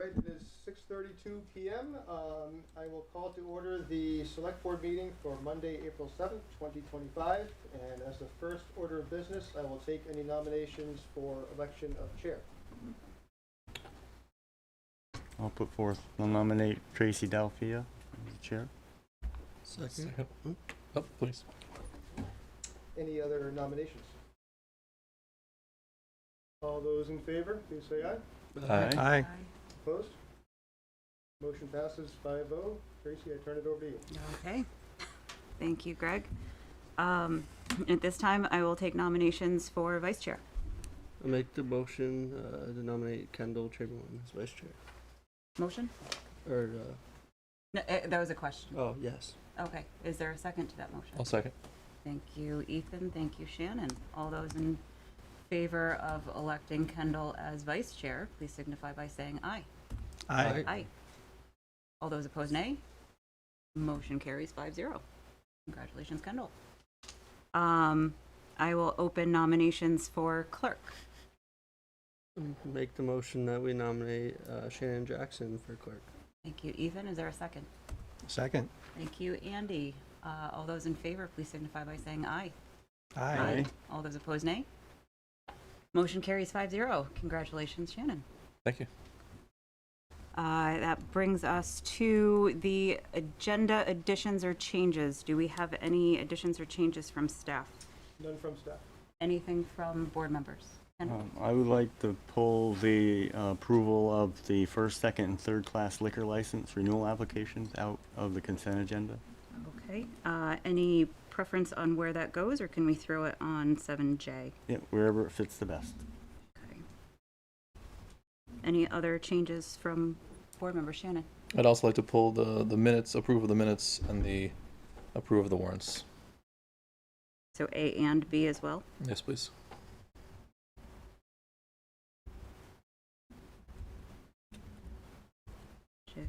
right, it is 6:32 p.m. I will call to order the Select Board meeting for Monday, April 7th, 2025. And as the first order of business, I will take any nominations for election of chair. I'll put forth, I'll nominate Tracy Dalfia as the chair. Second. Oh, please. Any other nominations? All those in favor, please say aye. Aye. Aye. Opposed? Motion passes 5-0. Tracy, I turn it over to you. Okay. Thank you, Greg. At this time, I will take nominations for vice chair. I'll make the motion to nominate Kendall Chamberlain as vice chair. Motion? Or, No, that was a question. oh, yes. Okay. Is there a second to that motion? I'll second. Thank you, Ethan. Thank you, Shannon. All those in favor of electing Kendall as vice chair, please signify by saying aye. Aye. Aye. All those opposed, nay. Motion carries 5-0. Congratulations, Kendall. I will open nominations for clerk. Make the motion that we nominate Shannon Jackson for clerk. Thank you, Ethan. Is there a second? Second. Thank you, Andy. All those in favor, please signify by saying aye. Aye. All those opposed, nay. Motion carries 5-0. Congratulations, Shannon. Thank you. That brings us to the agenda additions or changes. Do we have any additions or changes from staff? None from staff. Anything from board members? I would like to pull the approval of the first, second, and third class liquor license renewal applications out of the consent agenda. Okay. Any preference on where that goes, or can we throw it on 7J? Yeah, wherever it fits the best. Okay. Any other changes from board member Shannon? I'd also like to pull the minutes, approve of the minutes, and the approve of the warrants. So A and B as well? Yes, please. J.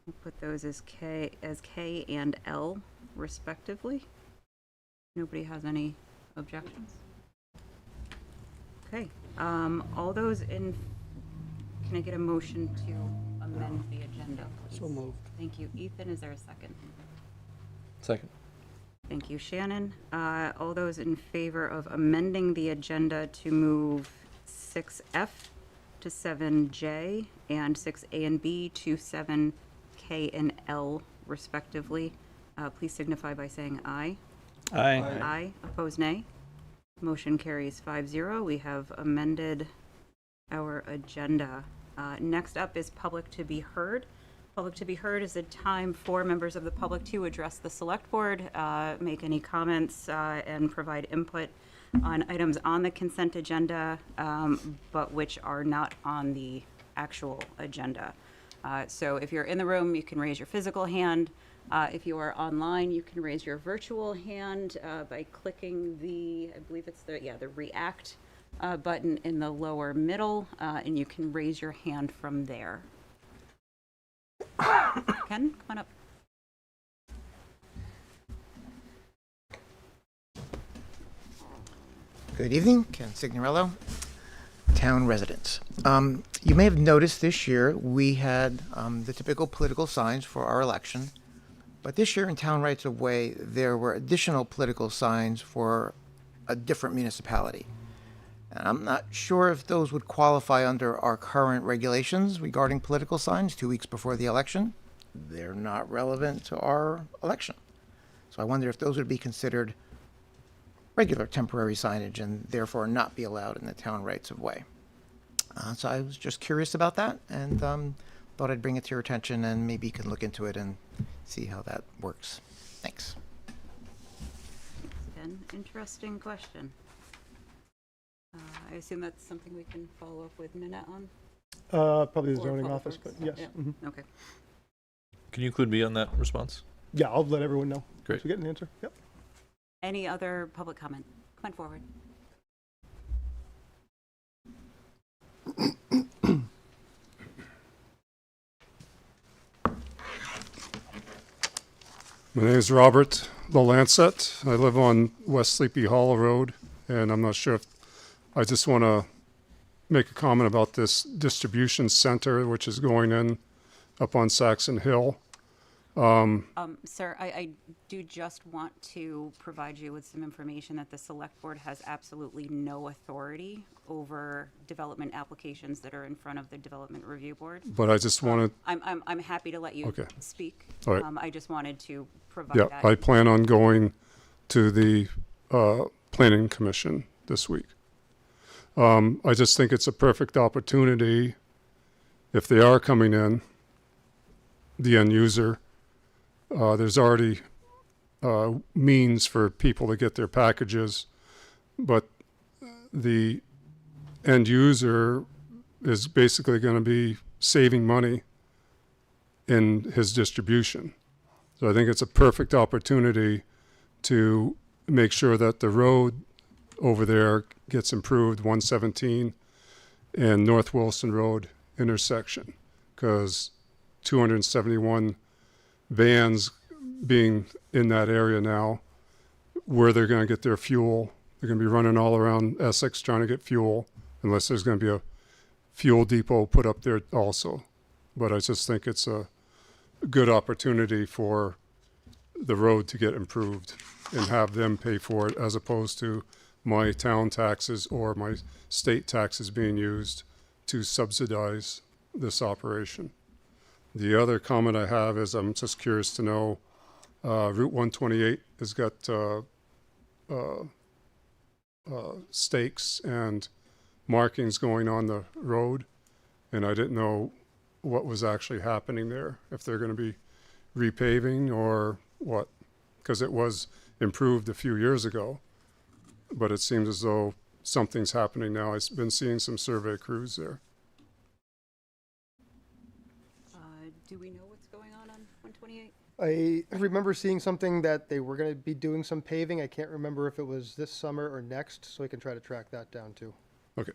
We'll put those as K and L respectively. Nobody has any objections? Okay. All those in, can I get a motion to amend the agenda, please? So moved. Thank you. Ethan, is there a second? Second. Thank you, Shannon. All those in favor of amending the agenda to move 6F to 7J and 6A and B to 7K and L respectively, please signify by saying aye. Aye. Aye. Opposed, nay. Motion carries 5-0. We have amended our agenda. Next up is public to be heard. Public to be heard is a time for members of the public to address the select board, make any comments, and provide input on items on the consent agenda, but which are not on the actual agenda. So if you're in the room, you can raise your physical hand. If you are online, you can raise your virtual hand by clicking the, I believe it's the React button in the lower middle, and you can raise your hand from there. Ken, come on up. Good evening, Ken Signorello, town residents. You may have noticed this year we had the typical political signs for our election, but this year in Town Rights of Way, there were additional political signs for a different municipality. And I'm not sure if those would qualify under our current regulations regarding political signs 2 weeks before the election. They're not relevant to our election. So I wonder if those would be considered regular temporary signage and therefore not be allowed in the Town Rights of Way. So I was just curious about that and thought I'd bring it to your attention and maybe you could look into it and see how that works. Thanks. Ken, interesting question. I assume that's something we can follow up with Nanette on? Probably the Or zoning public office, but works. yes. Yeah. Mhm. Okay. Can you include me on that response? Yeah, I'll let everyone know. Great. Once we get an answer. Yep. Any other public comment? Come on forward. My name is Robert LaLancette. I live on West Sleepy Hollow Road, and I'm not sure if I just want to make a comment about this distribution center, which is going in up on Saxon Hill. Sir, I do just want to provide you with some information that the Select Board has absolutely no authority over development applications that are in front of the Development Review Board. But I just wanted, I'm happy to let you Okay. speak. All right. I just wanted to provide yeah, that. I plan on going to the Planning Commission this week. I just think it's a perfect opportunity, if they are coming in, the end user, there's already means for people to get their packages, but the end user is basically going to be saving money in his distribution. So I think it's a perfect opportunity to make sure that the road over there gets improved, 117 and North Wilson Road intersection, because 271 vans being in that area now, where they're going to get their fuel. They're going to be running all around Essex trying to get fuel, unless there's going to be a fuel depot put up there also. But I just think it's a good opportunity for the road to get improved and have them pay for it, as opposed to my town taxes or my state taxes being used to subsidize this operation. The other comment I have is I'm just curious to know, Route 128 has got stakes and markings going on the road, and I didn't know what was actually happening there, if they're going to be repaving or what, because it was improved a few years ago, but it seems as though something's happening now. I've been seeing some survey crews there. Do we know what's going on 128? I remember seeing something that they were going to be doing some paving. I can't remember if it was this summer or next, so I can try to track that down too. Okay,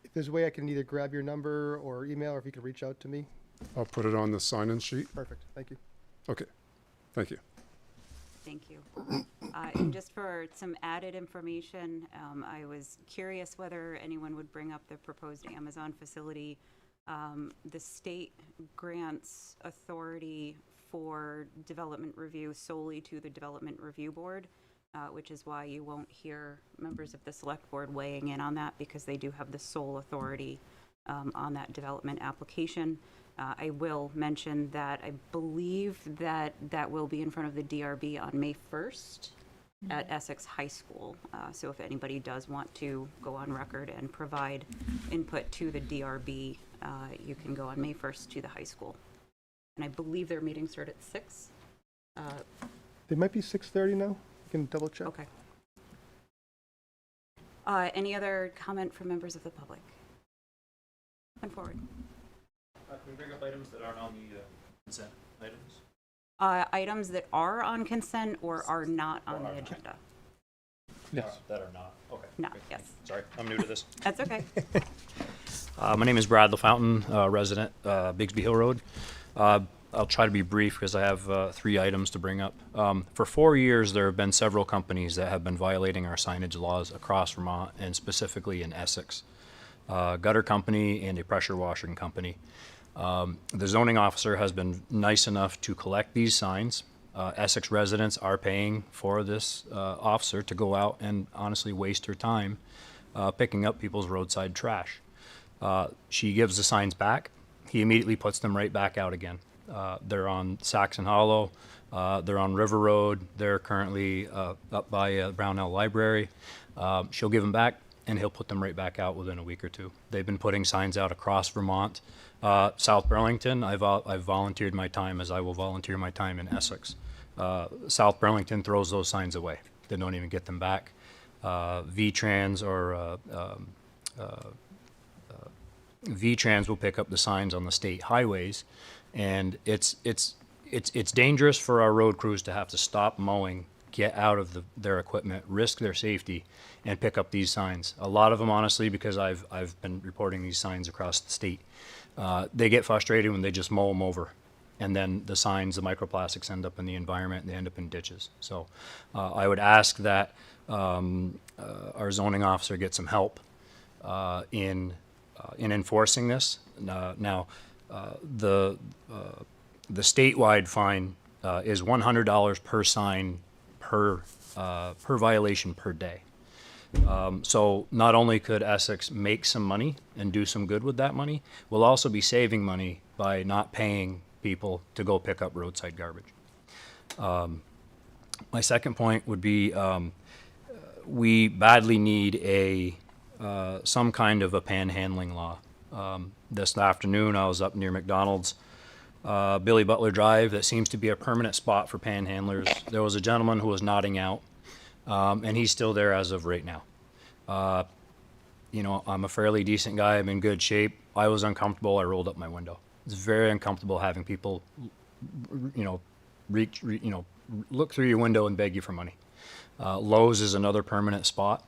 If there's a way I can either grab your number or email, or if you can reach out to me. I'll put it on the sign-in sheet. Perfect. Thank you. Okay, thank you. Thank you. And just for some added information, I was curious whether anyone would bring up the proposed Amazon facility. The state grants authority for development review solely to the Development Review Board, which is why you won't hear members of the Select Board weighing in on that, because they do have the sole authority on that development application. I will mention that I believe that that will be in front of the DRB on May 1st at Essex High School. So if anybody does want to go on record and provide input to the DRB, you can go on May 1st to the high school. And I believe their meetings start at 6. They might be 6:30 now. You can double check. Okay. Any other comment from members of the public? Come forward. Can we bring up items that aren't on the consent items? Items that are on consent or are not on the agenda? Yes. That are not. Okay. Not, Great. yes. Sorry, I'm new to this. That's okay. My name is Brad LaFountain, resident, Bigsby Hill Road. I'll try to be brief because I have 3 items to bring up. For 4 years, there have been several companies that have been violating our signage laws across Vermont, and specifically in Essex. Gutter company and a pressure washing company. The zoning officer has been nice enough to collect these signs. Essex residents are paying for this officer to go out and honestly waste her time picking up people's roadside trash. She gives the signs back. He immediately puts them right back out again. They're on Saxon Hollow. They're on River Road. They're currently up by Brownell Library. She'll give them back, and he'll put them right back out within a week or 2. They've been putting signs out across Vermont. South Burlington, I've volunteered my time, as I will volunteer my time in Essex. South Burlington throws those signs away. They don't even get them back. V-Trans or V-Trans will pick up the signs on the state highways, and it's dangerous for our road crews to have to stop mowing, get out of their equipment, risk their safety, and pick up these signs. A lot of them, honestly, because I've been reporting these signs across the state. They get frustrated when they just mow them over, and then the signs, the microplastics, end up in the environment and they end up in ditches. So I would ask that our zoning officer get some help in enforcing this. Now, the statewide fine is $100 per sign per violation per day. So not only could Essex make some money and do some good with that money, we'll also be saving money by not paying people to go pick up roadside garbage. My second point would be we badly need some kind of a panhandling law. This afternoon I was up near McDonald's, Billy Butler Drive, that seems to be a permanent spot for panhandlers. There was a gentleman who was nodding out, and he's still there as of right now. You know, I'm a fairly decent guy. I'm in good shape. I was uncomfortable. I rolled up my window. It's very uncomfortable having people, you know, look through your window and beg you for money. Lowe's is another permanent spot.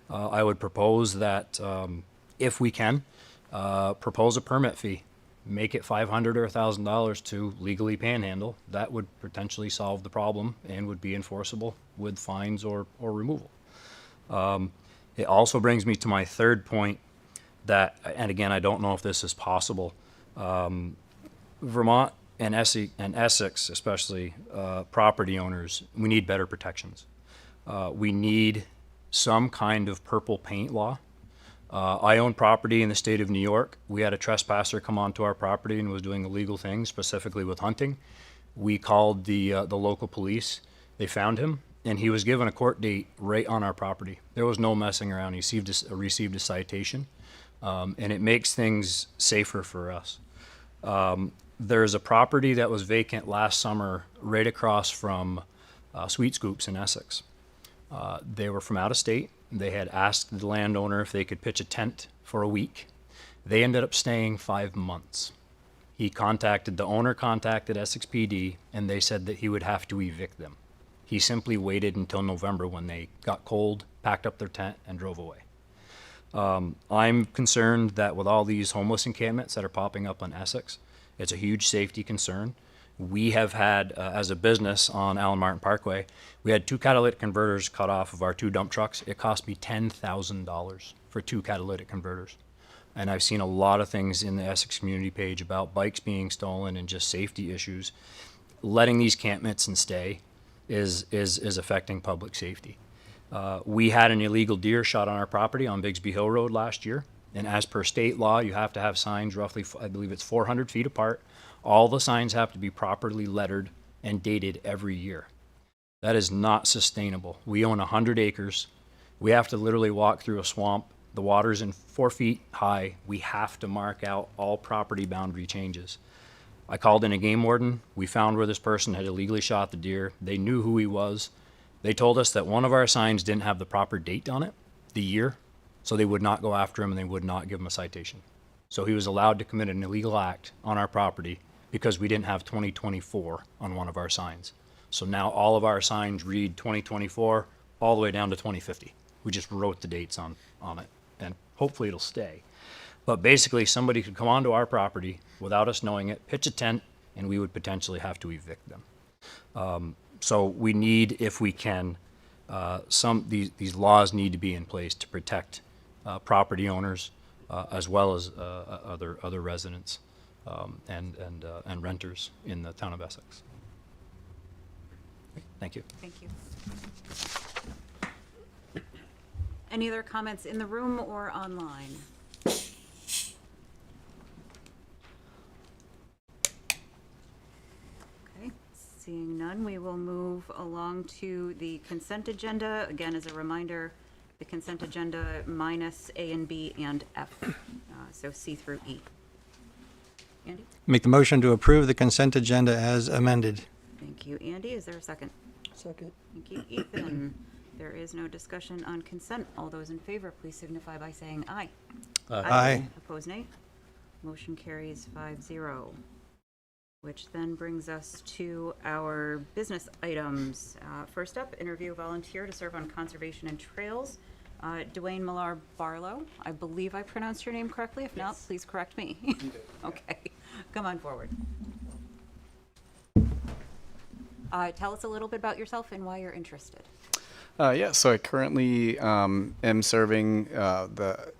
I would propose that if we can, propose a permit fee. Make it $500 or $1,000 to legally panhandle. That would potentially solve the problem and would be enforceable with fines or removal. It also brings me to my third point that, and again, I don't know if this is possible. Vermont and Essex, especially property owners, we need better protections. We need some kind of purple paint law. I own property in the state of New York. We had a trespasser come onto our property and was doing illegal things, specifically with hunting. We called the local police. They found him, and he was given a court date right on our property. There was no messing around. He received a citation, and it makes things safer for us. There's a property that was vacant last summer right across from Sweet Scoops in Essex. They were from out of state. They had asked the landowner if they could pitch a tent for a week. They ended up staying 5 months. The owner contacted Essex PD, and they said that he would have to evict them. He simply waited until November when they got cold, packed up their tent, and drove away. I'm concerned that with all these homeless encampments that are popping up on Essex, it's a huge safety concern. We have had, as a business on Allen Martin Parkway, we had 2 catalytic converters cut off of our 2 dump trucks. It cost me $10,000 for 2 catalytic converters. And I've seen a lot of things in the Essex community page about bikes being stolen and just safety issues. Letting these encampments and stay is affecting public safety. We had an illegal deer shot on our property on Bigsby Hill Road last year. And as per state law, you have to have signs roughly, I believe it's 400 feet apart. All the signs have to be properly lettered and dated every year. That is not sustainable. We own 100 acres. We have to literally walk through a swamp. The water's in 4 feet high. We have to mark out all property boundary changes. I called in a game warden. We found where this person had illegally shot the deer. They knew who he was. They told us that one of our signs didn't have the proper date on it, the year, so they would not go after him and they would not give him a citation. So he was allowed to commit an illegal act on our property because we didn't have 2024 on one of our signs. So now all of our signs read 2024 all the way down to 2050. We just wrote the dates on it, and hopefully it'll stay. But basically, somebody could come onto our property without us knowing it, pitch a tent, and we would potentially have to evict them. So we need, if we can, these laws need to be in place to protect property owners as well as other residents and renters in the town of Essex. Thank you. Thank you. Any other comments in the room or online? Okay, seeing none, we will move along to the consent agenda. Again, as a reminder, the consent agenda minus A and B and F, so C through E. Andy? Make the motion to approve the consent agenda as amended. Thank you, Andy. Is there a second? Second. Thank you, Ethan. There is no discussion on consent. All those in favor, please signify by saying aye. Aye. Opposed, nay. Motion carries 5-0. Which then brings us to our business items. First up, interview a volunteer to serve on Conservation and Trails. Dwayne Millar Barlow. I believe I pronounced your name correctly. If not, please correct me. Okay, come on forward. Tell us a little bit about yourself and why you're interested. Yeah, so I currently am serving the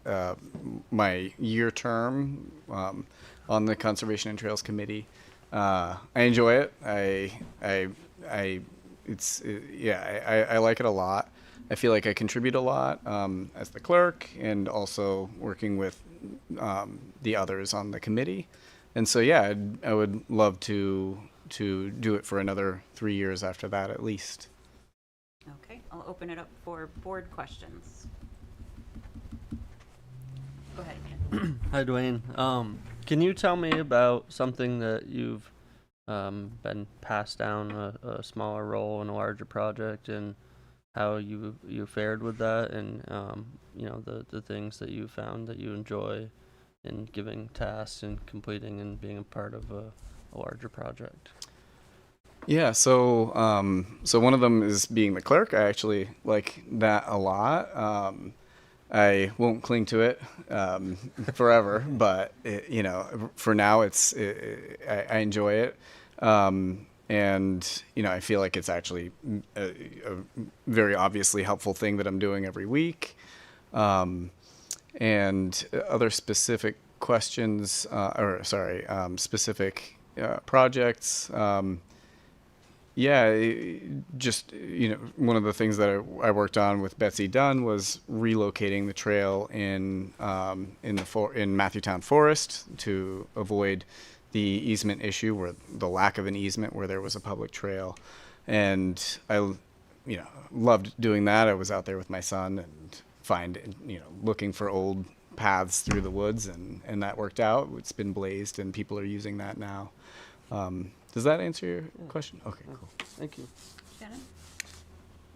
my year term on the Conservation and Trails Committee. I enjoy it. I like it a lot. I feel like I contribute a lot as the clerk, and also working with the others on the committee. And so, yeah, I would love to do it for another 3 years after that, at least. Okay, I'll open it up for board questions. Go ahead, Ian. Hi, Dwayne. Can you tell me about something that you've been passed down a smaller role in a larger project, and how you fared with that, and the things that you found that you enjoy in giving tasks and completing and being a part of a larger project? Yeah, so one of them is being the clerk. I actually like that a lot. I won't cling to it forever, but for now, I enjoy it, and I feel like it's actually a very obviously helpful thing that I'm doing every week. And other specific questions, specific projects. Just one of the things that I worked on with Betsy Dunn was relocating the trail in Matthewtown Forest to avoid the easement issue, where the lack of an easement where there was a public trail. And I loved doing that. I was out there with my son and looking for old paths through the woods, and that worked out. It's been blazed and people are using that now. Does that answer your question? Okay, cool. Thank you. Shannon?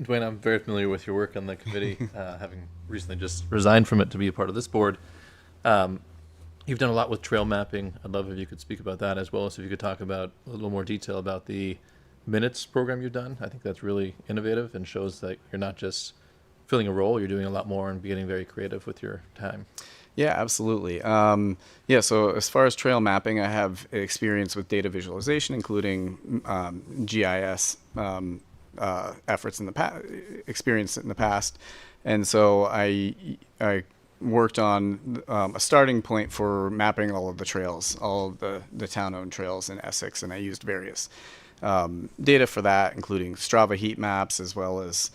Dwayne, I'm very familiar with your work on the committee, having recently just resigned from it to be a part of this board. You've done a lot with trail mapping. I'd love if you could speak about that, as well as if you could talk about a little more detail about the minutes program you've done. I think that's really innovative and shows that you're not just filling a role, you're doing a lot more and getting very creative with your time. Yeah, absolutely. So as far as trail mapping, I have experience with data visualization, including GIS efforts in the experience in the past. And so I worked on a starting point for mapping all of the trails, all of the town-owned trails in Essex, and I used various data for that, including Strava heat maps, as well as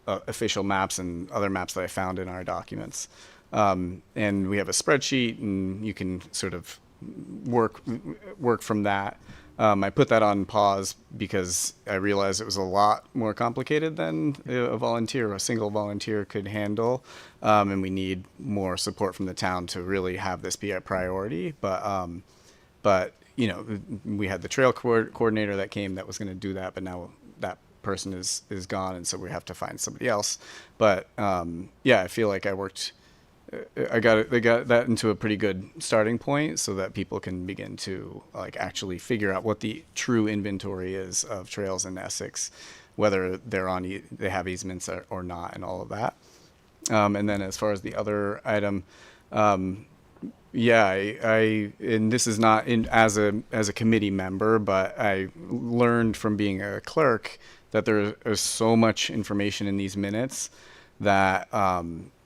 official maps and other maps that I found in our documents. And we have a spreadsheet, and you can sort of work from that. I put that on pause because I realized it was a lot more complicated than a single volunteer could handle, and we need more support from the town to really have this be a priority. But we had the trail coordinator that came that was going to do that, but now that person is gone, and so we have to find somebody else. But I feel like I got that into a pretty good starting point, so that people can begin to actually figure out what the true inventory is of trails in Essex, whether they have easements or not, and all of that. And then as far as the other item, and this is not as a committee member, but I learned from being a clerk that there is so much information in these minutes that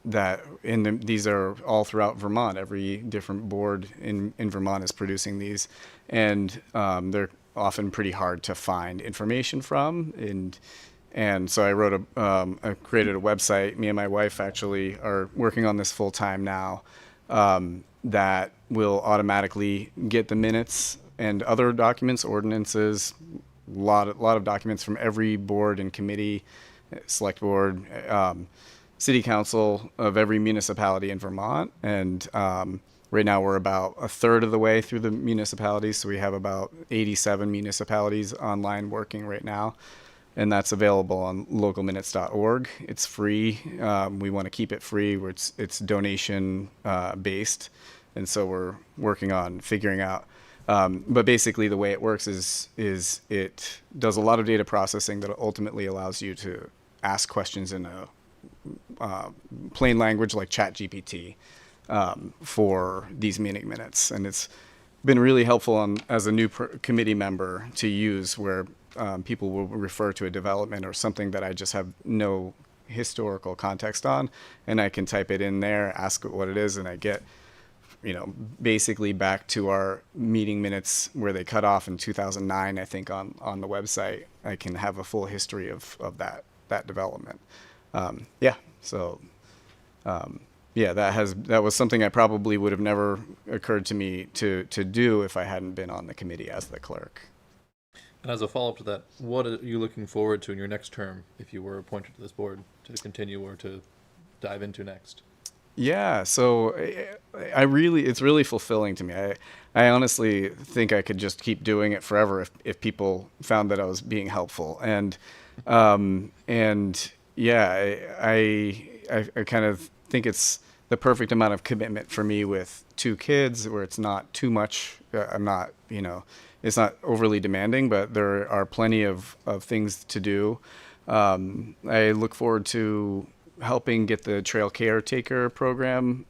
these are all throughout Vermont. Every different board in Vermont is producing these, and they're often pretty hard to find information from. And so I I created a website. Me and my wife actually are working on this full time now, that will automatically get the minutes and other documents, ordinances, a lot of documents from every board and committee, select board, city council of every municipality in Vermont. And right now we're about a third of the way through the municipalities. So we have about 87 municipalities online working right now. And that's available on localminutes.org. It's free. We want to keep it free, where it's donation based. And so we're working on figuring out. But basically the way it works is it does a lot of data processing that ultimately allows you to ask questions in a plain language like ChatGPT for these meeting minutes. And it's been really helpful as a new committee member to use, where people will refer to a development or something that I just have no historical context on, and I can type it in there, ask it what it is, and I get, you know, basically back to our meeting minutes where they cut off in 2009, I think, on the website. I can have a full history of that development. That was something I probably would have never occurred to me to do if I hadn't been on the committee as the clerk. And as a follow-up to that, what are you looking forward to in your next term if you were appointed to this board to continue or to dive into next? Yeah, so it's really fulfilling to me. I honestly think I could just keep doing it forever if people found that I was being helpful. And yeah, I kind of think it's the perfect amount of commitment for me with 2 kids, where it's not too much. I'm not, you know, it's not overly demanding, but there are plenty of things to do. I look forward to helping get the trail caretaker program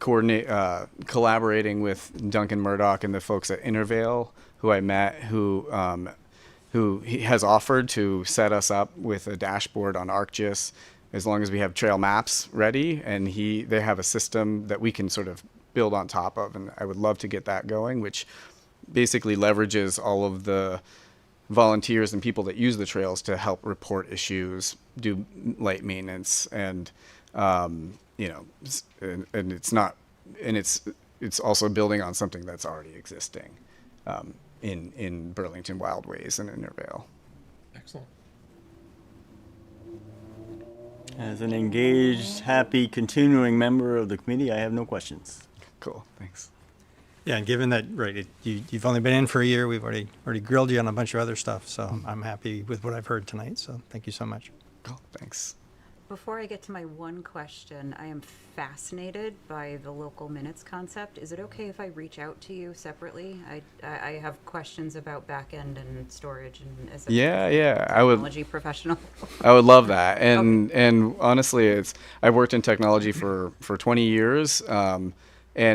collaborating with Duncan Murdoch and the folks at Intervale, who I met, who he has offered to set us up with a dashboard on ArcGIS as long as we have trail maps ready, and they have a system that we can sort of build on top of, and I would love to get that going, which basically leverages all of the volunteers and people that use the trails to help report issues, do light maintenance, and you know, and it's also building on something that's already existing in Burlington Wildways and Intervale. Excellent. As an engaged, happy, continuing member of the committee, I have no questions. Cool, thanks. Yeah, and given that, right, you've only been in for a year, we've already grilled you on a bunch of other stuff, so I'm happy with what I've heard tonight, so thank you so much. Cool, thanks. Before I get to my one question, I am fascinated by the local minutes concept. Is it okay if I reach out to you separately? I have questions about back end and storage and as a technology professional. I would love that. And honestly, I've worked in technology for 20 years. And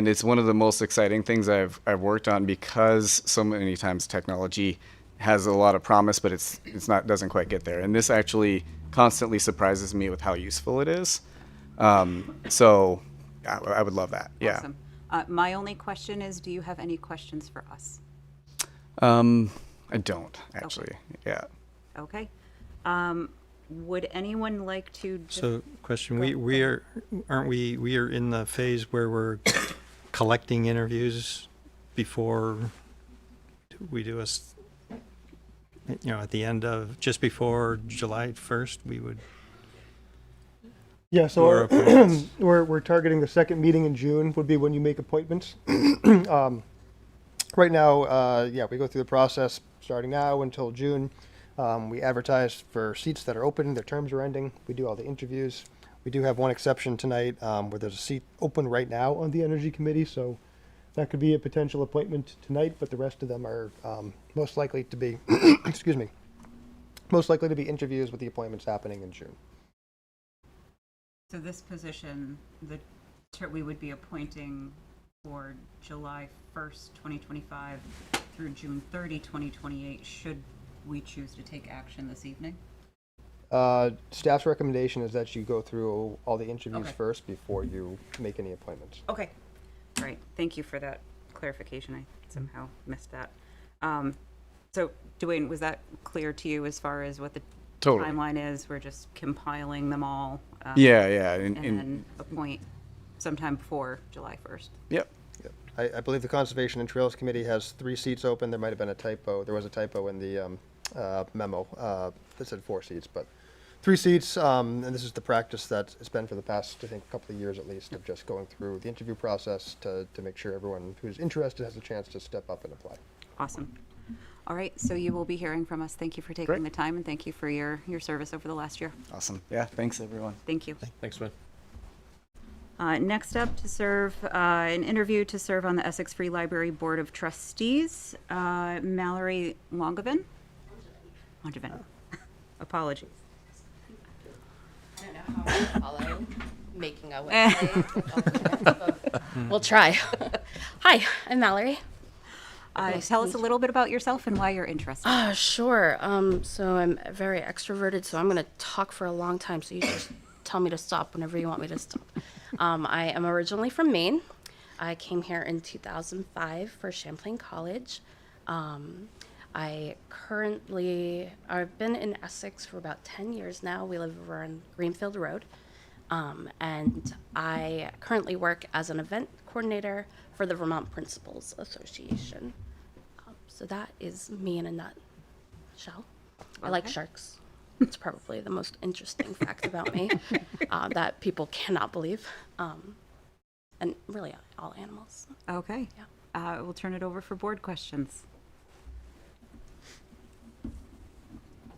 it's one of the most exciting things I've worked on, because so many times technology has a lot of promise, but doesn't quite get there. And this actually constantly surprises me with how useful it is. So I would love that. Yeah. Awesome. My only question is, do you have any questions for us? I don't actually. Okay. Yeah. Okay. Would anyone like to? So, question: we are in the phase where we're collecting interviews before we do at the end of just before July 1st, we would. Yeah, so we're targeting the second meeting in June would be when you make appointments. Right now, we go through the process starting now until June. We advertise for seats that are open, their terms are ending. We do all the interviews. We do have one exception tonight where there's a seat open right now on the Energy Committee, so that could be a potential appointment tonight, but the rest of them are most likely to be, most likely to be interviews with the appointments happening in June. So this position, we would be appointing for July 1st, 2025 through June 30, 2028, should we choose to take action this evening? Staff's recommendation is that you go through all the interviews first before you make any appointments. Okay. All right. Thank you for that clarification. I somehow missed that. So, Dwayne, was that clear to you as far as what the timeline is? We're just compiling them all. And then appoint sometime before July 1st. Yep. I believe the Conservation and Trails Committee has 3 seats open. There might have been a typo. There was a typo in the memo that said 4 seats, but 3 seats. And this is the practice that it's been for the past, I think, couple of years at least, of just going through the interview process to make sure everyone who's interested has a chance to step up and apply. Awesome. All right, so you will be hearing from us. Thank you for taking the time, and thank you for your service over the last year. Awesome. Yeah, thanks everyone. Thank you. Thanks, man. Next up to serve an interview to serve on the Essex Free Library Board of Trustees, Mallory Longevin. Apologies. I don't know how to follow making a website with all the minutes, but we'll try. Hi, I'm Mallory. Tell us a little bit about yourself and why you're interested. Sure. So I'm very extroverted, so I'm going to talk for a long time. So you just tell me to stop whenever you want me to stop. I am originally from Maine. I came here in 2005 for Champlain College. I've been in Essex for about 10 years now. We live over on Greenfield Road. And I currently work as an event coordinator for the Vermont Principals Association. So that is me in a nutshell. I like Okay. sharks. It's probably the most interesting fact about me that people cannot believe. And really all animals. Okay. Yeah. We'll turn it over for board questions.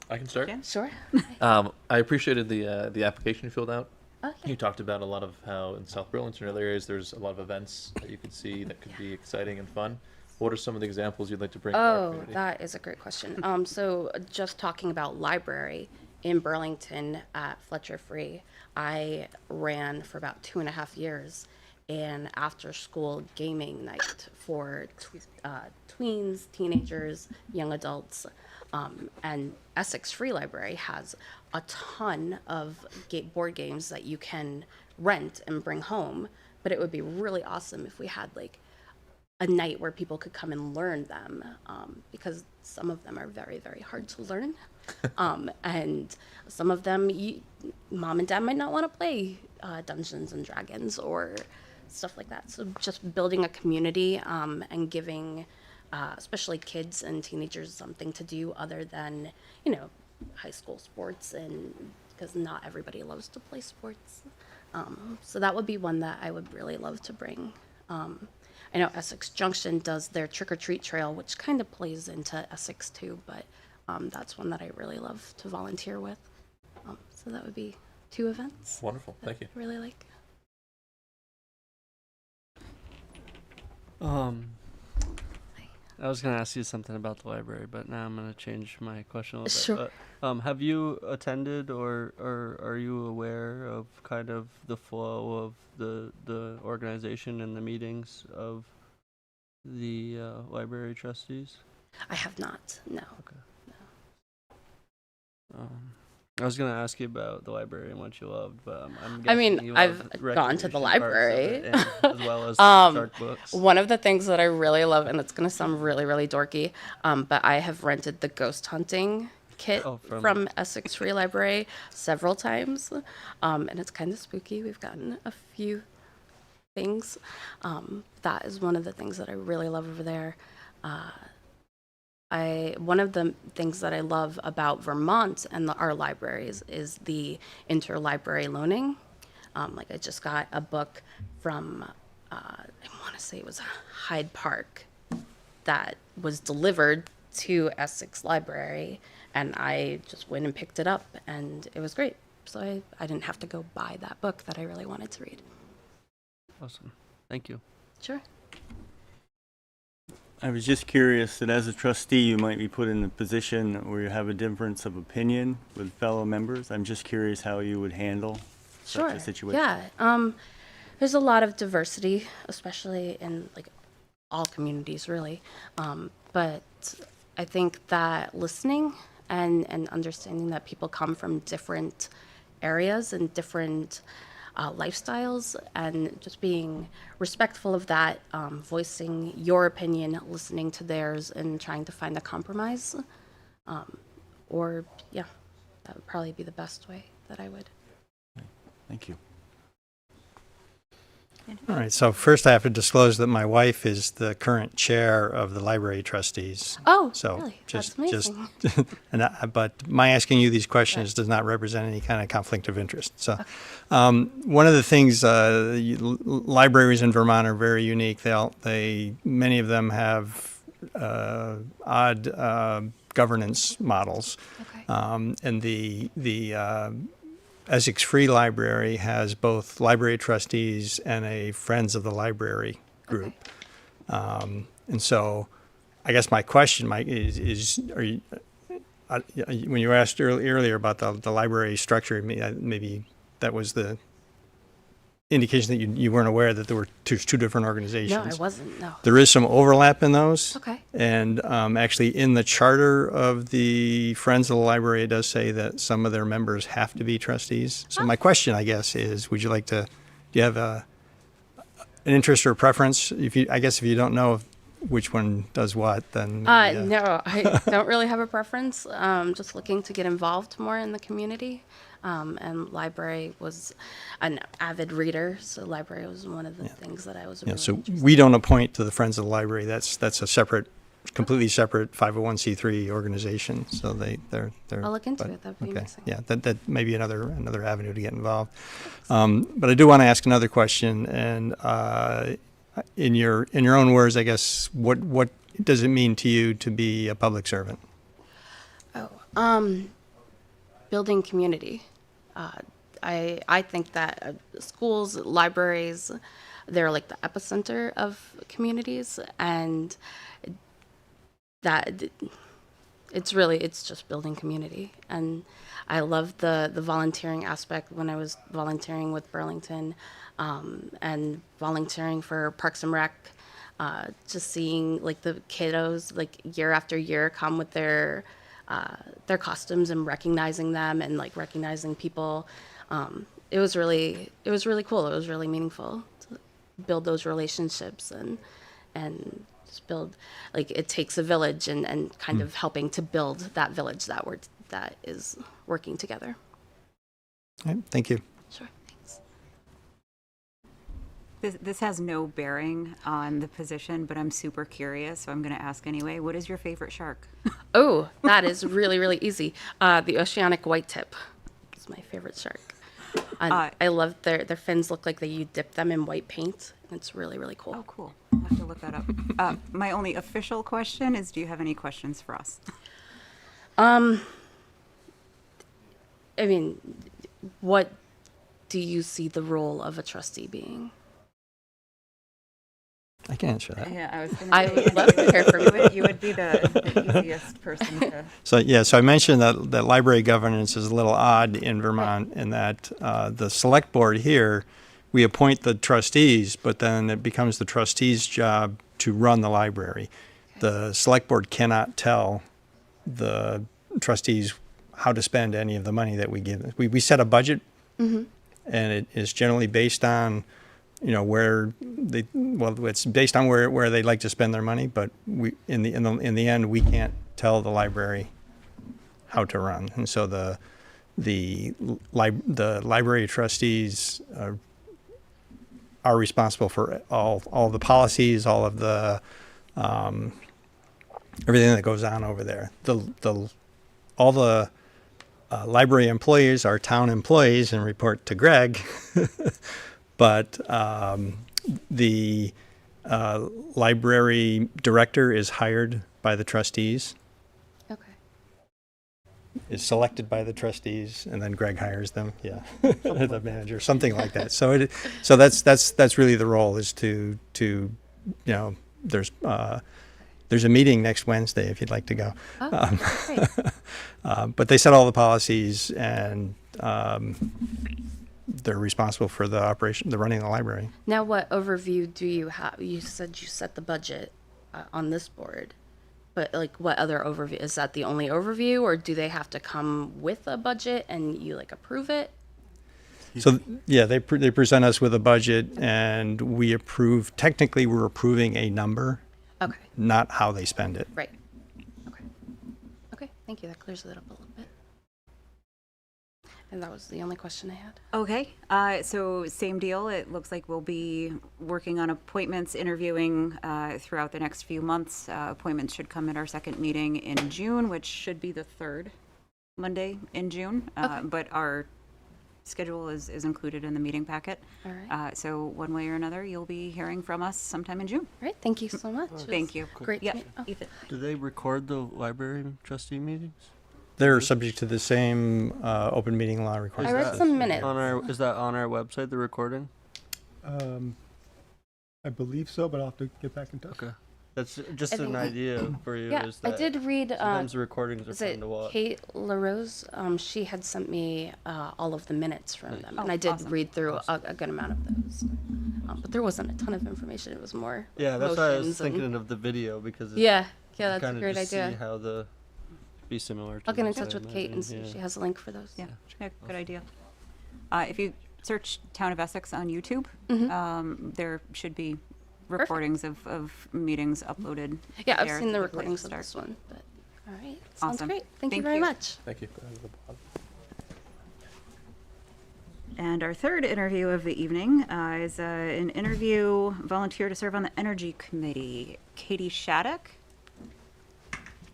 I can start. Jen? Sure. I appreciated the application you filled out. Okay. You talked about a lot of how in South Burlington and other areas there's a lot of events that you could see that could be exciting and fun. What are some of the examples you'd like to bring to our Oh, community? that is a great question. So just talking about library in Burlington at Fletcher Free, I ran for about 2.5 years an after-school gaming night for tweens, teenagers, young adults, and Essex Free Library has a ton of board games that you can rent and bring home. But it would be really awesome if we had like a night where people could come and learn them, because some of them are very, very hard to learn. And some of them, mom and dad might not want to play Dungeons and Dragons or stuff like that. So just building a community and giving especially kids and teenagers something to do other than, high school sports, and because not everybody loves to play sports. So that would be one that I would really love to bring. I know Essex Junction does their trick-or-treat trail, which kind of plays into Essex too, but that's one that I really love to volunteer with. So that would be 2 events. Wonderful. that Thank you. I really like. I was gonna ask you something about the library, but now I'm gonna change my question a little Sure. bit. But, have you attended or are you aware of kind of the flow of the organization and the meetings of the library trustees? I have not, no. I was gonna ask you about the library and what you loved, but I'm I mean, guessing you I've love gone to the recreation parts of library. it, and, as well as shark books. One of the things that I really love, and it's going to sound really, really dorky, but I have rented the ghost hunting kit Oh, from Essex Free Library several times, and it's kind of spooky. We've gotten a few things. That is one of the things that I really love over there. One of the things that I love about Vermont and our libraries is the interlibrary loaning. Like I just got a book from, I want to say it was Hyde Park, that was delivered to Essex Library, and I just went and picked it up, and it was great. So I didn't have to go buy that book that I really wanted to read. Awesome. Thank you. Sure. I was just curious that as a trustee, you might be put in a position where you have a difference of opinion with fellow members. I'm just curious how you would handle Sure. such a situation. Yeah. There's a lot of diversity, especially in like all communities, really. But I think that listening and understanding that people come from different areas and different lifestyles, and just being respectful of that, voicing your opinion, listening to theirs, and trying to find a compromise. That would probably be the best way that I would. Thank you. All right, so first I have to disclose that my wife is the current chair of the library trustees. Oh, So really? just, That's just, amazing. but my asking you these questions does not represent any kind of conflict of interest. So, one of the things, libraries in Vermont are very unique. Many of them have odd governance models. Okay. And the Essex Free Library has both library trustees and a Friends of the Library group. Okay. And so I guess my question, Mike, is are you, when you asked earlier about the library structure, maybe that was the indication that you weren't aware that there were two different No, organizations. I wasn't. No. There is some overlap in those. Okay. And actually, in the charter of the Friends of the Library, it does say that some of their members have to be trustees. So my question, I guess, is: would you like to? Do you have an interest or preference? If you don't know which one does what, then No, I don't really have a preference. Just looking to get involved more in the community. And library was an avid reader, so library was one of the things that I was really so interested we don't appoint to the Friends of the Library. That's a separate, completely separate 501c3 organization. So they're. I'll look into it. That'd be okay. amazing. Yeah, that may be another avenue to get involved. But I do want to ask another question, and in your own words, I guess, what does it mean to you to be a public servant? Building community. I think that schools, libraries, they're like the epicenter of communities, and that it's just building community. And I love the volunteering aspect when I was volunteering with Burlington, and volunteering for Parks and Rec. Just seeing like the kiddos like year after year come with their costumes and recognizing them and like recognizing people. It was really cool. It was really meaningful to build those relationships and just build, like, it takes a village and kind of helping to build that village that is working together. All right, thank you. Sure, thanks. This has no bearing on the position, but I'm super curious, so I'm going to ask anyway. What is your favorite shark? Oh, that is really, really easy. The oceanic white tip is my favorite shark. And I love their fins look like you dip them in white paint. It's really, really cool. Oh, cool. I'll have to look that up. My only official question is, do you have any questions for us? I mean, what do you see the role of a trustee being? I can answer that. Yeah, I was going I would love to hear from you. You would be the easiest person to... So I mentioned that library governance is a little odd in Vermont in that the select board here, we appoint the trustees, but then it becomes the trustees' job to run the library. The select board cannot tell the trustees how to spend any of the money that we give. We set a budget, and it is generally based on it's based on where they like to spend their money, but we in the end we can't tell the library how to run, and so the library trustees are responsible for all the policies, all of the everything that goes on over there. All the library employees are town employees and report to Greg. But the library director is hired by the trustees, Okay. is selected by the trustees, and then Greg hires them. Yeah, the manager, something like that. So that's really the role, is to there's a meeting next Wednesday if you'd like to go. Oh, great. But they set all the policies, and they're responsible for the operation, the running of the library. Now, what overview do you have? You said you set the budget on this board, but like, what other overview? Is that the only overview, or do they have to come with a budget and you like approve it? So they present us with a budget, and we approve. Technically, we're approving a number, Okay. not how they spend it. Right. Okay. Okay. Thank you. That clears it up a little bit. And that was the only question I had. Okay, so same deal. It looks like we'll be working on appointments, interviewing throughout the next few months. Appointments should come at our second meeting in June, which should be the third Monday in June. Okay. But our schedule is included in the meeting packet. All right. So one way or another, you'll be hearing from us sometime in June. All right. Thank you so much. Thank you. Great. Yeah, To meet. Oh. Ethan. Do they record the library trustee meetings? They're subject to the same open meeting law I requirements. read some minutes. Is that on our website, the recording? I believe so, but I'll have to get back in touch. Okay. That's just I an think- idea for you. Yeah, is I that did read. sometimes the recordings are Is fun it to watch. Kate LaRose? She had sent me all of the minutes from them, and Oh, I did awesome. read through a good amount of those. But there wasn't a ton of information. It was more. Yeah, that's why I was motions and- thinking of the video because it's, Yeah, you that's a kinda great just idea. See how the be similar. To I'll get in this, touch I with Kate and see imagine, if yeah. she has a link for those. Yeah, good idea. If you search Town of Essex on YouTube, there should be recordings of meetings uploaded. Yeah, I've there seen the before recordings of start. this one. But all right, sounds Awesome. great. Thank you Thank very you. much. Thank you. And our third interview of the evening is an interview volunteer to serve on the Energy Committee, Katie Shattuck.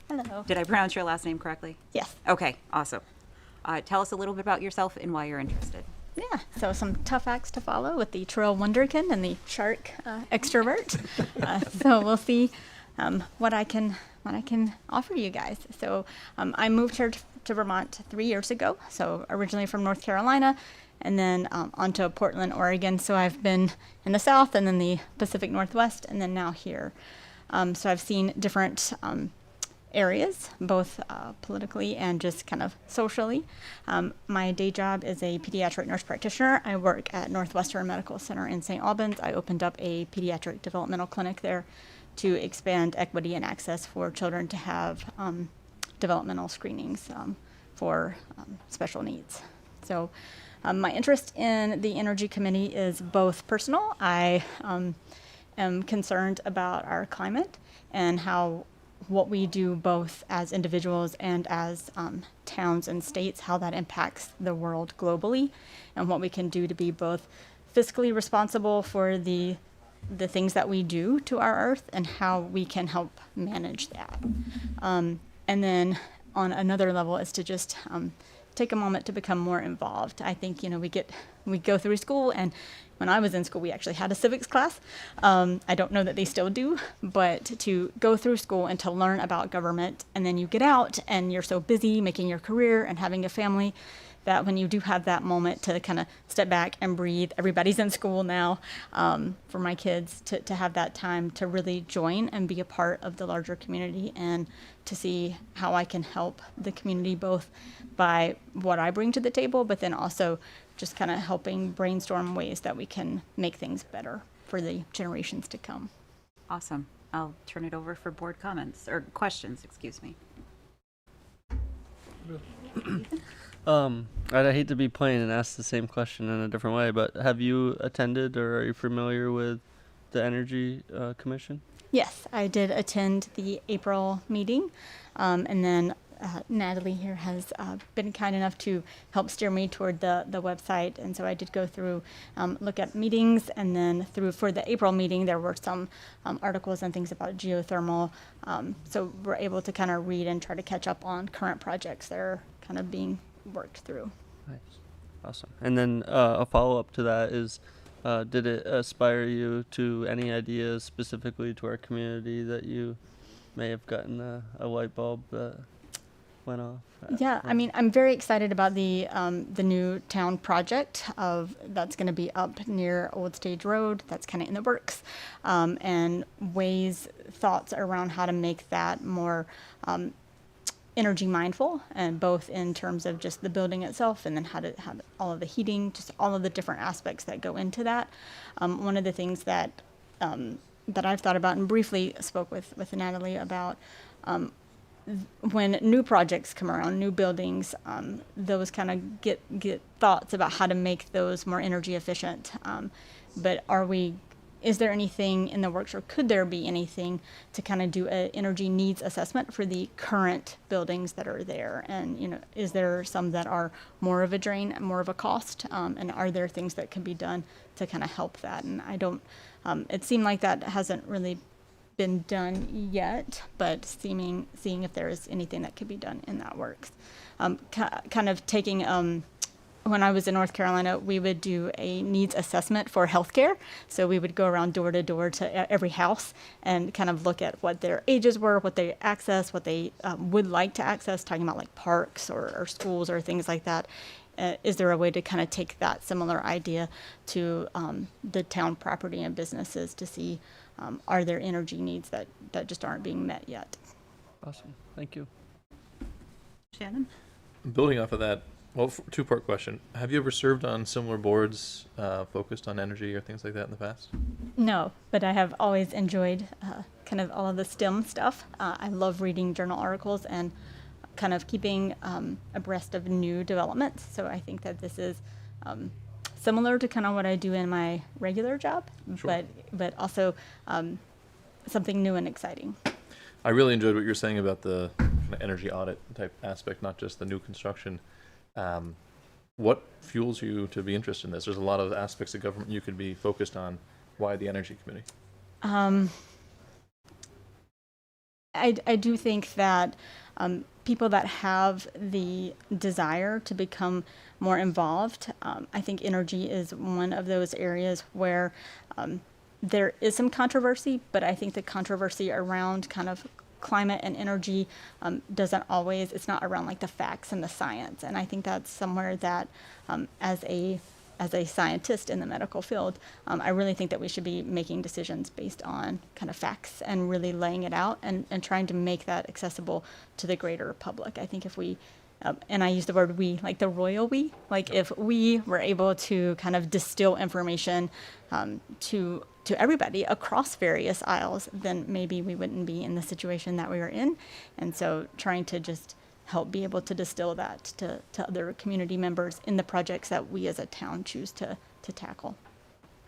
Hello. Did I pronounce your last name correctly? Yes. Okay, awesome. Tell us a little bit about yourself and why you're interested. Yeah. So some tough acts to follow with the Trail Wonderkin and the Shark Extrovert. So we'll see what I can offer you guys. So I moved here to Vermont 3 years ago. So originally from North Carolina, and then onto Portland, Oregon. So I've been in the South and then the Pacific Northwest, and then now here. So I've seen different areas, both politically and just kind of socially. My day job is a pediatric nurse practitioner. I work at Northwestern Medical Center in St. Albans. I opened up a pediatric developmental clinic there to expand equity and access for children to have developmental screenings for special needs. So my interest in the Energy Committee is both personal. I am concerned about our climate and how what we do both as individuals and as towns and states, how that impacts the world globally, and what we can do to be both fiscally responsible for the things that we do to our earth and how we can help manage that. And then on another level is to just take a moment to become more involved. I think, we go through school, and when I was in school, we actually had a civics class. I don't know that they still do, but to go through school and to learn about government, and then you get out and you're so busy making your career and having a family that when you do have that moment to kind of step back and breathe, everybody's in school now, for my kids to have that time to really join and be a part of the larger community and to see how I can help the community both by what I bring to the table, but then also just kind of helping brainstorm ways that we can make things better for the generations to come. Awesome. I'll turn it over for board comments, or questions, excuse me. I'd hate to be plain and ask the same question in a different way, but have you attended or are you familiar with the Energy Commission? Yes, I did attend the April meeting, and then Natalie here has been kind enough to help steer me toward the website, and so I did go through, look at meetings, and then for the April meeting there were some articles and things about geothermal, so we're able to kind of read and try to catch up on current projects that are kind of being worked through. Nice. Awesome. And then a follow-up to that is, did it inspire you to any ideas specifically to our community that you may have gotten a light bulb that went off? Yeah, I mean, I'm very excited about the new town project that's going to be up near Old Stage Road. That's kind of in the works, and thoughts around how to make that more energy mindful, and both in terms of just the building itself, and then how to all of the heating, just all of the different aspects that go into that. One of the things that I've thought about and briefly spoke with Natalie about. When new projects come around, new buildings, those kind of get thoughts about how to make those more energy efficient. But is there anything in the works, or could there be anything to kind of do an energy needs assessment for the current buildings that are there? And, is there some that are more of a drain, more of a cost? And are there things that can be done to kind of help that? And it seemed like that hasn't really been done yet, but seeing if there is anything that could be done in that works. Kind of taking, when I was in North Carolina, we would do a needs assessment for healthcare. So we would go around door to door to every house and kind of look at what their ages were, what they access, what they would like to access, talking about like parks or schools or things like that. Is there a way to kind of take that similar idea to the town property and businesses to see are there energy needs that just aren't being met yet? Awesome. Thank you. Shannon? Building off of that, well, two-part question. Have you ever served on similar boards focused on energy or things like that in the past? No, but I have always enjoyed kind of all of the STEM stuff. I love reading journal articles and kind of keeping abreast of new developments. So I think that this is similar to kind of what I do in my regular job, Sure. but also something new and exciting. I really enjoyed what you were saying about the kind of energy audit type aspect, not just the new construction. What fuels you to be interested in this? There's a lot of aspects of government you could be focused on. Why the Energy Committee? I do think that people that have the desire to become more involved, I think energy is one of those areas where there is some controversy, but I think the controversy around kind of climate and energy doesn't always, it's not around like the facts and the science. And I think that's somewhere that as a scientist in the medical field, I really think that we should be making decisions based on kind of facts and really laying it out and trying to make that accessible to the greater public. I think if we, and I use the word we, like the royal we, like if we were able to kind of distill information to everybody across various aisles, then maybe we wouldn't be in the situation that we are in. And so trying to just help be able to distill that to other community members in the projects that we as a town choose to tackle.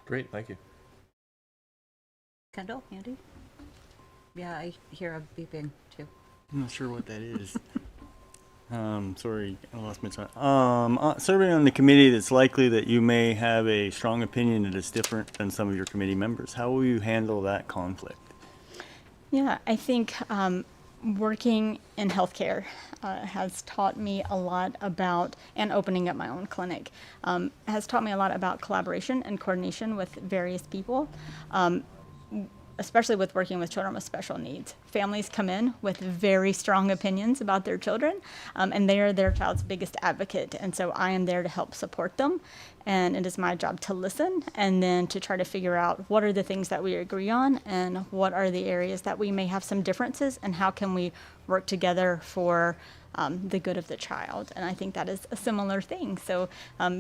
Great, thank you. Kendall, Andy? Yeah, I hear a beeping too. I'm not sure what that is. Sorry, I lost my thought. Serving on the committee, that's likely that you may have a strong opinion that is different than some of your committee members. How will you handle that conflict? Yeah, I think working in healthcare has taught me a lot about, and opening up my own clinic, has taught me a lot about collaboration and coordination with various people. Especially with working with children with special needs. Families come in with very strong opinions about their children, and they are their child's biggest advocate. And so I am there to help support them. And it is my job to listen and then to try to figure out what are the things that we agree on and what are the areas that we may have some differences and how can we work together for the good of the child. And I think that is a similar thing. So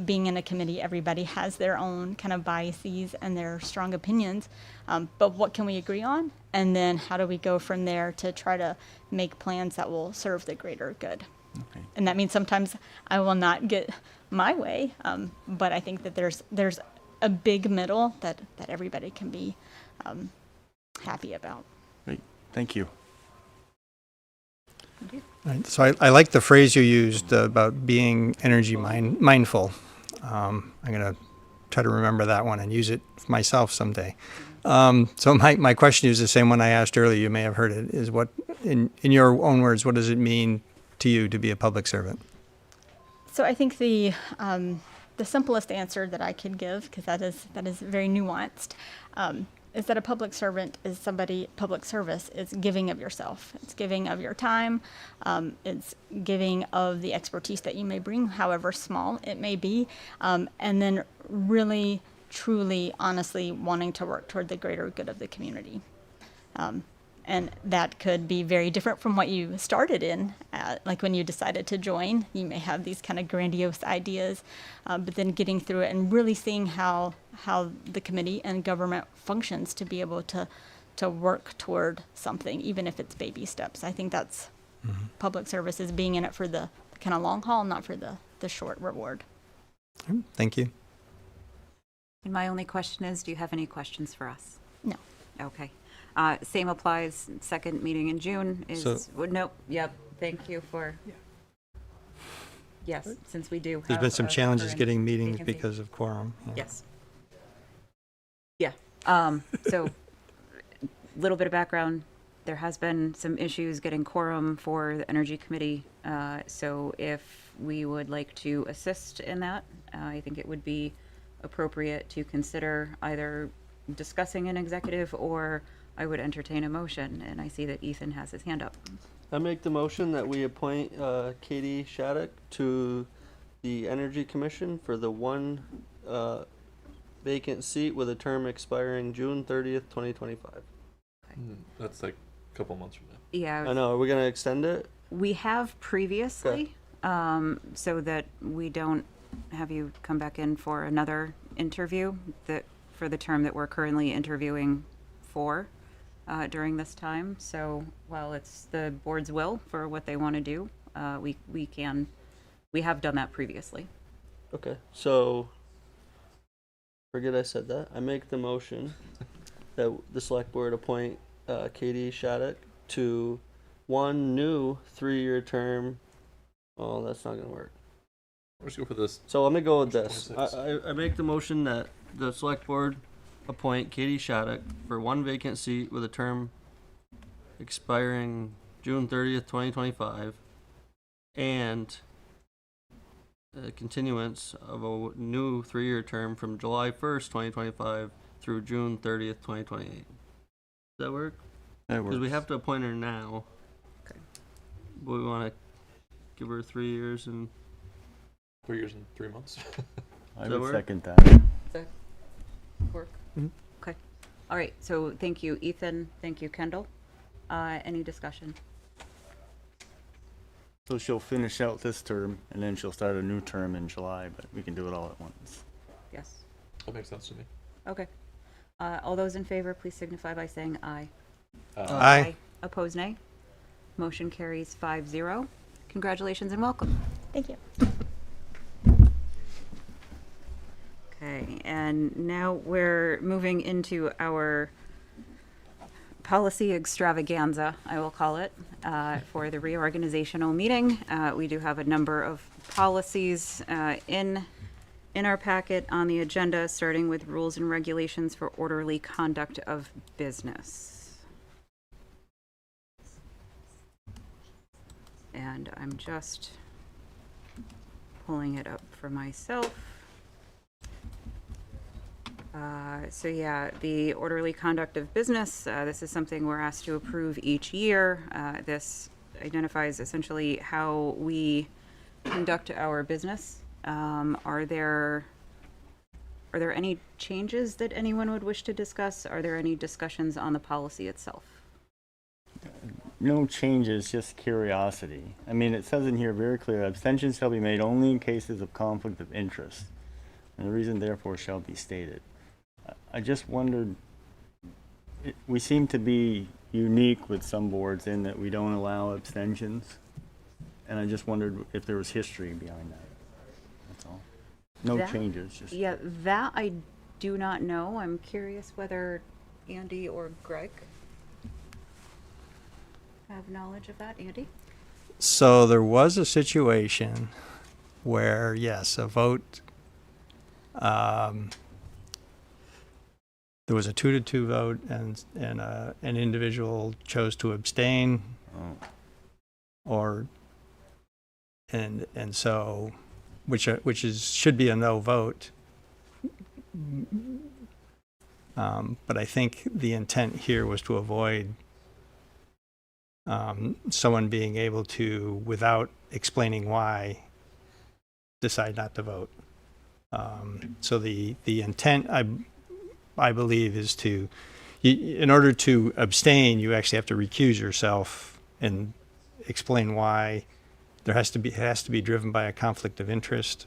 being in a committee, everybody has their own kind of biases and their strong opinions, but what can we agree on? And then how do we go from there to try to make plans that will serve the greater good? Okay. And that means sometimes I will not get my way, but I think that there's a big middle that everybody can be happy about. Great, thank you. Right. So I like the phrase you used about being energy mindful. I'm going to try to remember that one and use it myself someday. So my question is the same one I asked earlier. You may have heard it. Is what, in your own words, what does it mean to you to be a public servant? So I think the simplest answer that I could give, because that is very nuanced, is that a public servant is somebody, public service is giving of yourself. It's giving of your time. It's giving of the expertise that you may bring, however small it may be. And then really, truly, honestly wanting to work toward the greater good of the community. And that could be very different from what you started in. Like when you decided to join, you may have these kind of grandiose ideas, but then getting through it and really seeing how the committee and government functions to be able to work toward something, even if it's baby steps. I think that's public service, is being in it for the kind of long haul, not for the short reward. Thank you. And my only question is, do you have any questions for us? No. Okay. Same applies, second meeting in June is, nope, yep, thank you for, yes, since we do have. There's been some a challenges current getting meetings vacancy. because of quorum. Yeah. Yes. Yeah, so, little bit of background, there has been some issues getting quorum for the Energy Committee, so if we would like to assist in that, I think it would be appropriate to consider either discussing an executive, or I would entertain a motion, and I see that Ethan has his hand up. I make the motion that we appoint Katie Shattuck to the Energy Commission for the vacant seat with a term expiring June 30th, 2025. That's like a couple months from now. Yeah. I know. Are we gonna extend it? We have previously, so that we don't have you come back in for another interview for the term that we're currently interviewing for during this time. So while it's the board's will for what they want to do, we have done that previously. Okay. So, forget I said that. I make the motion that the select board appoint Katie Shattuck to one new 3-year term. Oh, that's not gonna work. Let's go for this. So let me go with this. 26. I make the motion that the select board appoint Katie Shattuck for one vacant seat with a term expiring June 30th, 2025, and a continuance of a new 3-year term from July 1st, 2025 through June 30th, 2028. Does that work? That Because we works. have to appoint her now. Okay. But we want to give her 3 years and 3 years and 3 months. I Does that would work? second that. Work? Okay. All right, so thank you, Ethan. Thank you, Kendall. Any discussion? So she'll finish out this term, and then she'll start a new term in July, but we can do it all at once. Yes. That makes sense to me. Okay. All those in favor, please signify by saying aye. Aye. Opposed, nay. Motion carries 5-0. Congratulations and welcome. Thank you. Okay, and now we're moving into our policy extravaganza, I will call it, for the reorganizational meeting. We do have a number of policies in our packet on the agenda, starting with rules and regulations for orderly conduct of business. And I'm just pulling it up for myself. So yeah, the orderly conduct of business, this is something we're asked to approve each year. This identifies essentially how we conduct our business. Are there any changes that anyone would wish to discuss? Are there any discussions on the policy itself? No changes, just curiosity. I mean, it says in here very clear, abstentions shall be made only in cases of conflict of interest, and the reason therefore shall be stated. I just wondered, we seem to be unique with some boards in that we don't allow abstentions, and I just wondered if there was history behind that. That's all. No That- changes, just. Yeah, that I do not know. I'm curious whether Andy or Greg have knowledge of that. Andy? So there was a situation where, yes, a vote, there was a 2-2 vote, and an individual chose to abstain, Oh. and so, which should be a no vote. But I think the intent here was to avoid someone being able to, without explaining why, decide not to vote. So the intent, I believe, is to, in order to abstain, you actually have to recuse yourself and explain why. It has to be driven by a conflict of interest,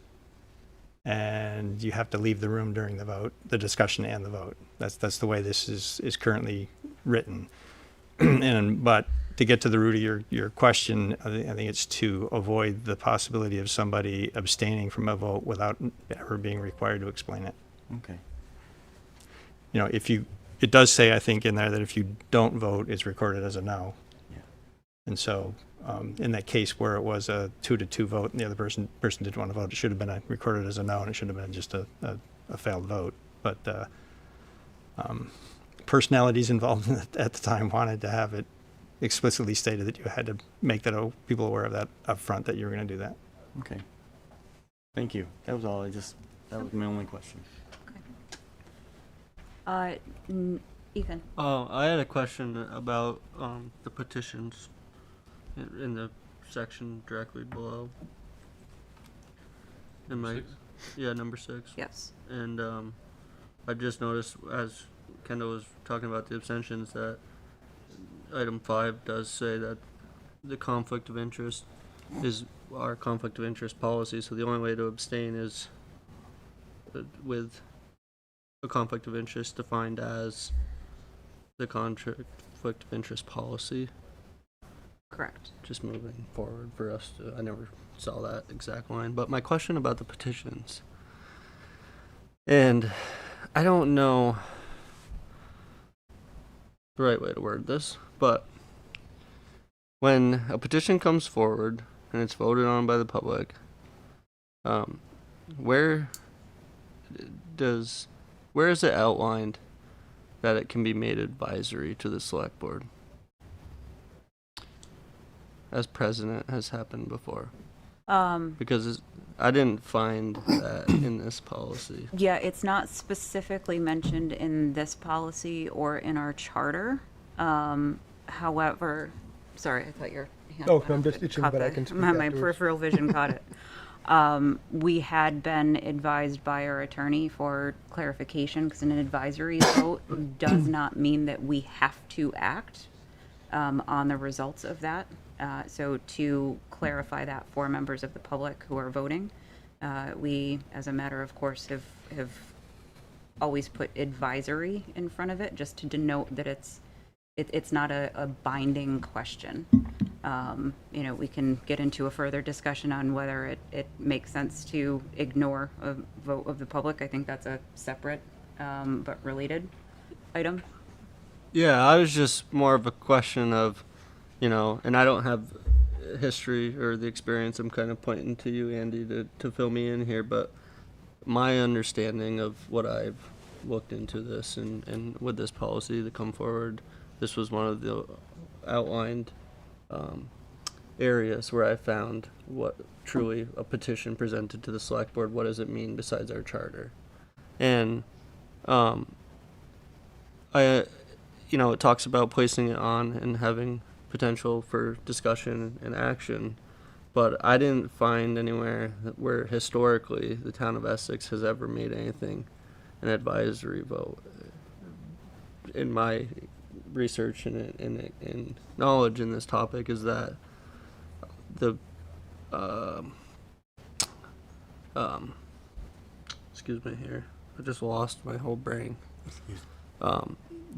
and you have to leave the room during the vote, the discussion and the vote. That's the way this is currently written. But to get to the root of your question, I think it's to avoid the possibility of somebody abstaining from a vote without ever being required to explain it. Okay. You know, it does say, I think, in there that if you don't vote, it's recorded as a no. Yeah. And so, in that case where it was a 2-2 vote and the other person didn't want to vote, it should have been recorded as a no, and it should have been just a failed vote. But personalities involved at the time wanted to have it explicitly stated that you had to make that people aware of that up front, that you were going to do that. Okay. Thank you. That was all. That was my only question. Ethan? I had a question about the petitions in the section directly below. Number 6? Yeah, number 6. Yes. And I just noticed as Kendall was talking about the abstentions that item 5 does say that the conflict of interest is our conflict of interest policy. So the only way to abstain is with a conflict of interest defined as the conflict of interest policy. Correct. Just moving forward for us to, I never saw that exact line. But my question about the petitions, and I don't know the right way to word this, but when a petition comes forward and it's voted on by the public, where is it outlined that it can be made advisory to the select board? As president has happened before. Because I didn't find that in this policy. Yeah, it's not specifically mentioned in this policy or in our charter. However, sorry, I thought your hand Oh, went no, I'm up. just It itching, caught but I the- can speak my afterwards. peripheral vision caught it. We had been advised by our attorney for clarification, because an advisory vote does not mean that we have to act on the results of that. So to clarify that for members of the public who are voting, we, as a matter of course, have always put advisory in front of it, just to denote that it's not a binding question. We can get into a further discussion on whether it makes sense to ignore a vote of the public. I think that's a separate but related item. Yeah, I was just more of a question of, and I don't have history or the experience. I'm kind of pointing to you, Andy, to fill me in here, but my understanding of what I've looked into this and with this policy to come forward, this was one of the outlined areas where I found what truly a petition presented to the select board, what does it mean besides our charter? And it talks about placing it on and having potential for discussion and action, but I didn't find anywhere where historically the town of Essex has ever made anything an advisory vote. In my research and knowledge in this topic is that the excuse me here, I just lost my whole brain.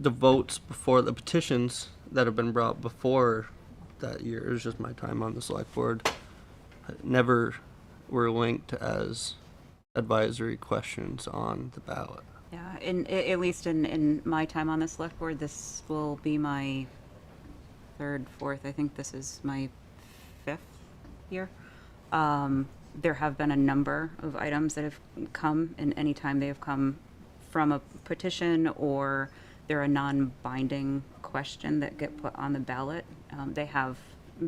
The votes before the petitions that have been brought before that year, it was just my time on the select board, never were linked as advisory questions on the ballot. Yeah, at least in my time on the select board, this will be my fourth, I think this is my 5th year. There have been a number of items that have come, and any time they have come from a petition or they're a non-binding question that get put on the ballot, they have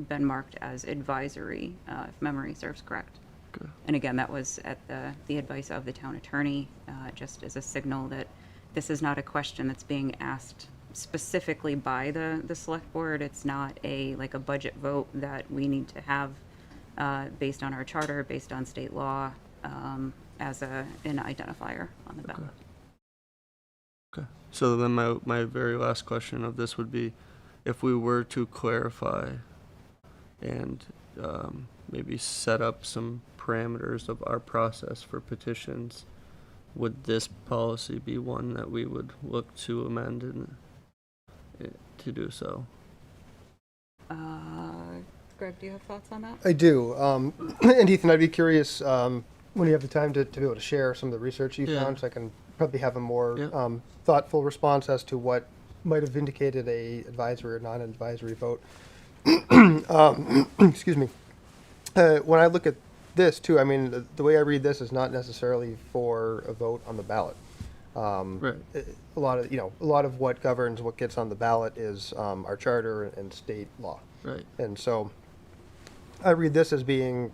been marked as advisory, if memory serves correct. Okay. And again, that was at the advice of the town attorney, just as a signal that this is not a question that's being asked specifically by the select board. It's not a budget vote that we need to have based on our charter, based on state law, as an identifier on the ballot. Okay. So then my very last question of this would be, if we were to clarify and maybe set up some parameters of our process for petitions, would this policy be one that we would look to amend and to do so? Greg, do you have thoughts on that? I do. And Ethan, I'd be curious when you have the time to be able to share some of the research you Yeah. found, so I can probably have a more Yeah. thoughtful response as to what might have indicated a advisory or non-advisory vote. Excuse me. When I look at this too, I mean, the way I read this is not necessarily for a vote on the ballot. Right. A lot of what governs what gets on the ballot is our charter and state law. Right. And so I read this as being,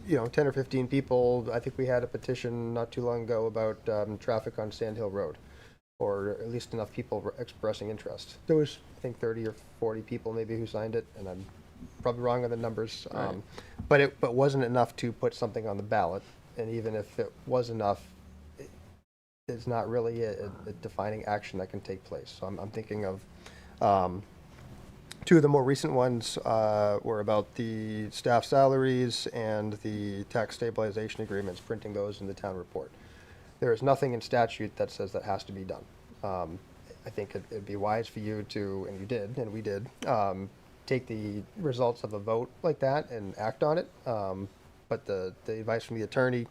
10 or 15 people. I think we had a petition not too long ago about traffic on Sand Hill Road, or at least enough people expressing interest. There was, I think, 30 or 40 people maybe who signed it, and I'm probably wrong on the numbers. Right. But wasn't enough to put something on the ballot. And even if it was enough, is not really a defining action that can take place. So I'm thinking of two of the more recent ones were about the staff salaries and the tax stabilization agreements, printing those in the town report. There is nothing in statute that says that has to be done. I think it'd be wise for you to, and you did, and we did, take the results of a vote like that and act on it. But the advice from the attorney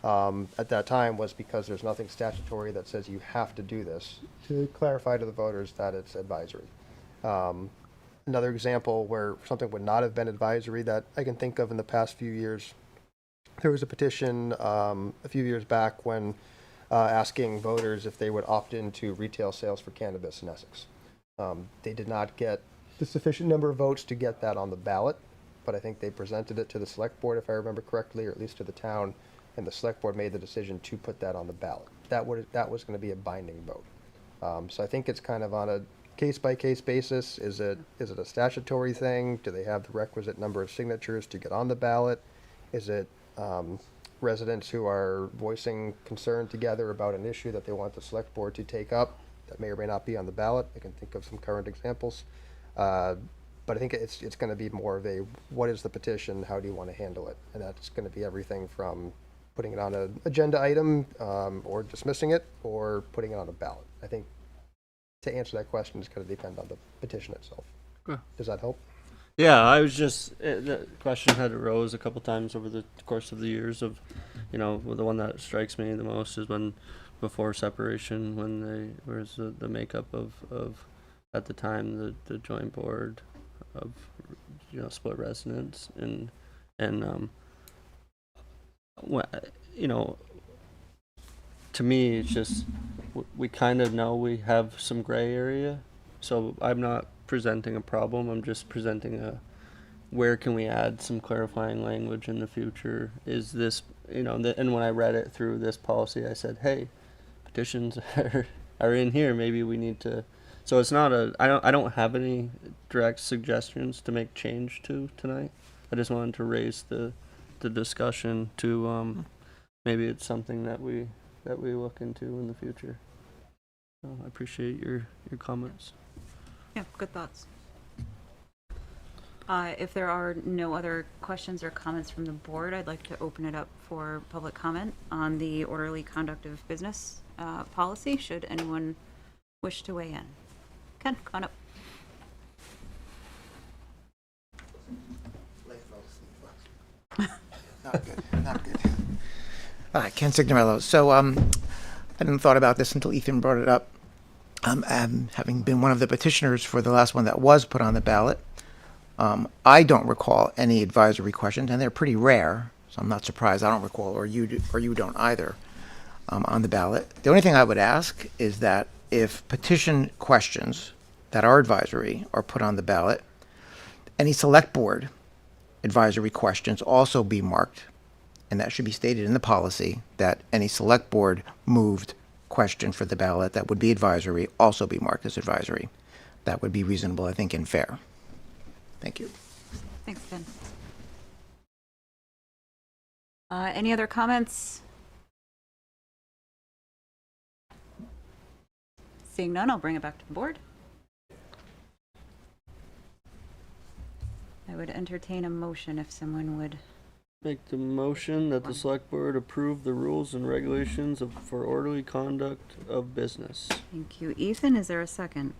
at that time was because there's nothing statutory that says you have to do this, to clarify to the voters that it's advisory. Another example where something would not have been advisory that I can think of in the past few years, there was a petition a few years back when asking voters if they would opt into retail sales for cannabis in Essex. They did not get the sufficient number of votes to get that on the ballot, but I think they presented it to the select board, if I remember correctly, or at least to the town, and the select board made the decision to put that on the ballot. That was going to be a binding vote. So I think it's kind of on a case-by-case basis. Is it a statutory thing? Do they have the requisite number of signatures to get on the ballot? Is it residents who are voicing concern together about an issue that they want the select board to take up that may or may not be on the ballot? I can think of some current examples. But I think it's going to be more of a, what is the petition? How do you want to handle it? And that's going to be everything from putting it on an agenda item or dismissing it or putting it on a ballot. I think to answer that question is going to depend on the petition itself. Okay. Does that help? Yeah, I was just, the question had arose a couple times over the course of the years of, the one that strikes me the most is when, before separation, when where's the makeup of at the time, the joint board of, split residence and to me, it's just, we kind of know we have some gray area, so I'm not presenting a problem, I'm just presenting where can we add some clarifying language in the future. Is this, and when I read it through this policy, I said, hey, petitions are in here, maybe we need to, so it's not I don't have any direct suggestions to make change to tonight. I just wanted to raise the discussion to, maybe it's something that we look into in the future. So I appreciate your comments. Yeah, good thoughts. If there are no other questions or comments from the board, I'd like to open it up for public comment on the orderly conduct of business policy, should anyone wish to weigh in. Ken, come on up. Not good, not good. Ken Signorello. So I hadn't thought about this until Ethan brought it up. Having been one of the petitioners for the last one that was put on the ballot, I don't recall any advisory questions, and they're pretty rare, so I'm not surprised I don't recall, or you don't either, on the ballot. The only thing I would ask is that if petition questions that are advisory are put on the ballot, any select board advisory questions also be marked, and that should be stated in the policy that any select board moved question for the ballot that would be advisory also be marked as advisory. That would be reasonable, I think, and fair. Thank you. Thanks, Ben. Any other comments? Seeing none, I'll bring it back to the board. I would entertain a motion if someone would. Make the motion that the select board approve the rules and regulations for orderly conduct of business. Thank you, Ethan. Is there a second?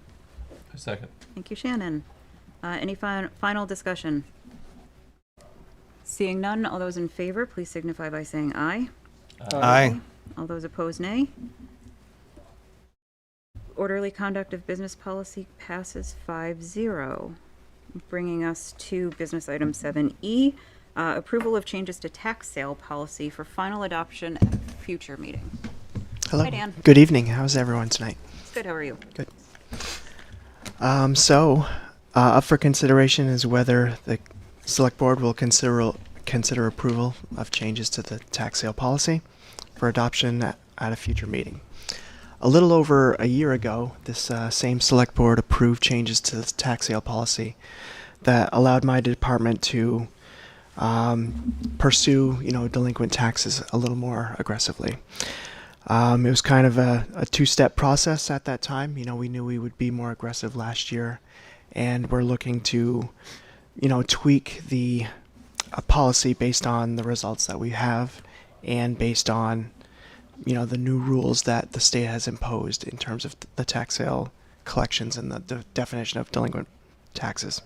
A second. Thank you, Shannon. Any final discussion? Seeing none, all those in favor, please signify by saying aye. Aye. All those opposed, nay. Orderly conduct of business policy passes 5-0. Bringing us to business item 7E, approval of changes to tax sale policy for final adoption at a future meeting. Hello. Hi, Dan. Good evening. How's everyone tonight? Good, how are you? Good. Up for consideration is whether the select board will consider approval of changes to the tax sale policy for adoption at a future meeting. A little over a year ago, this same select board approved changes to the tax sale policy that allowed my department to pursue, delinquent taxes a little more aggressively. It was kind of a two-step process at that time. You know, we knew we would be more aggressive last year, and we're looking to, you know, tweak the policy based on the results that we have and based on, you know, the new rules that the state has imposed in terms of the tax sale collections and the definition of delinquent taxes.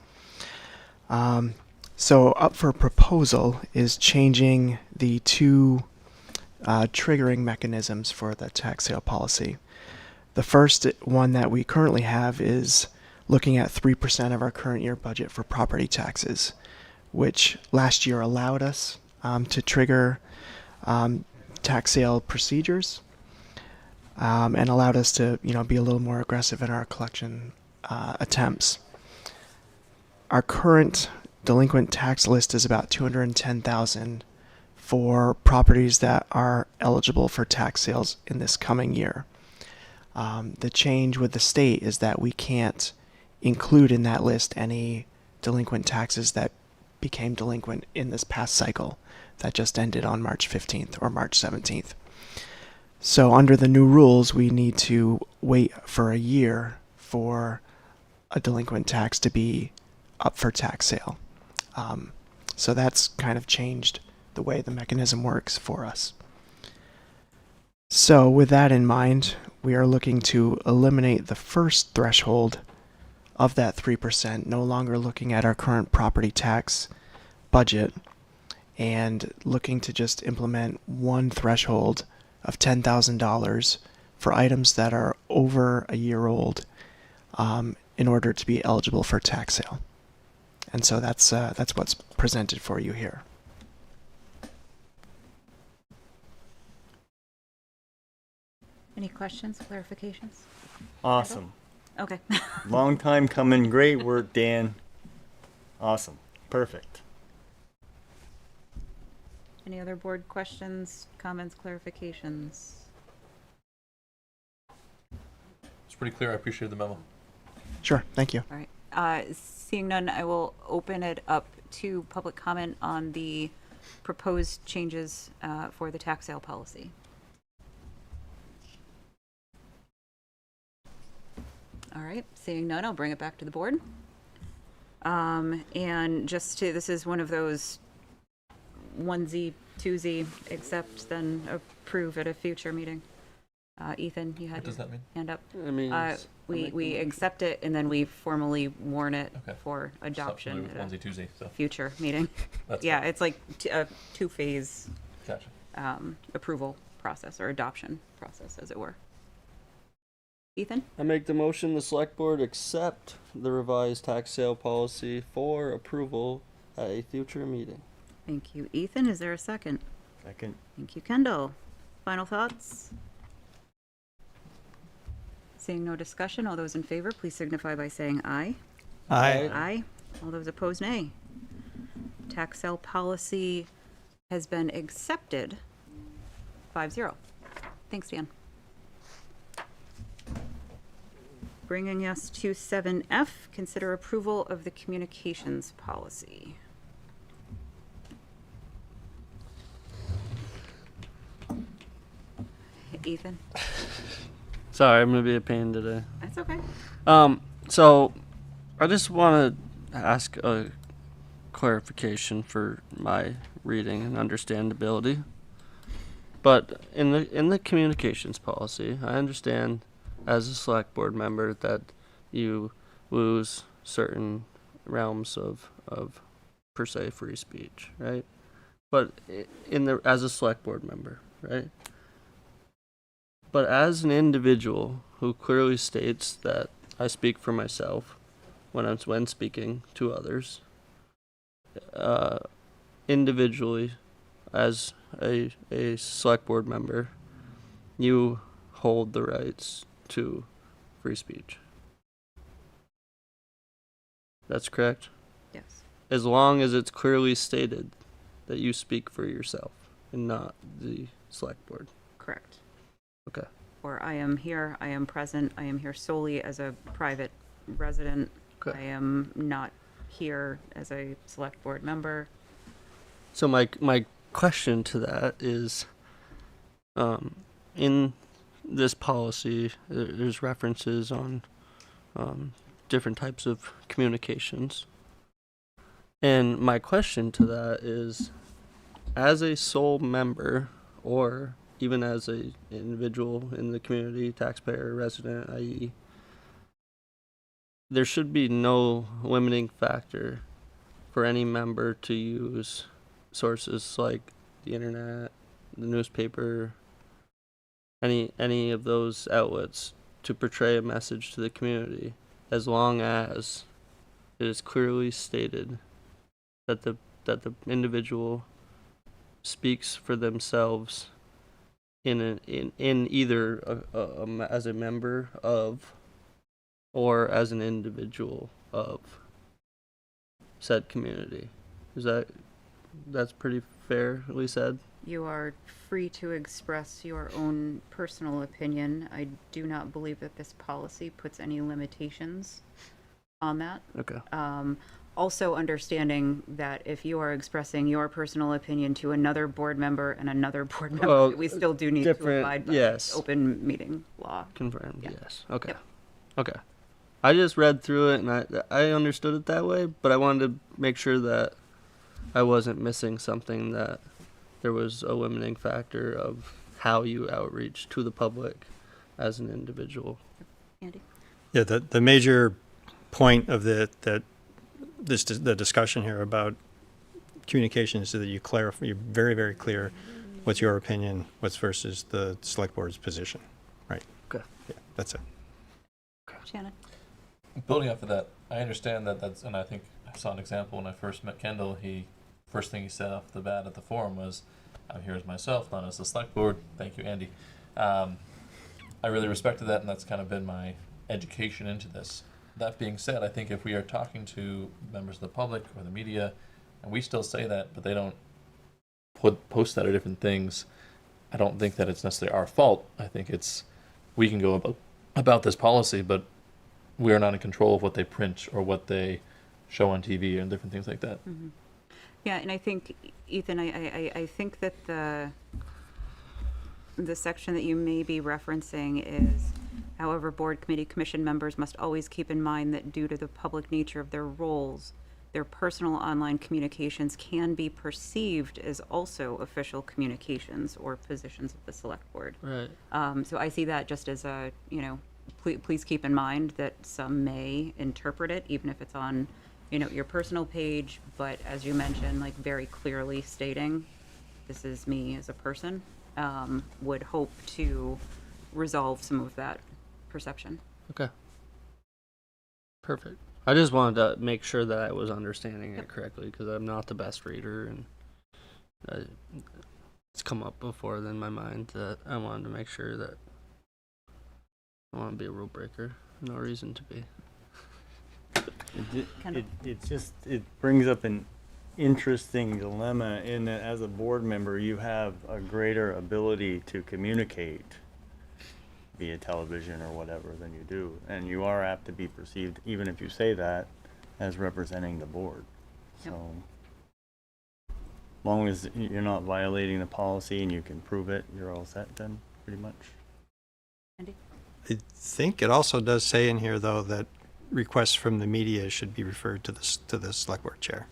So up for proposal is changing the two triggering mechanisms for the tax sale policy. The first one that we currently have is looking at 3% of our current year budget for property taxes, which last year allowed us to trigger tax sale procedures and allowed us to, you know, be a little more aggressive in our collection attempts. Our current delinquent tax list is about 210,000 for properties that are eligible for tax sales in this coming year. The change with the state is that we can't include in that list any delinquent taxes that became delinquent in this past cycle that just ended on March 15th or March 17th. So under the new rules, we need to wait for a year for a delinquent tax to be up for tax sale. So that's kind of changed the way the mechanism works for us. So with that in mind, we are looking to eliminate the first threshold of that 3%, no longer looking at our current property tax budget and looking to just implement one threshold of $10,000 for items that are over a year old in order to be eligible for tax sale. And so that's what's presented for you here. Any questions, clarifications? Awesome. Okay. Long time coming. Great work, Dan. Awesome. Perfect. Any other board questions, comments, clarifications? It's pretty clear. I appreciate the memo. Sure, thank you. All right. Seeing none, I will open it up to public comment on the proposed changes for the tax sale policy. All right, seeing none, I'll bring it back to the board. And just to, this is one of those onesie, twosie, accept, then approve at a future meeting. Ethan, you had What does your that mean? hand up. I mean, We accept it and then we formally warn it Okay. for adoption With at onesie twosie, so a future meeting. that's Yeah, fine. it's like a two-phase Gotcha. approval process or adoption process, as it were. Ethan? I make the motion the select board accept the revised tax sale policy for approval at a future meeting. Thank you, Ethan. Is there a second? Second. Thank you, Kendall. Final thoughts? Seeing no discussion, all those in favor, please signify by saying aye. Aye. Aye. All those opposed, nay. Tax sale policy has been accepted 5-0. Thanks, Dan. Bringing us to 7F, consider approval of the communications policy. Ethan? Sorry, I'm gonna be a pain today. That's okay. So I just want to ask a clarification for my reading and understandability. But in the communications policy, I understand as a select board member that you lose certain realms of per se free speech, right? But as a select board member, right? But as an individual who clearly states that I speak for myself when speaking to others, individually, as a select board member, you hold the rights to free speech. That's correct? Yes. As long as it's clearly stated that you speak for yourself and not the select board. Correct. Okay. Or I am here, I am present, I am here solely as a private resident. Okay. I am not here as a select board member. So my question to that is, in this policy, there's references on different types of communications. And my question to that is, as a sole member, or even as a individual in the community, taxpayer, resident, i.e., there should be no limiting factor for any member to use sources like the internet, the newspaper, any of those outlets to portray a message to the community, as long as it is clearly stated that the individual speaks for themselves in either as a member of or as an individual of said community. That's pretty fairly said? You are free to express your own personal opinion. I do not believe that this policy puts any limitations on that. Okay. Also understanding that if you are expressing your personal opinion to another board member and another board member, Well, we still do need to different- abide by yes. open meeting law. Confirmed, Yeah. yes. Okay. Yep. Okay. I just read through it and I understood it that way, but I wanted to make sure that I wasn't missing something, that there was a limiting factor of how you outreach to the public as an individual. Andy? Yeah, the major point of the discussion here about communication is that you clarify, you're very, very clear what's your opinion, what's versus the select board's position, right? Okay. Yeah, that's it. Shannon? Building off of that, I understand that's, and I think I saw an example when I first met Kendall. First thing he said off the bat at the forum was, "I'm here as myself, not as the select board." Thank you, Andy. I really respected that, and that's kind of been my education into this. That being said, I think if we are talking to members of the public or the media, and we still say that, but they don't post that or different things, I don't think that it's necessarily our fault. I think we can go about this policy, but we are not in control of what they print or what they show on TV and different things like that. Mm-hmm. Yeah, and I think, Ethan, I think that the section that you may be referencing is, however, board, committee, commission members must always keep in mind that due to the public nature of their roles, their personal online communications can be perceived as also official communications or positions of the select board. Right. So I see that just as a, please keep in mind that some may interpret it, even if it's on, your personal page, but as you mentioned, like very clearly stating, this is me as a person, would hope to resolve some of that perception. Okay. Perfect. I just wanted to make sure that I was understanding it correctly, because I'm not the best reader, and it's come up before in my mind that I wanted to make sure that I want to be a rule breaker. No reason to be. It brings up an interesting dilemma in that as a board member, you have a greater ability to communicate via television or whatever than you do. And you are apt to be perceived, even if you say that, as representing the board. Yep. So, as long as you're not violating the policy and you can prove it, you're all set then, pretty much. Andy? I think it also does say in here, though, that requests from the media should be referred to the select board chair.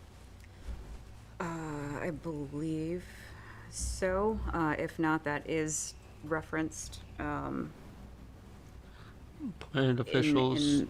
I believe so. If not, that is referenced Appointed officials. in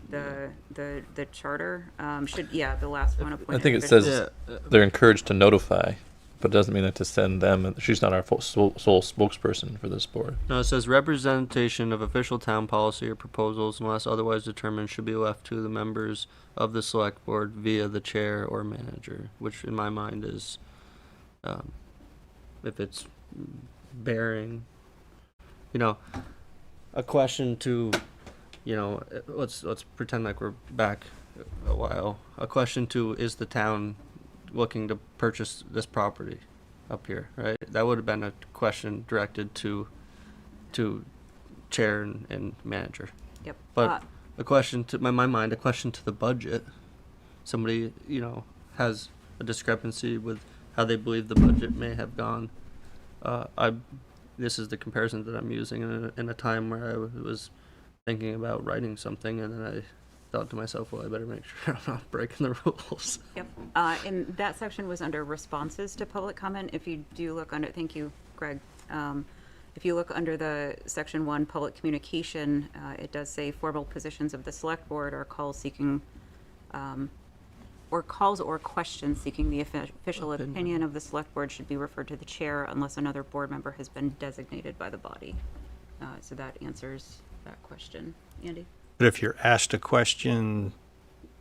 the charter. The last one. I Appointed think it officials. says they're encouraged to notify, but it doesn't mean that to send them. She's not our sole spokesperson for this board. No, it says representation of official town policy or proposals, unless otherwise determined, should be left to the members of the select board via the chair or manager, which in my mind is, if it's bearing, a question to, let's pretend like we're back a while. A question to, is the town looking to purchase this property up here, right? That would have been a question directed to chair and manager. Yep. But a question to my mind, a question to the budget. Somebody, has a discrepancy with how they believe the budget may have gone. this is the comparison that I'm using in a time where I was thinking about writing something, and then I thought to myself, well, I better make sure I'm not breaking the rules. Yep. And that section was under responses to public comment. If you do look under, thank you, Greg. If you look under the section 1, public communication, it does say formal positions of the select board or calls seeking, or calls or questions seeking the official opinion of the select board should be referred to the chair unless another board member has been designated by the body. So that answers that question. Andy? But if you're asked a question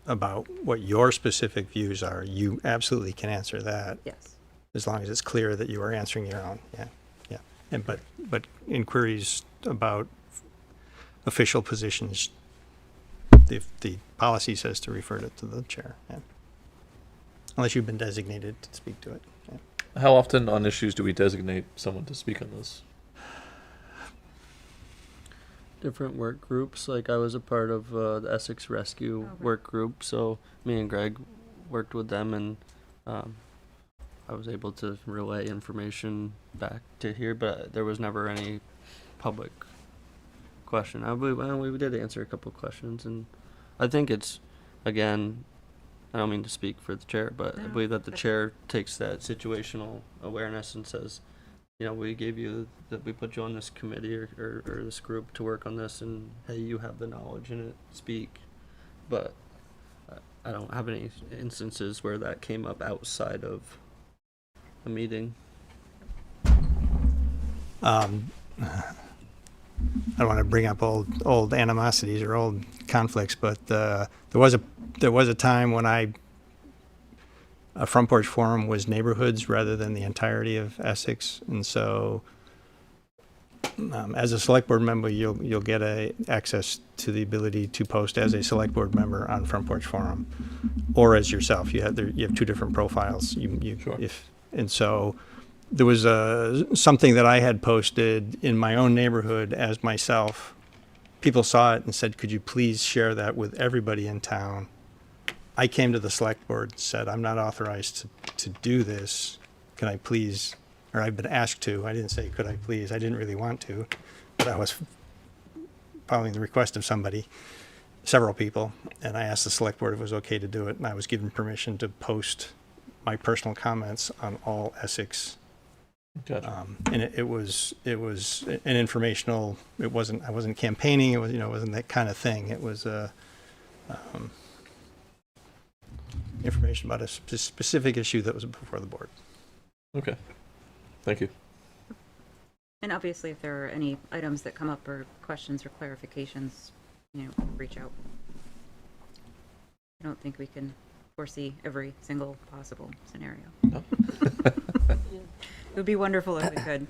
about what your specific views are, you absolutely can answer that. Yes. As long as it's clear that you are answering your own. Yeah. Yeah. And but inquiries about official positions, the policy says to refer it to the chair. Yeah. Unless you've been designated to speak to it. Yeah. How often on issues do we designate someone to speak on this? Different work groups. Like I was a part of the Essex Rescue work group, so me and Greg worked with them, and I was able to relay information back to here, but there was never any public question. I believe we did answer a couple of questions, and I think it's, again, I don't mean to speak for the chair, but I believe that the chair takes that situational awareness and says, you know, we gave you that, we put you on this committee or this group to work on this, and hey, you have the knowledge in it, speak. But I don't have any instances where that came up outside of a meeting. I don't want to bring up old animosities or old conflicts, but there was a time when a front porch forum was neighborhoods rather than the entirety of Essex, and so as a select board member, you'll get access to the ability to post as a select board member on front porch forum, or as yourself. You have two different profiles. Sure. And so there was something that I had posted in my own neighborhood as myself. People saw it and said, "Could you please share that with everybody in town?" I came to the select board and said, I'm not authorized to do this. Can I please, or I've been asked to. I didn't say, could I please? I didn't really want to, but I was following the request of several people, and I asked the select board if it was okay to do it, and I was given permission to post my personal comments on all Essex. Gotcha. And it was an informational, I wasn't campaigning, it wasn't that kind of thing. It was information about a specific issue that was before the board. Okay. Thank you. And obviously, if there are any items that come up or questions or clarifications, reach out. I don't think we can foresee every single possible scenario. No. It would be wonderful if we could.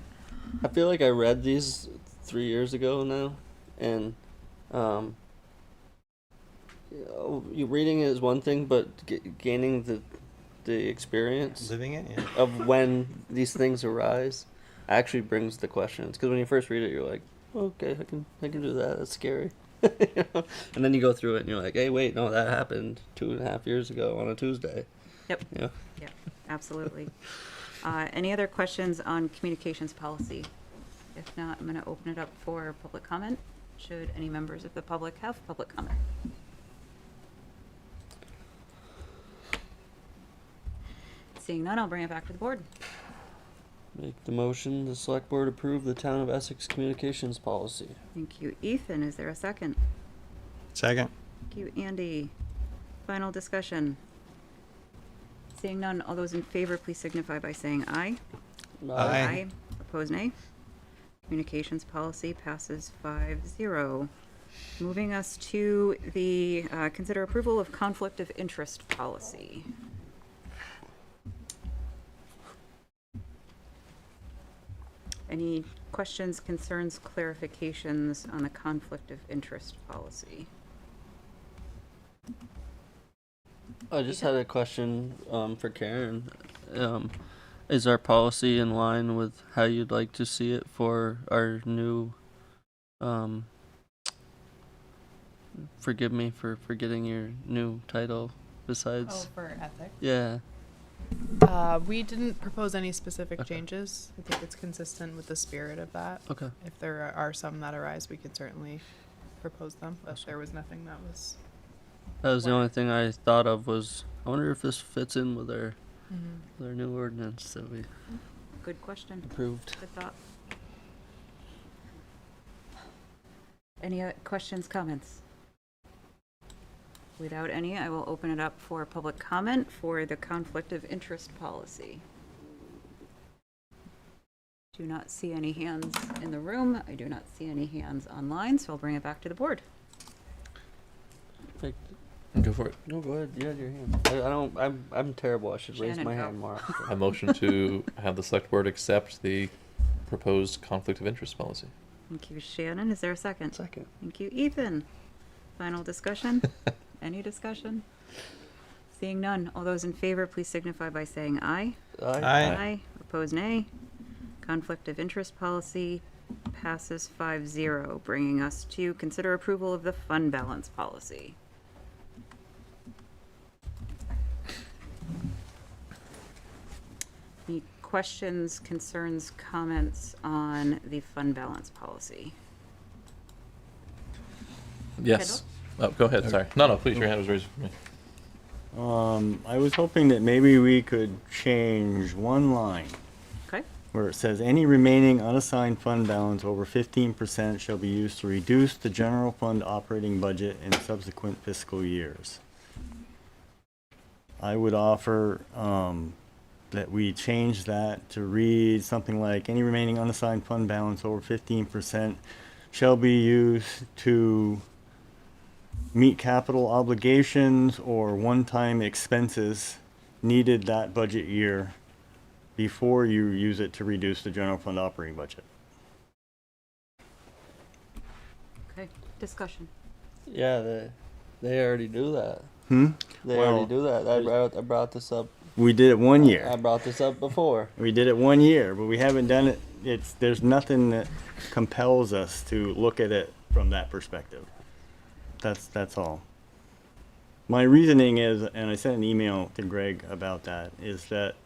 I feel like I read these 3 years ago now, and you reading it is one thing, but gaining the experience Living it, yeah. of when these things arise actually brings the questions. Because when you first read it, you're like, okay, I can do that. That's scary. And then you go through it and you're like, hey, wait, no, that happened 2.5 years ago on a Tuesday. Yep. Yeah. Yep. Absolutely. Any other questions on communications policy? If not, I'm going to open it up for public comment. Should any members of the public have public comment? Seeing none, I'll bring it back to the board. Make the motion, the select board approve the town of Essex communications policy. Thank you, Ethan. Is there a second? Second. Thank you, Andy. Final discussion. Seeing none, all those in favor, please signify by saying aye. Aye. Opposed, nay. Communications policy passes 5-0. Moving us to the consider approval of conflict of interest policy. Any questions, concerns, clarifications on the conflict of interest policy? I just had a question for Karen. Is our policy in line with how you'd like to see it for our new, forgive me for forgetting your new title besides. Oh, for ethics? Yeah. We didn't propose any specific changes. I think it's consistent with the spirit of that. Okay. If there are some that arise, we could certainly propose them, but there was nothing that was. That was the only thing I thought of was, I wonder if this fits in with our, Mhm. with our new ordinance that we Good question. approved. Good thought. Any questions, comments? Without any, I will open it up for public comment for the conflict of interest policy. Do not see any hands in the room. I do not see any hands online, so I'll bring it back to the board. Go for it. No, go ahead. You had your hand. I don't. I'm terrible. I should raise Shannon, my go. hand more. I motion to have the select board accept the proposed conflict of interest policy. Thank you, Shannon. Is there a second? Second. Thank you, Ethan. Final discussion? Any discussion? Seeing none. All those in favor, please signify by saying aye. Aye. Opposed, nay. Conflict of interest policy passes 5-0, bringing us to consider approval of the fund balance policy. Any questions, concerns, comments on the fund balance policy? Yes. Oh, go ahead. Sorry. No, please. Your hand was raised for me. I was hoping that maybe we could change one line Okay. where it says, any remaining unassigned fund balance over 15% shall be used to reduce the general fund operating budget in subsequent fiscal years. I would offer that we change that to read something like, any remaining unassigned fund balance over 15% shall be used to meet capital obligations or one-time expenses needed that budget year before you use it to reduce the general fund operating budget. Okay. Discussion. Yeah, they already do that. They Well, already do that. I brought this up. We did it one year. I brought this up before. We did it one year, but we haven't done it. There's nothing that compels us to look at it from that perspective. That's all. My reasoning is, and I sent an email to Greg about that, is that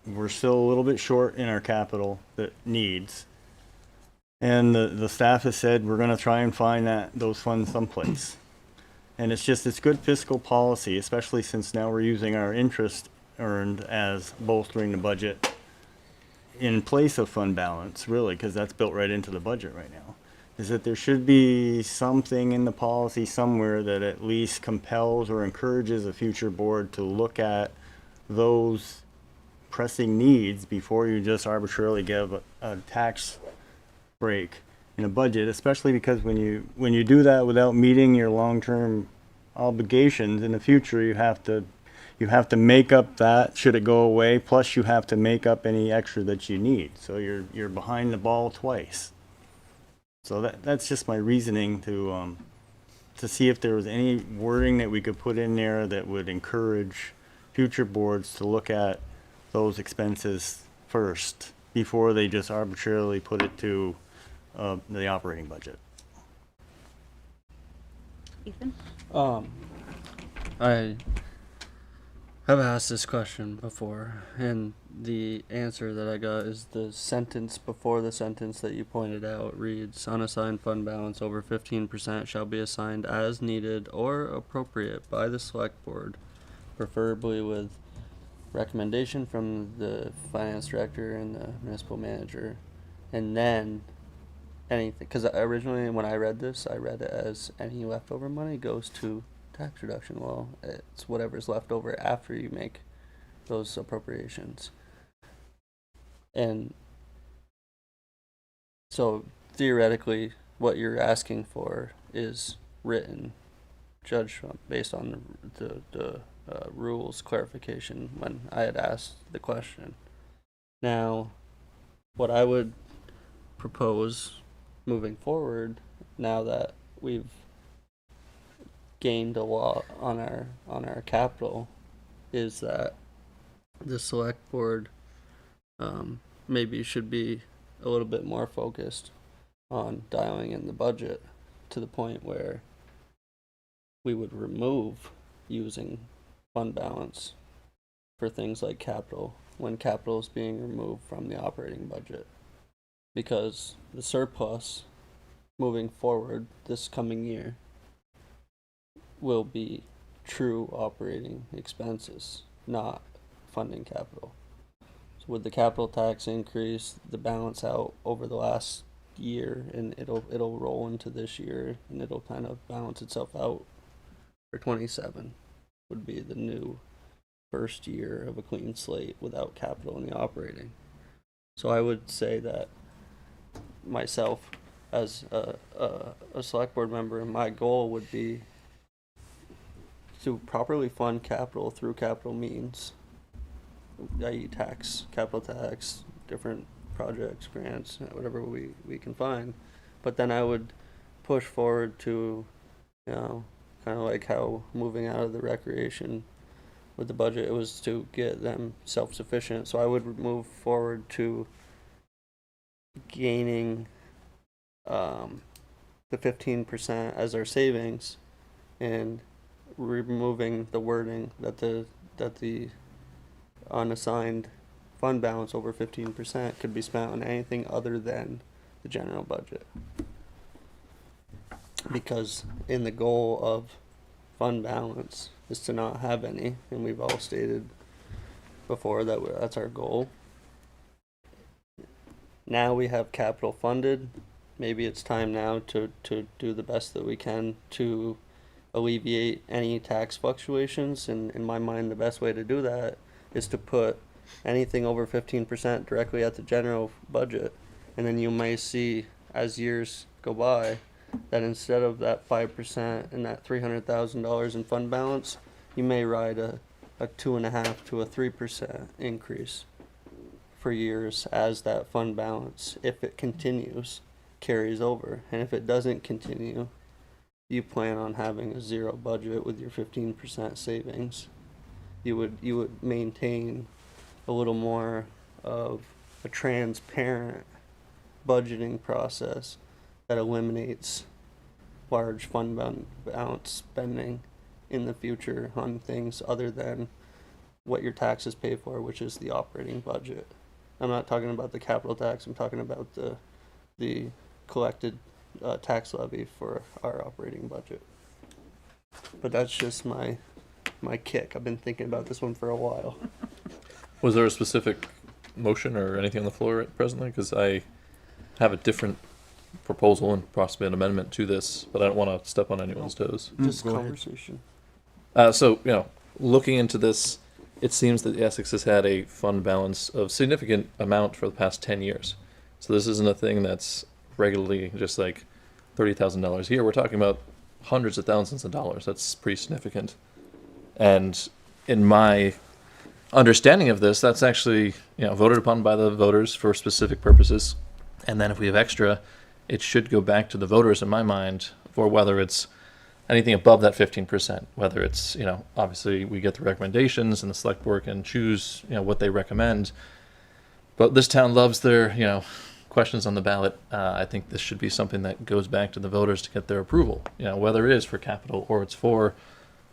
we're still a little bit short in our capital that needs. And the staff has said we're gonna try and find those funds someplace. And it's good fiscal policy, especially since now we're using our interest earned as bolstering the budget in place of fund balance, really, because that's built right into the budget right now. Is that there should be something in the policy somewhere that at least compels or encourages a future board to look at those pressing needs before you just arbitrarily give a tax break in a budget, especially because when you do that without meeting your long-term obligations in the future, you have to make up that should it go away, plus you have to make up any extra that you need. So you're behind the ball twice. So that's just my reasoning to see if there was any wording that we could put in there that would encourage future boards to look at those expenses first before they just arbitrarily put it to the operating budget. Ethan? I have asked this question before, and the answer that I got is the sentence before the sentence that you pointed out reads, unassigned fund balance over 15% shall be assigned as needed or appropriate by the select board, preferably with recommendation from the finance director and the municipal manager, and then anything, because originally when I read this, I read it as any leftover money goes to tax reduction. Well, it's whatever's left over after you make those appropriations. And so theoretically, what you're asking for is written judgment based on the rules clarification when I had asked the question. Now, what I would propose moving forward, now that we've gained a lot on our capital, is that the select board maybe should be a little bit more focused on dialing in the budget to the point where we would remove using fund balance for things like capital, when capital is being removed from the operating budget. Because the surplus moving forward this coming year will be true operating expenses, not funding capital. So with the capital tax increase, the balance out over the last year, and it'll roll into this year, and it'll kind of balance itself out for 27 would be the new first year of a clean slate without capital in the operating. So I would say that myself as a select board member, my goal would be to properly fund capital through capital means, i.e. tax, capital tax, different projects, grants, whatever we can find. But then I would push forward to, you know, kind of like how moving out of the recreation with the budget, it was to get them self-sufficient. So I would move forward to gaining the 15% as our savings and removing the wording that the unassigned fund balance over 15% could be spent on anything other than the general budget. Because in the goal of fund balance is to not have any, and we've all stated before that that's our goal. Now we have capital funded. Maybe it's time now to do the best that we can to alleviate any tax fluctuations. And in my mind, the best way to do that is to put anything over 15% directly at the general budget. And then you may see, as years go by, that instead of that 5% and that $300,000 in fund balance, you may ride a 2.5% to a 3% increase for years as that fund balance, if it continues, carries over. And if it doesn't continue, you plan on having a zero budget with your 15% savings. You would maintain a little more of a transparent budgeting process that eliminates large fund balance spending in the future on things other than what your taxes pay for, which is the operating budget. I'm not talking about the capital tax, I'm talking about the collected tax levy for our operating budget. But that's just my kick. I've been thinking about this one for a while. Was there a specific motion or anything on the floor presently? Because I have a different proposal and possibly an amendment to this, but I don't want to step on anyone's toes. Just conversation. So, you know, looking into this, it seems that Essex has had a fund balance of significant amount for the past 10 years. So this isn't a thing that's regularly just like $30,000 here. We're talking about hundreds of thousands of dollars. That's pretty significant. And in my understanding of this, that's actually, you know, voted upon by the voters for specific purposes. And then if we have extra, it should go back to the voters in my mind for whether it's anything above that 15%, whether it's, you know, obviously we get the recommendations and the select board can choose, you know, what they recommend. But this town loves their, you know, questions on the ballot. I think this should be something that goes back to the voters to get their approval, you know, whether it is for capital or it's for,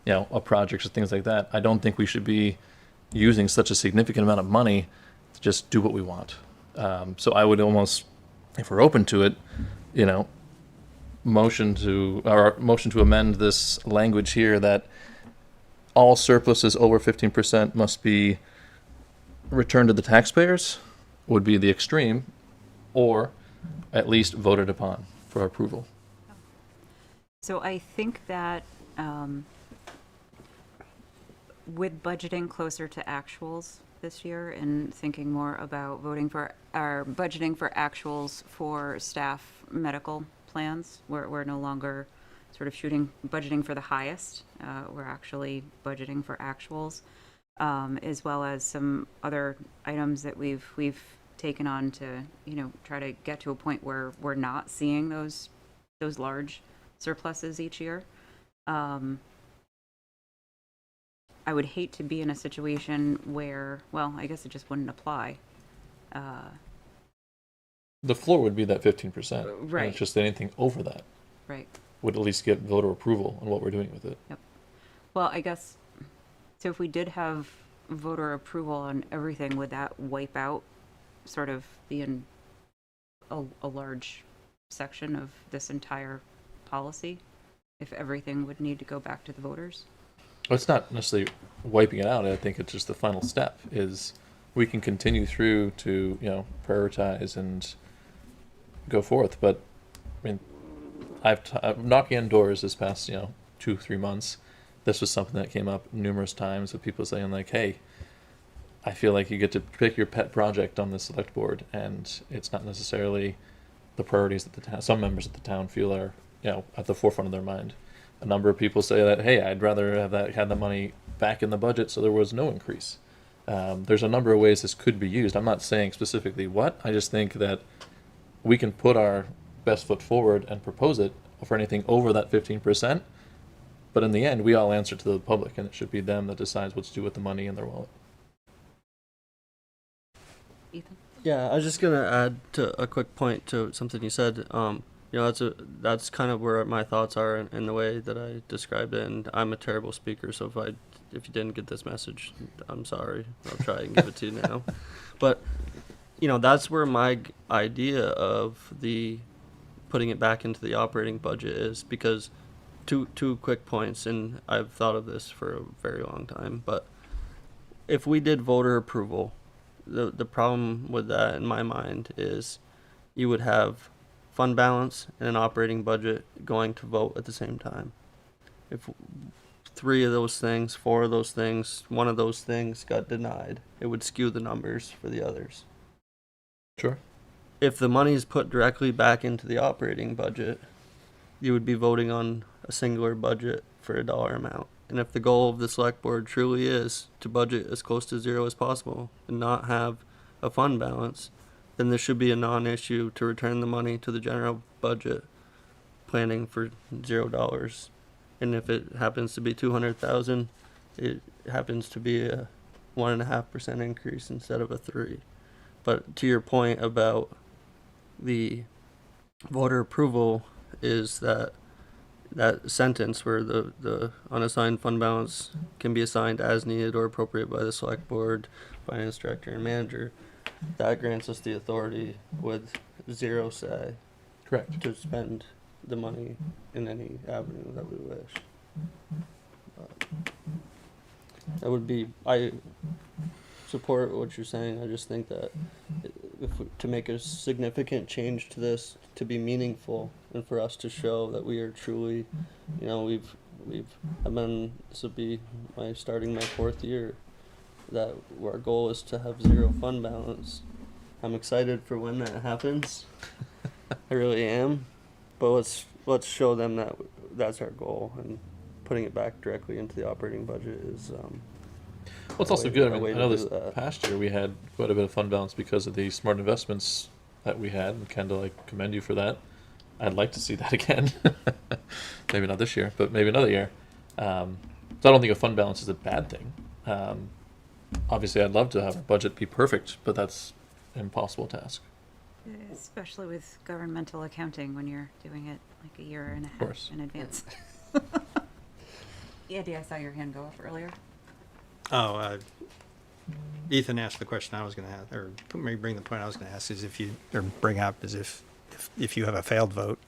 you know, a project or things like that. I don't think we should be using such a significant amount of money to just do what we want. So I would almost, if we're open to it, you know, motion to amend this language here that all surpluses over 15% must be returned to the taxpayers would be the extreme, or at least voted upon for approval. So I think that with budgeting closer to actuals this year and thinking more about budgeting for actuals for staff medical plans, we're no longer sort of budgeting for the highest. We're actually budgeting for actuals, as well as some other items that we've taken on to, you know, try to get to a point where we're not seeing those large surpluses each year. I would hate to be in a situation where, well, I guess it just wouldn't apply. The floor would be that 15%. Right. And it's just anything over that. Right. Would at least get voter approval on what we're doing with it. Yep. Well, I guess, so if we did have voter approval on everything, would that wipe out sort of a large section of this entire policy? If everything would need to go back to the voters? Well, it's not necessarily wiping it out. I think it's just the final step is we can continue through to, prioritize and go forth. But I mean, I'm knocking on doors this past, 2-3 months. This was something that came up numerous times with people saying like, hey, I feel like you get to pick your pet project on the select board, and it's not necessarily the priorities that the town, some members of the town feel are, at the forefront of their mind. A number of people say that, hey, I'd rather have had the money back in the budget so there was no increase. There's a number of ways this could be used. I'm not saying specifically what. I just think that we can put our best foot forward and propose it for anything over that 15%. But in the end, we all answer to the public, and it should be them that decides what to do with the money in their wallet. Ethan? Yeah, I was just gonna add to a quick point to something you said. That's kind of where my thoughts are in the way that I described it. And I'm a terrible speaker, so if you didn't get this message, I'm sorry. I'll try and give it to you now. But that's where my idea of the putting it back into the operating budget is, because two quick points, and I've thought of this for a very long time. But if we did voter approval, the problem with that in my mind is you would have fund balance and an operating budget going to vote at the same time. If 3 of those things, 4 of those things, 1 of those things got denied, it would skew the numbers for the others. Sure. If the money is put directly back into the operating budget, you would be voting on a singular budget for a dollar amount. And if the goal of the select board truly is to budget as close to zero as possible and not have a fund balance, then this should be a non-issue to return the money to the general budget, planning for $0. And if it happens to be 200,000, it happens to be a 1.5% increase instead of a 3. But to your point about the voter approval, is that sentence where the unassigned fund balance can be assigned as needed or appropriate by the select board, finance director, and manager. That grants us the authority with 0 say. Correct. To spend the money in any avenue that we wish. That would be, I support what you're saying. I just think that to make a significant change to this, to be meaningful, and for us to show that we are truly, this will be starting my 4th year, that our goal is to have 0 fund balance. I'm excited for when that happens. I really am. But let's show them that that's our goal, and putting it back directly into the operating budget is Well, it's also good. I mean, I know this past year we had quite a bit of fund balance because of the smart investments that we had, and kind of commend you for that. I'd like to see that again. Maybe not this year, but maybe another year. So I don't think a fund balance is a bad thing. Obviously, I'd love to have our budget be perfect, but that's an impossible task. Especially with governmental accounting when you're doing it like a year and a half in advance. Andy, I saw your hand go up earlier. Ethan asked the question I was going to ask, or maybe bring the point I was going to ask, is if you have a failed vote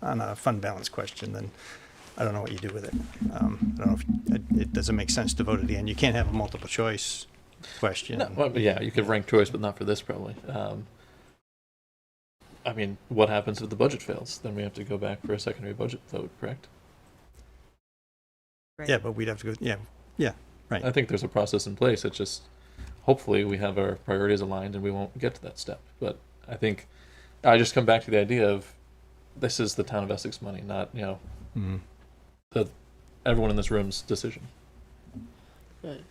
on a fund balance question, then I don't know what you do with it. I don't know if it doesn't make sense to vote at the end. You can't have a multiple choice question. No, well, yeah, you could rank choice, but not for this probably. I mean, what happens if the budget fails? Then we have to go back for a secondary budget vote, correct? Right. Yeah, but we'd have to go. Yeah, right. I think there's a process in place. It's just hopefully we have our priorities aligned and we won't get to that step. But I think I just come back to the idea of this is the town of Essex money, not everyone in this room's decision. right.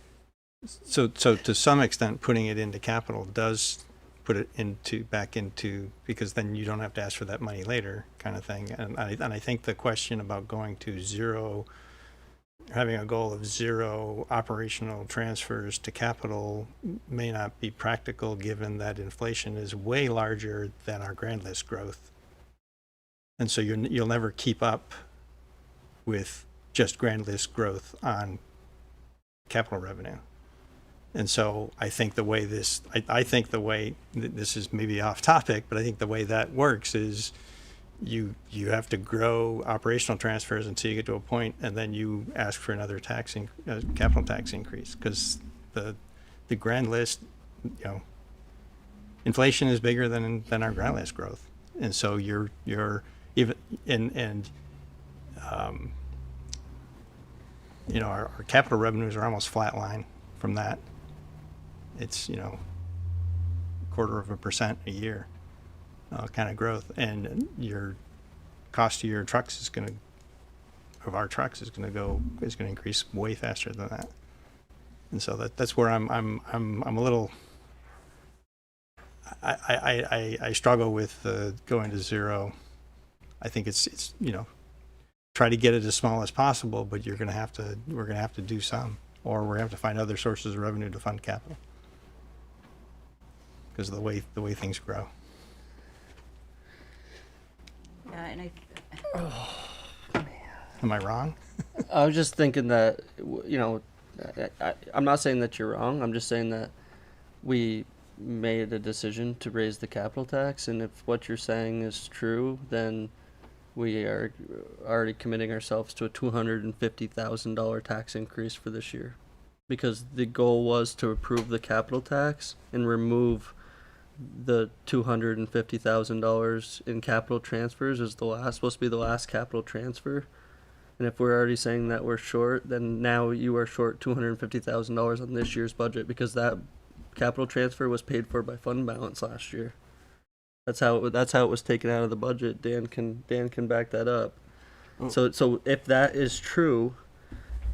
So to some extent, putting it into capital does put it back into, because then you don't have to ask for that money later, kind of thing. And I think the question about going to 0, having a goal of 0 operational transfers to capital may not be practical, given that inflation is way larger than our grand list growth. And so you'll never keep up with just grand list growth on capital revenue. And so I think the way I think the way, this is maybe off topic, but I think the way that works is you have to grow operational transfers until you get to a point, and then you ask for another capital tax increase, because the grand list, inflation is bigger than our grand list growth, and so you're even our capital revenues are almost flatline from that. It's 0.25% a year kind of growth, and your cost of your trucks is going to increase way faster than that. And so that's where I'm a little. I struggle with going to zero. I think it's try to get it as small as possible, but we're gonna have to do some, or we're gonna have to find other sources of revenue to fund capital because of the way things grow. Yeah, and Am I wrong? I was just thinking that, I'm not saying that you're wrong. I'm just saying that we made a decision to raise the capital tax, and if what you're saying is true, then we are already committing ourselves to a $250,000 tax increase for this year, because the goal was to approve the capital tax and remove the $250,000 in capital transfers is supposed to be the last capital transfer. And if we're already saying that we're short, then now you are short $250,000 on this year's budget, because that capital transfer was paid for by fund balance last year. That's how it was taken out of the budget. Dan can back that up. So if that is true,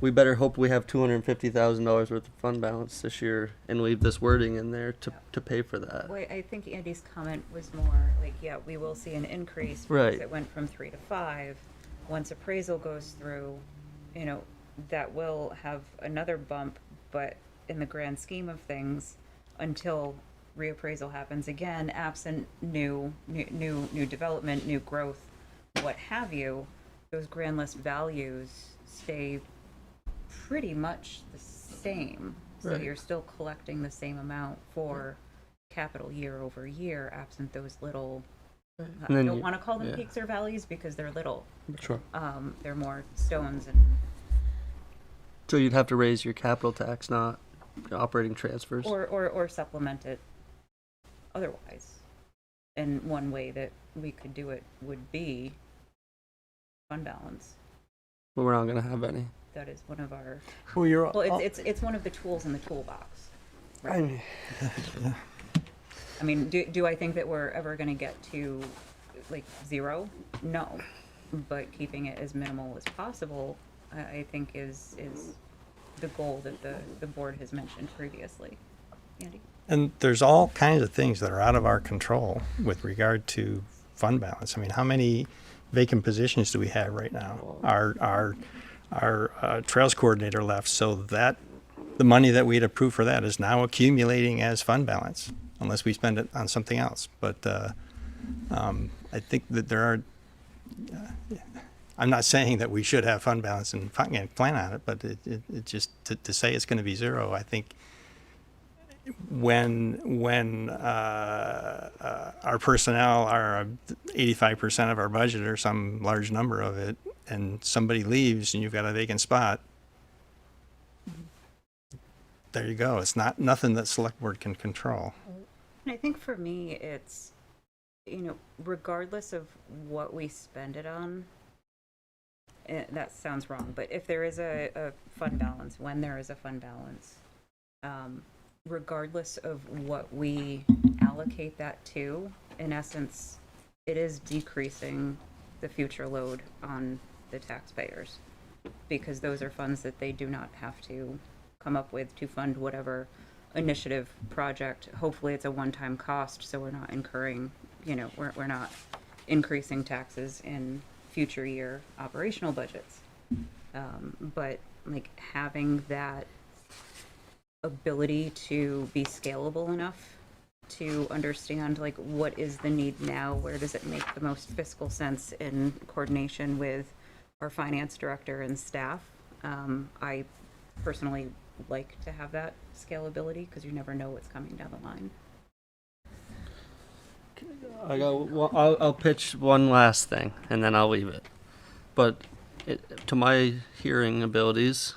we better hope we have $250,000 worth of fund balance this year and leave this wording in there to pay for that. Well, I think Andy's comment was more like, we will see an increase because Right. it went from 3 to 5. Once appraisal goes through, that will have another bump, but in the grand scheme of things, until reappraisal happens again, absent new development, new growth, what have you, those grand list values stay pretty much the same. So Right. you're still collecting the same amount for capital year over year, absent those little, I then don't you- want to call them yeah. peaks or valleys because they're little. Sure. They're more stones and So you'd have to raise your capital tax, not operating transfers. or supplement it otherwise. And one way that we could do it would be fund balance. But we're not going to have any. That is one of our, Well, well, it's one of the tools in the toolbox. Right? I mean, do I think that we're ever going to get to like zero? No, but keeping it as minimal as possible, I think is the goal that the board has mentioned previously. Andy? And there's all kinds of things that are out of our control with regard to fund balance. I mean, how many vacant positions do we have right now? Our trails coordinator left, so that the money that we had approved for that is now accumulating as fund balance, unless we spend it on something else. But I think that there are. I'm not saying that we should have fund balance and plan on it, but it just to say it's going to be zero. I think when our personnel are 85% of our budget or some large number of it, and somebody leaves and you've got a vacant spot, there you go. It's nothing that select board can control. And I think for me, it's, regardless of what we spend it on, that sounds wrong, but if there is a fund balance, when there is a fund balance, regardless of what we allocate that to, in essence, it is decreasing the future load on the taxpayers, because those are funds that they do not have to come up with to fund whatever initiative project. Hopefully it's a one-time cost, so we're not incurring, we're not increasing taxes in future year operational budgets. But like having that ability to be scalable enough to understand like what is the need now, where does it make the most fiscal sense in coordination with our finance director and staff. I personally like to have that scalability, because you never know what's coming down the line. I'll pitch one last thing and then I'll leave it. But to my hearing abilities,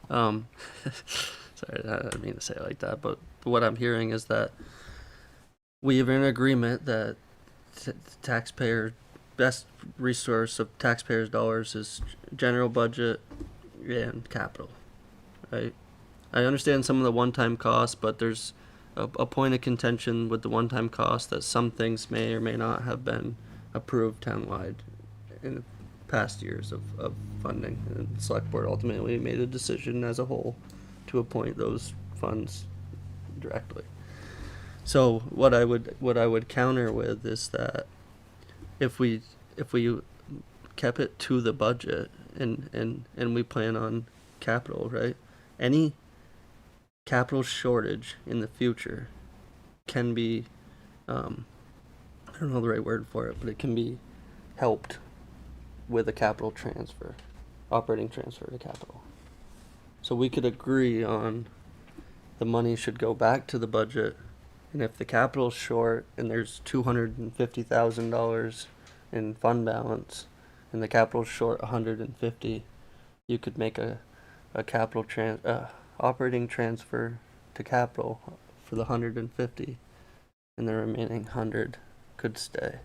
sorry, I didn't mean to say it like that, but what I'm hearing is that we have an agreement that taxpayer best resource of taxpayers' dollars is general budget and capital, right? I understand some of the one-time costs, but there's a point of contention with the one-time cost that some things may or may not have been approved townwide in the past years of funding. And the select board ultimately made a decision as a whole to appoint those funds directly. So what I would counter with is that if we kept it to the budget and we plan on capital, right? Any capital shortage in the future can be, I don't know the right word for it, but it can be helped with a capital transfer, operating transfer to capital. So we could agree on the money should go back to the budget, and if the capital's short and there's $250,000 in fund balance and the capital's short 150, you could make a capital operating transfer to capital for the 150, and the remaining 100 could stay.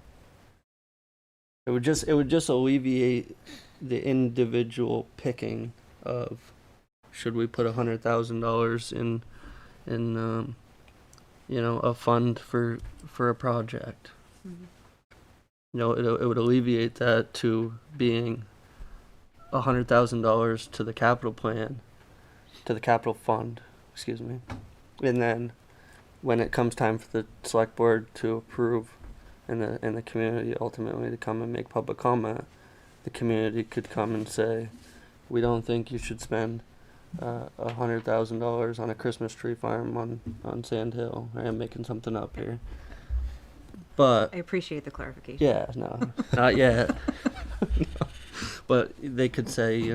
It would just alleviate the individual picking of should we put $100,000 in a fund for a project. Mm-hmm. It would alleviate that to being $100,000 to the capital plan, to the capital fund, excuse me, and then when it comes time for the select board to approve and the community ultimately to come and make public comment, the community could come and say, we don't think you should spend $100,000 on a Christmas tree farm on Sand Hill. I am making something up here, but I appreciate the clarification. yeah, no, not yet. But they could say,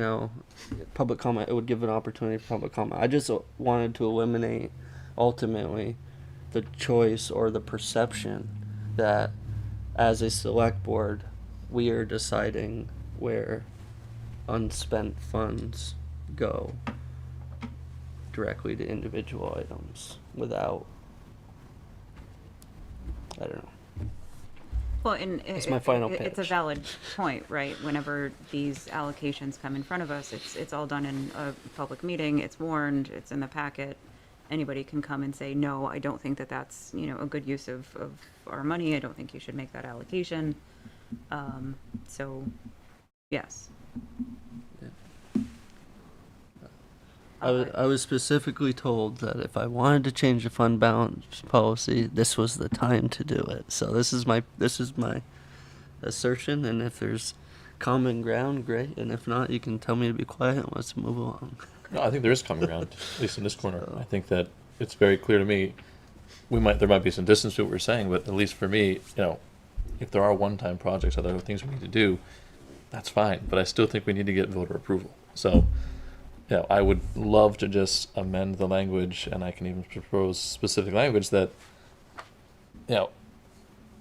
public comment. It would give an opportunity for public comment. I just wanted to eliminate, ultimately, the choice or the perception that, as a select board, we are deciding where unspent funds go directly to individual items without, I don't know. Well, and It's my final it's a pitch. valid point, right? Whenever these allocations come in front of us, it's all done in a public meeting. It's warned. It's in the packet. Anybody can come and say, no, I don't think that's a good use of our money. I don't think you should make that allocation. So, yes. I was specifically told that if I wanted to change the fund balance policy, this was the time to do it. So this is my assertion, and if there's common ground, great. And if not, you can tell me to be quiet and let's move along. No, I think there is common ground, at least in this corner. I think that it's very clear to me. There might be some distance to what we're saying, but at least for me, if there are one-time projects, other things we need to do, that's fine. But I still think we need to get voter approval. So, I would love to just amend the language, and I can even propose specific language that,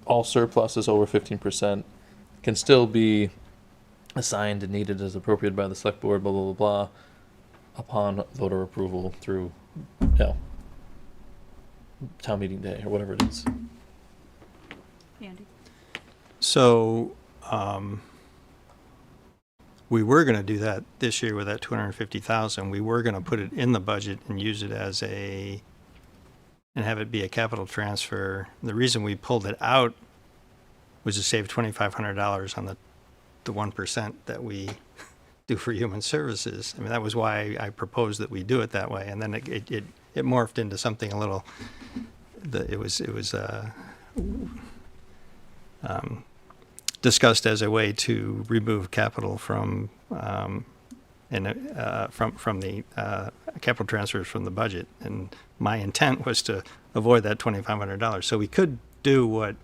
all surpluses over 15% can still be assigned and needed as appropriate by the select board, blah, blah, blah, blah, upon voter approval through, town meeting day or whatever it is. Andy? So, we were going to do that this year with that 250,000. We were going to put it in the budget and use it and have it be a capital transfer. The reason we pulled it out was to save $2,500 on the 1% that we do for human services. I mean, that was why I proposed that we do it that way. And then it morphed into something a little, discussed as a way to remove capital from the capital transfers from the budget, and my intent was to avoid that $2,500. So we could do what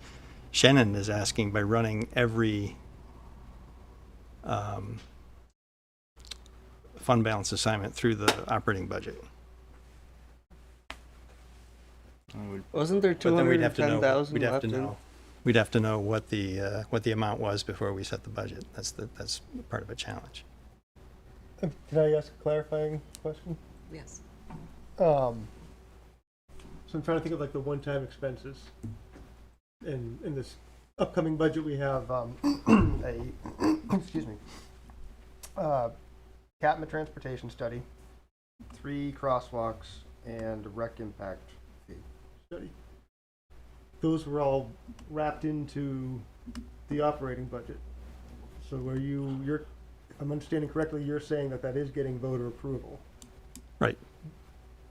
Shannon is asking by running every fund balance assignment through the operating budget, I would, Wasn't there But then we'd have to know, 210,000 we'd have left to in? know, we'd have to know what the amount was before we set the budget. That's part of a challenge. Can I ask a clarifying question? Yes. So I'm trying to think of like the one-time expenses. In this upcoming budget, we have excuse me, Catma transportation study, 3 crosswalks, and a rec impact fee study. Those were all wrapped into the operating budget. So were you're, if I'm understanding correctly, you're saying that is getting voter approval. Right.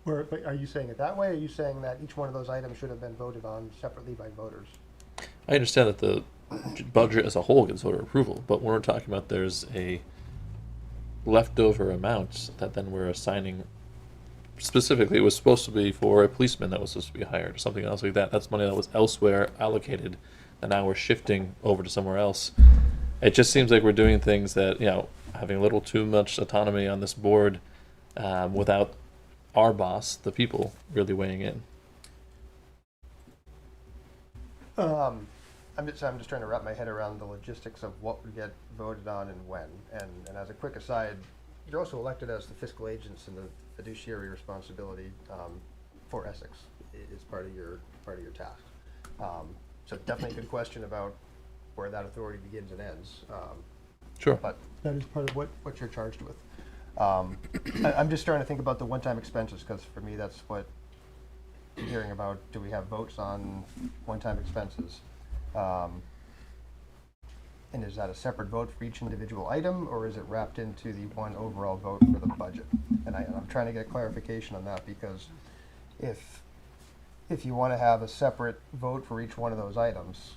Or, but are you saying it that way, or are you saying that each one of those items should have been voted on separately by voters? I understand that the budget as a whole gets voter approval, but when we're talking about there's a leftover amount that then we're assigning, specifically it was supposed to be for a policeman that was supposed to be hired or something else like that. That's money that was elsewhere allocated and now we're shifting over to somewhere else. It just seems like we're doing things that, having a little too much autonomy on this board without our boss, the people, really weighing in. I'm just trying to wrap my head around the logistics of what would get voted on and when. And as a quick aside, you're also elected as the fiscal agents and the fiduciary responsibility for Essex is part of your task. So definitely a good question about where that authority begins and ends. Sure. But that is part of what you're charged with. I'm just trying to think about the one-time expenses, because for me that's what I'm hearing about. Do we have votes on one-time expenses? And is that a separate vote for each individual item, or is it wrapped into the one overall vote for the budget? And I'm trying to get clarification on that, because if you want to have a separate vote for each one of those items,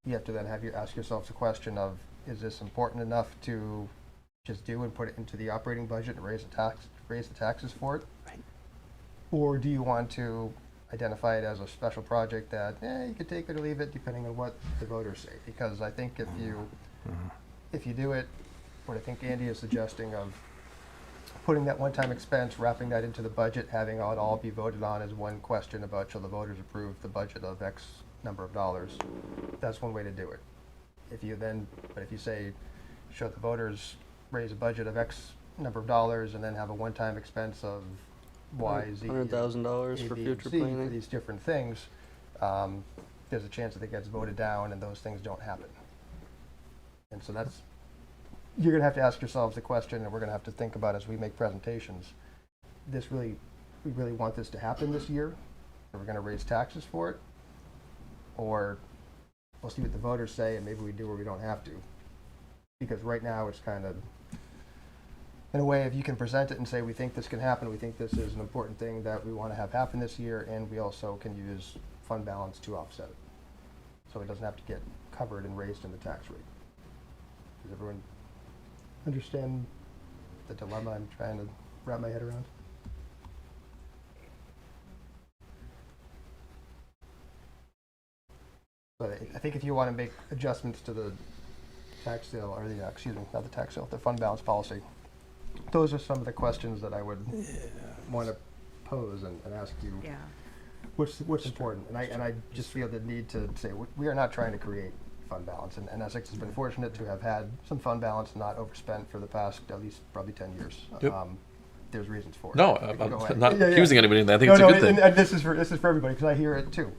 you have to then ask yourselves the question of, is this important enough to just do and put it into the operating budget and raise the taxes for it? Right. Or do you want to identify it as a special project that you could take it or leave it depending on what the voters say? Because I think if you do it, what I think Andy is suggesting of putting that one-time expense, wrapping that into the budget, having it all be voted on as one question about shall the voters approve the budget of X number of dollars, that's one way to do it. If you say, should the voters raise a budget of X number of dollars and then have a one-time expense of Y, Z, $100,000 for A, B, future C, planning. for these different things, there's a chance that it gets voted down and those things don't happen. And so you're going to have to ask yourselves the question, and we're going to have to think about as we make presentations, we really want this to happen this year? Are we going to raise taxes for it? Or we'll see what the voters say, and maybe we do or we don't have to. Because right now it's kind of, in a way, if you can present it and say, we think this can happen, we think this is an important thing that we want to have happen this year, and we also can use fund balance to offset it. So it doesn't have to get covered and raised in the tax rate. Does everyone understand the dilemma I'm trying to wrap my head around? But I think if you want to make adjustments to the tax sale, or not the tax sale, the fund balance policy, those are some of the questions that I would want to pose and ask you. Yeah. What's important? And I just feel the need to say we are not trying to create fund balance, and Essex has been fortunate to have had some fund balance, not overspent for the past at least probably 10 years. Yep. There's reasons for it. No, I'm not accusing anybody of that. I think it's a good thing. And this is for everybody, because I hear it too.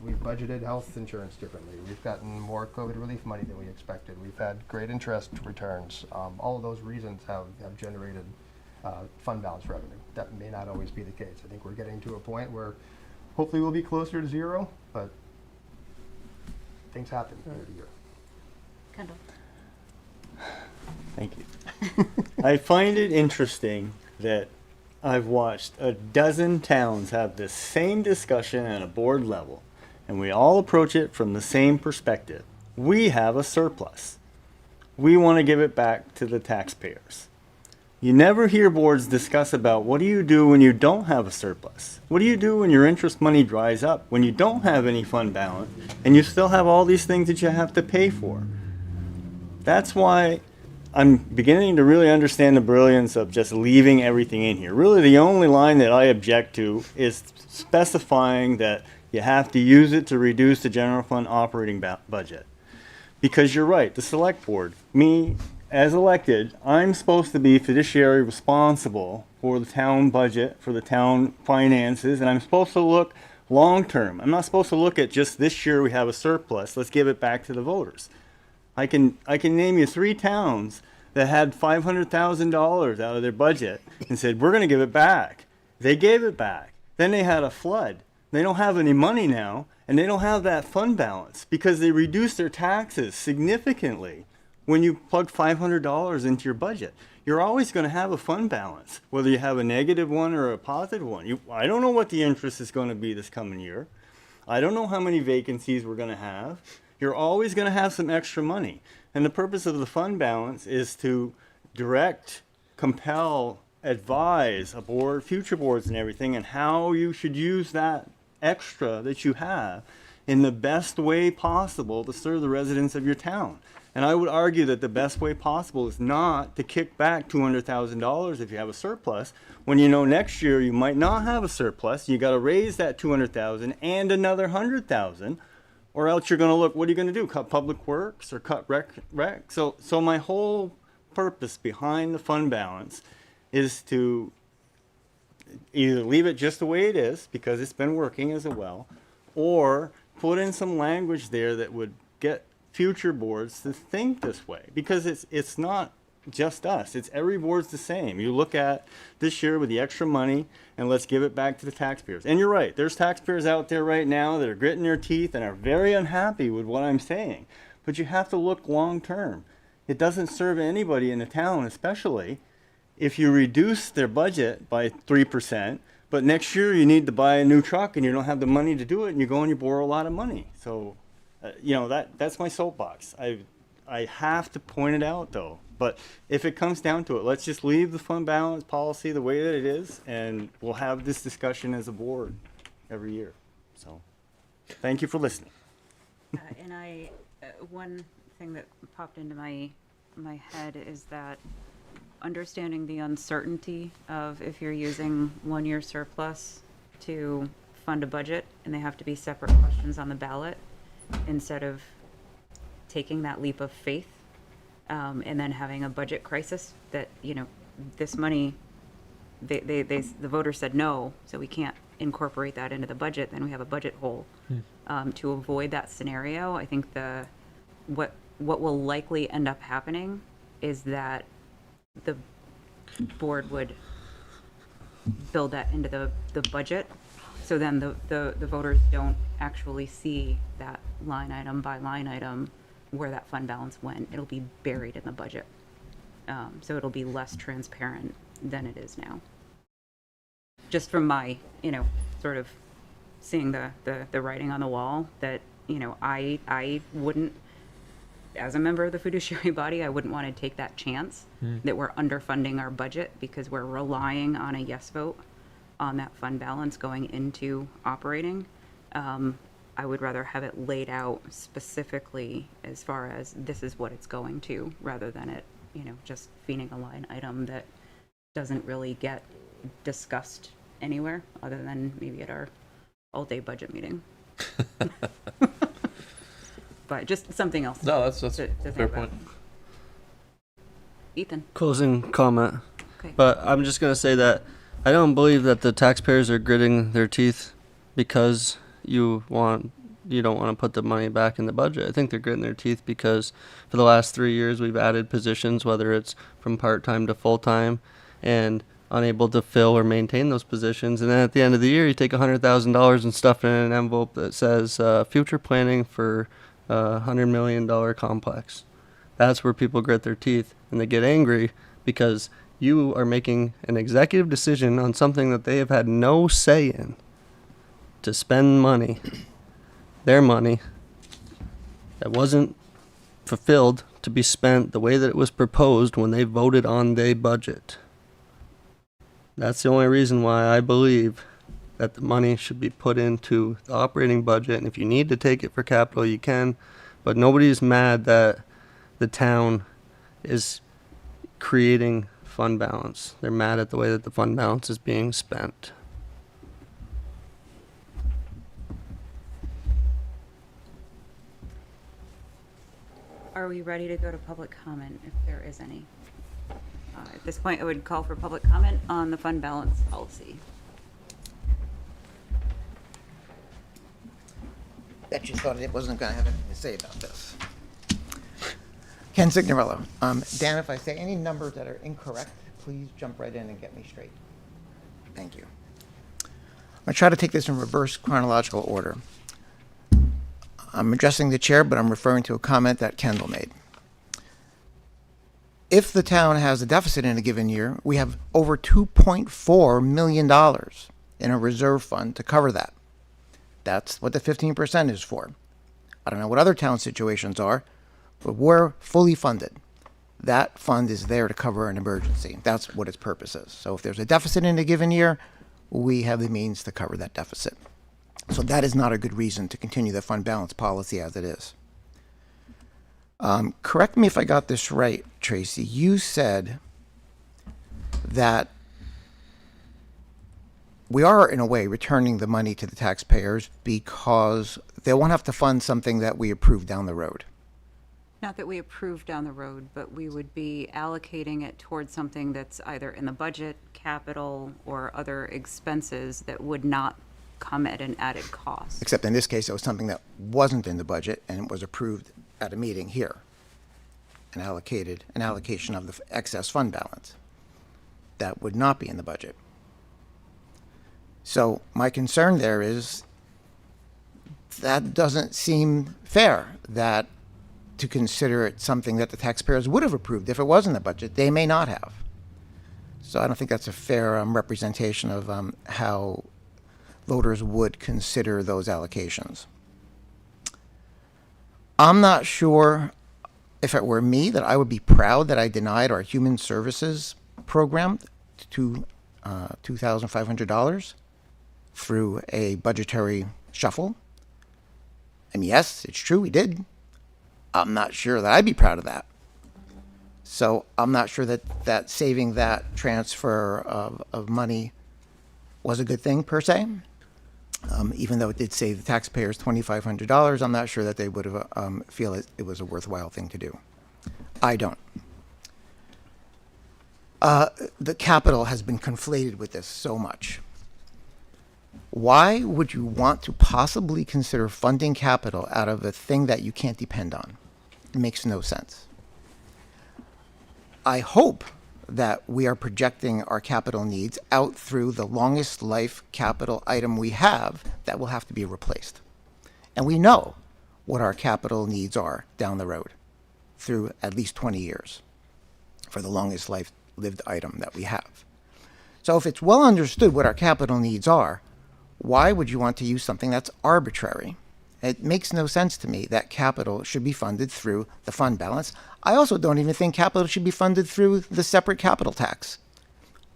We've budgeted health insurance differently. We've gotten more COVID relief money than we expected. We've had great interest returns. All of those reasons have generated fund balance revenue. That may not always be the case. I think we're getting to a point where hopefully we'll be closer to zero, but things happen year to year. Kendall. thank you. I find it interesting that I've watched a dozen towns have the same discussion at a board level, and we all approach it from the same perspective. We have a surplus. We want to give it back to the taxpayers. You never hear boards discuss about what do you do when you don't have a surplus? What do you do when your interest money dries up, when you don't have any fund balance, and you still have all these things that you have to pay for? That's why I'm beginning to really understand the brilliance of just leaving everything in here. Really, the only line that I object to is specifying that you have to use it to reduce the general fund operating budget. Because you're right, the select board, me as elected, I'm supposed to be fiduciary responsible for the town budget, for the town finances, and I'm supposed to look long term. I'm not supposed to look at just this year we have a surplus, let's give it back to the voters. I can name you 3 towns that had $500,000 out of their budget and said, we're going to give it back. They gave it back. Then they had a flood. They don't have any money now, and they don't have that fund balance because they reduced their taxes significantly when you plug $500 into your budget. You're always going to have a fund balance, whether you have a negative one or a positive one. I don't know what the interest is going to be this coming year. I don't know how many vacancies we're going to have. You're always going to have some extra money. And the purpose of the fund balance is to direct, compel, advise a board, future boards and everything, and how you should use that extra that you have in the best way possible to serve the residents of your town. And I would argue that the best way possible is not to kick back $200,000 if you have a surplus, when you know next year you might not have a surplus. You got to raise that $200,000 and another $100,000. Or else you're going to look, what are you going to do? Cut public works or cut rec? So my whole purpose behind the fund balance is to either leave it just the way it is, because it's been working as well, or put in some language there that would get future boards to think this way. Because it's not just us. It's every board's the same. You look at this year with the extra money, and let's give it back to the taxpayers. And you're right, there's taxpayers out there right now that are gritting their teeth and are very unhappy with what I'm saying. But you have to look long term. It doesn't serve anybody in the town, especially if you reduce their budget by 3%, but next year you need to buy a new truck and you don't have the money to do it, and you go and you borrow a lot of money. So, that's my soapbox. I have to point it out, though. But if it comes down to it, let's just leave the fund balance policy the way that it is, and we'll have this discussion as a board every year. So, thank you for listening. And one thing that popped into my head is that understanding the uncertainty of if you're using 1 year surplus to fund a budget, and they have to be separate questions on the ballot, instead of taking that leap of faith. And then having a budget crisis that, this money, the voters said no, so we can't incorporate that into the budget, then we have a budget hole. To avoid that scenario, I think what will likely end up happening is that the board would build that into the budget, so then the voters don't actually see that line item by line item where that fund balance went. It'll be buried in the budget. So it'll be less transparent than it is now. Just from my, sort of seeing the writing on the wall, that, I wouldn't, as a member of the fiduciary body, I wouldn't want to take that chance that we're underfunding our budget because we're relying on a yes vote on that fund balance going into operating. I would rather have it laid out specifically as far as this is what it's going to, rather than it, just feeding a line item that doesn't really get discussed anywhere other than maybe at our all-day budget meeting. But just something else. No, that's to a fair point. Ethan. Closing comment. Okay. But I'm just going to say that I don't believe that the taxpayers are gritting their teeth because you don't want to put the money back in the budget. I think they're gritting their teeth because for the last 3 years we've added positions, whether it's from part-time to full-time, and unable to fill or maintain those positions. And then at the end of the year, you take $100,000 and stuff it in an envelope that says future planning for $100 million complex. That's where people grit their teeth and they get angry because you are making an executive decision on something that they have had no say in, to spend money, their money, that wasn't fulfilled to be spent the way that it was proposed when they voted on their budget. That's the only reason why I believe that the money should be put into the operating budget, and if you need to take it for capital, you can, but nobody's mad that the town is creating fund balance. They're mad at the way that the fund balance is being spent. Are we ready to go to public comment, if there is any? At this point, I would call for public comment on the fund balance policy. Bet you thought it wasn't going to have anything to say about this. Ken Signorello. Dan, if I say any numbers that are incorrect, please jump right in and get me straight. Thank you. I'm going to try to take this in reverse chronological order. I'm addressing the chair, but I'm referring to a comment that Kendall made. If the town has a deficit in a given year, we have over $2.4 million in a reserve fund to cover that. That's what the 15% is for. I don't know what other town situations are, but we're fully funded. That fund is there to cover an emergency. That's what its purpose is. So if there's a deficit in a given year, we have the means to cover that deficit. So that is not a good reason to continue the fund balance policy as it is. Correct me if I got this right, Tracy. You said that we are, in a way, returning the money to the taxpayers because they won't have to fund something that we approved down the road. Not that we approve down the road, but we would be allocating it towards something that's either in the budget, capital, or other expenses that would not come at an added cost. Except in this case, it was something that wasn't in the budget and it was approved at a meeting here and an allocation of the excess fund balance. That would not be in the budget. So my concern there is that doesn't seem fair, that to consider it something that the taxpayers would have approved if it was in the budget. They may not have. So I don't think that's a fair representation of how voters would consider those allocations. I'm not sure if it were me that I would be proud that I denied our human services program to $2,500 through a budgetary shuffle. And yes, it's true, we did. I'm not sure that I'd be proud of that. So I'm not sure that saving that transfer of money was a good thing per se. Even though it did save the taxpayers $2,500, I'm not sure that they would have feel it was a worthwhile thing to do. I don't. The capital has been conflated with this so much. Why would you want to possibly consider funding capital out of a thing that you can't depend on? It makes no sense. I hope that we are projecting our capital needs out through the longest life capital item we have that will have to be replaced. And we know what our capital needs are down the road through at least 20 years for the longest life lived item that we have. So if it's well understood what our capital needs are, why would you want to use something that's arbitrary? It makes no sense to me that capital should be funded through the fund balance. I also don't even think capital should be funded through the separate capital tax.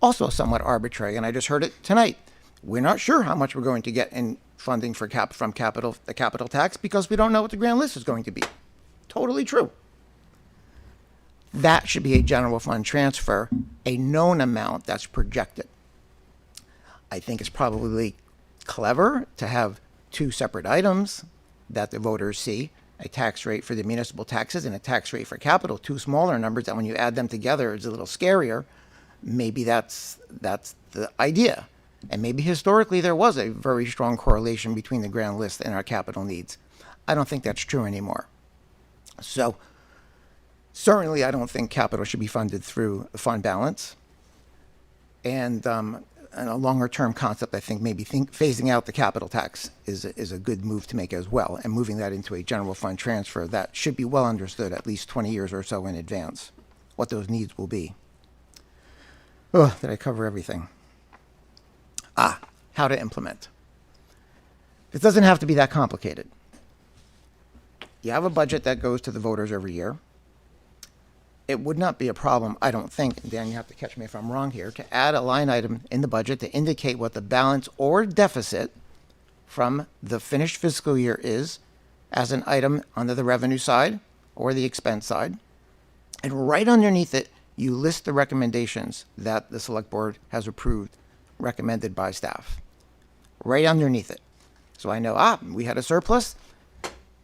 Also somewhat arbitrary, and I just heard it tonight. We're not sure how much we're going to get in funding from the capital tax because we don't know what the grand list is going to be. Totally true. That should be a general fund transfer, a known amount that's projected. I think it's probably clever to have two separate items that the voters see, a tax rate for the municipal taxes and a tax rate for capital, two smaller numbers that when you add them together is a little scarier. Maybe that's the idea. And maybe historically there was a very strong correlation between the grand list and our capital needs. I don't think that's true anymore. So certainly I don't think capital should be funded through the fund balance. And a longer term concept, I think phasing out the capital tax is a good move to make as well, and moving that into a general fund transfer that should be well understood at least 20 years or so in advance, what those needs will be. Oh, did I cover everything? How to implement. It doesn't have to be that complicated. You have a budget that goes to the voters every year. It would not be a problem, I don't think, and Dan, you have to catch me if I'm wrong here, to add a line item in the budget to indicate what the balance or deficit from the finished fiscal year is as an item under the revenue side or the expense side. And right underneath it, you list the recommendations that the select board has approved, recommended by staff, right underneath it. So I know, we had a surplus.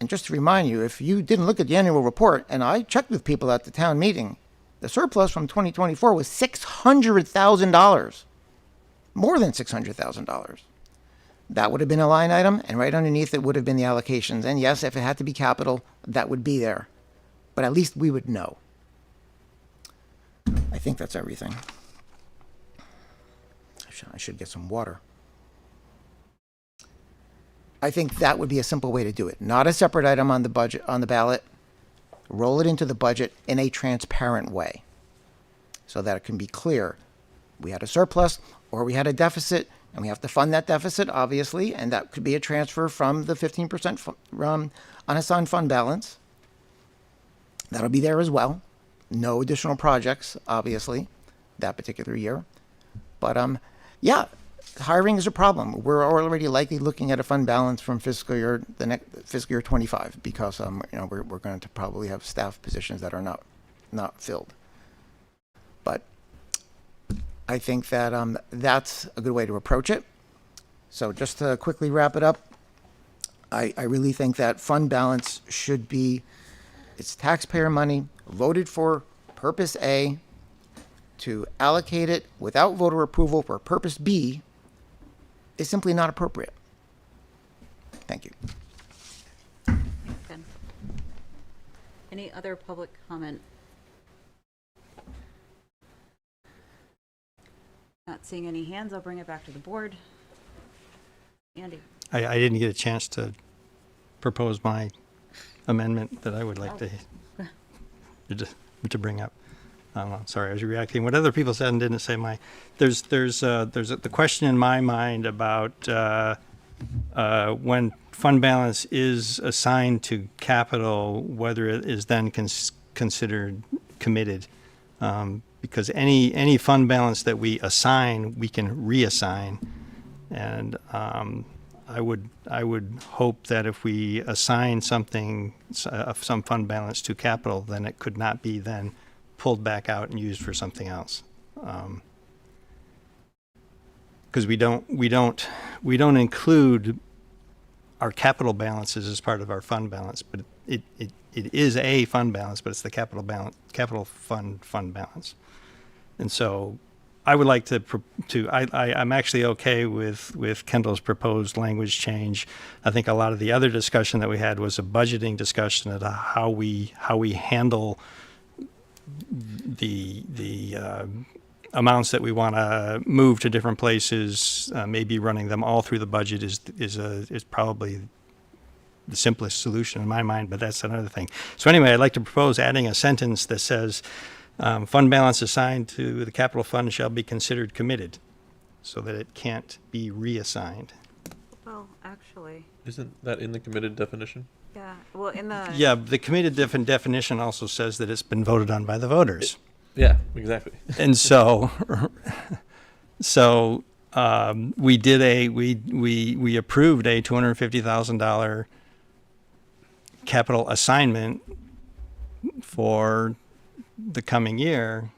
And just to remind you, if you didn't look at the annual report, and I checked with people at the town meeting, the surplus from 2024 was $600,000, more than $600,000. That would have been a line item, and right underneath it would have been the allocations. And yes, if it had to be capital, that would be there. But at least we would know. I think that's everything. I should get some water. I think that would be a simple way to do it. Not a separate item on the budget, on the ballot. Roll it into the budget in a transparent way so that it can be clear. We had a surplus or we had a deficit, and we have to fund that deficit, obviously, and that could be a transfer from the 15% unassigned fund balance. That'll be there as well. No additional projects, obviously, that particular year. But yeah, hiring is a problem. We're already likely looking at a fund balance from the next fiscal year 25 because we're going to probably have staff positions that are not filled. But I think that that's a good way to approach it. So just to quickly wrap it up, I really think that fund balance should be, it's taxpayer money voted for purpose A. To allocate it without voter approval for purpose B is simply not appropriate. Thank you. Ben. Any other public comment? Not seeing any hands, I'll bring it back to the board. Andy. I didn't get a chance to propose my amendment that I would like to bring up. Sorry, I was reacting. What other people said and didn't say my. There's the question in my mind about when fund balance is assigned to capital, whether it is then considered committed, because any fund balance that we assign, we can reassign, and I would hope that if we assign some fund balance to capital, then it could not be then pulled back out and used for something else, because we don't include our capital balances as part of our fund balance, but it is a fund balance, but it's the capital fund balance, and so I would like I'm actually okay with Kendall's proposed language change. I think a lot of the other discussion that we had was a budgeting discussion of how we handle the amounts that we want to move to different places. Maybe running them all through the budget is probably the simplest solution in my mind, but that's another thing. So anyway, I'd like to propose adding a sentence that says fund balance assigned to the capital fund shall be considered committed, so that it can't be reassigned. Well, actually. Isn't that in the committed definition? Yeah, well, in the... Yeah, the committed definition also says that it's been voted on by the voters. Yeah, exactly. And so we approved a $250,000 capital assignment for the coming year,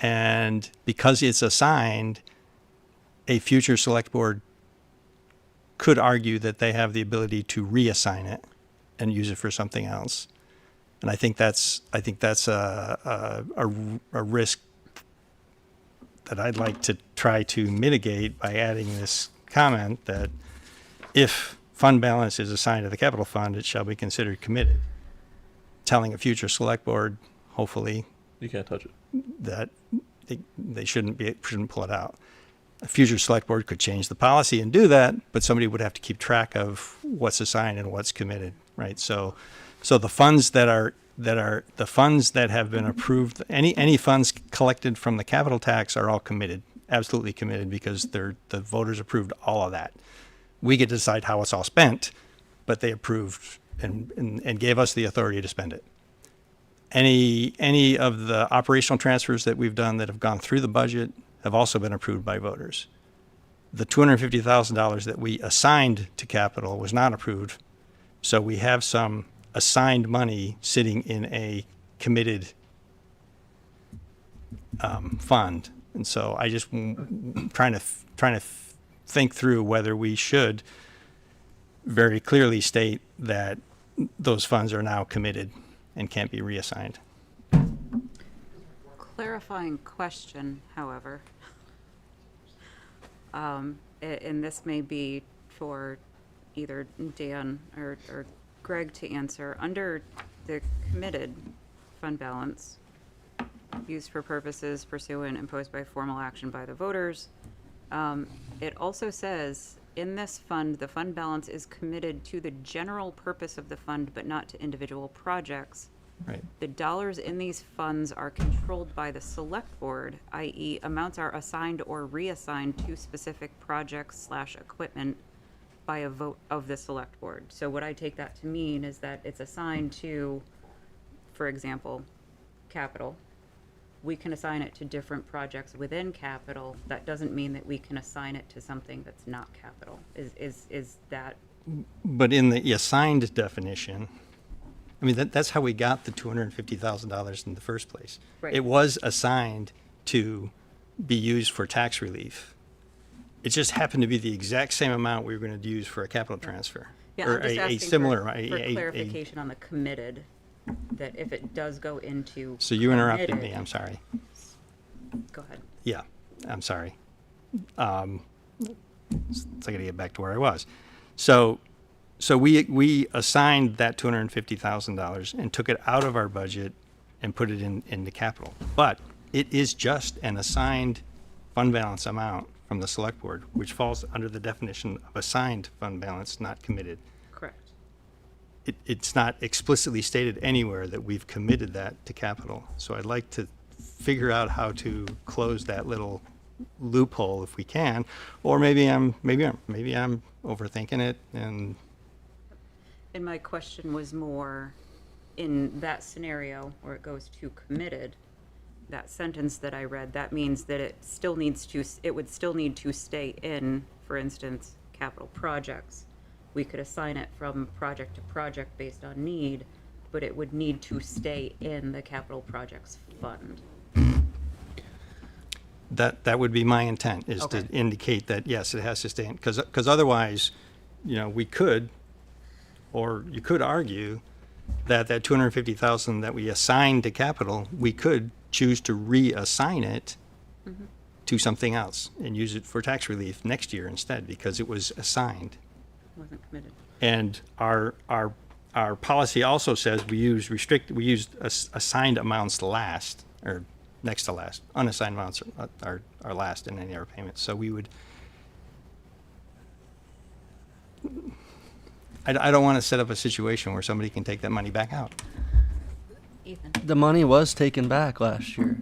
and because it's assigned, a future select board could argue that they have the ability to reassign it and use it for something else. And I think that's a risk that I'd like to try to mitigate by adding this comment that if fund balance is assigned to the capital fund, it shall be considered committed. Telling a future select board, hopefully, you can't touch it, that they shouldn't pull it out. A future select board could change the policy and do that, but somebody would have to keep track of what's assigned and what's committed, right? So the funds that have been approved, any funds collected from the capital tax are all committed, absolutely committed, because the voters approved all of that. We get to decide how it's all spent, but they approved and gave us the authority to spend it. Any of the operational transfers that we've done that have gone through the budget have also been approved by voters. The $250,000 that we assigned to capital was not approved, so we have some assigned money sitting in a committed fund. And so I just trying to think through whether we should very clearly state that those funds are now committed and can't be reassigned. Clarifying question, however, and this may be for either Dan or Greg to answer. Under the committed fund balance used for purposes pursuant imposed by formal action by the voters, it also says in this fund, the fund balance is committed to the general purpose of the fund, but not to individual projects. Right. The dollars in these funds are controlled by the select board, i.e. amounts are assigned or reassigned to specific projects / equipment by a vote of the select board. So what I take that to mean is that it's assigned to, for example, capital. We can assign it to different projects within capital. That doesn't mean that we can assign it to something that's not capital. Is that? But in the assigned definition, I mean, that's how we got the $250,000 in the first place. Right. It was assigned to be used for tax relief. It just happened to be the exact same amount we were going to use for a capital transfer. Yeah, or I'm just a asking similar, for clarification on the committed, that if it does go into. So you interrupted committed- me, I'm sorry. Go ahead. Yeah, I'm sorry. So I got to get back to where I was. So we assigned that $250,000 and took it out of our budget and put it in the capital. But it is just an assigned fund balance amount from the select board, which falls under the definition of assigned fund balance, not committed. Correct. It's not explicitly stated anywhere that we've committed that to capital. So I'd like to figure out how to close that little loophole if we can, or maybe I'm overthinking it. And my question was more in that scenario where it goes to committed, that sentence that I read, that means that it would still need to stay in, for instance, capital projects. We could assign it from project to project based on need, but it would need to stay in the capital projects fund. that would be my intent, is Okay. to indicate that, yes, it has to stay in, because otherwise, we could, or you could argue that 250,000 that we assigned to capital, we could choose to reassign it to something else and use it for tax relief next year instead, because it was assigned. Wasn't committed. And our policy also says we use assigned amounts last, or next to last. Unassigned amounts are last in any of our payments. So we would, I don't want to set up a situation where somebody can take that money back out. Ethan. The money was taken back last year.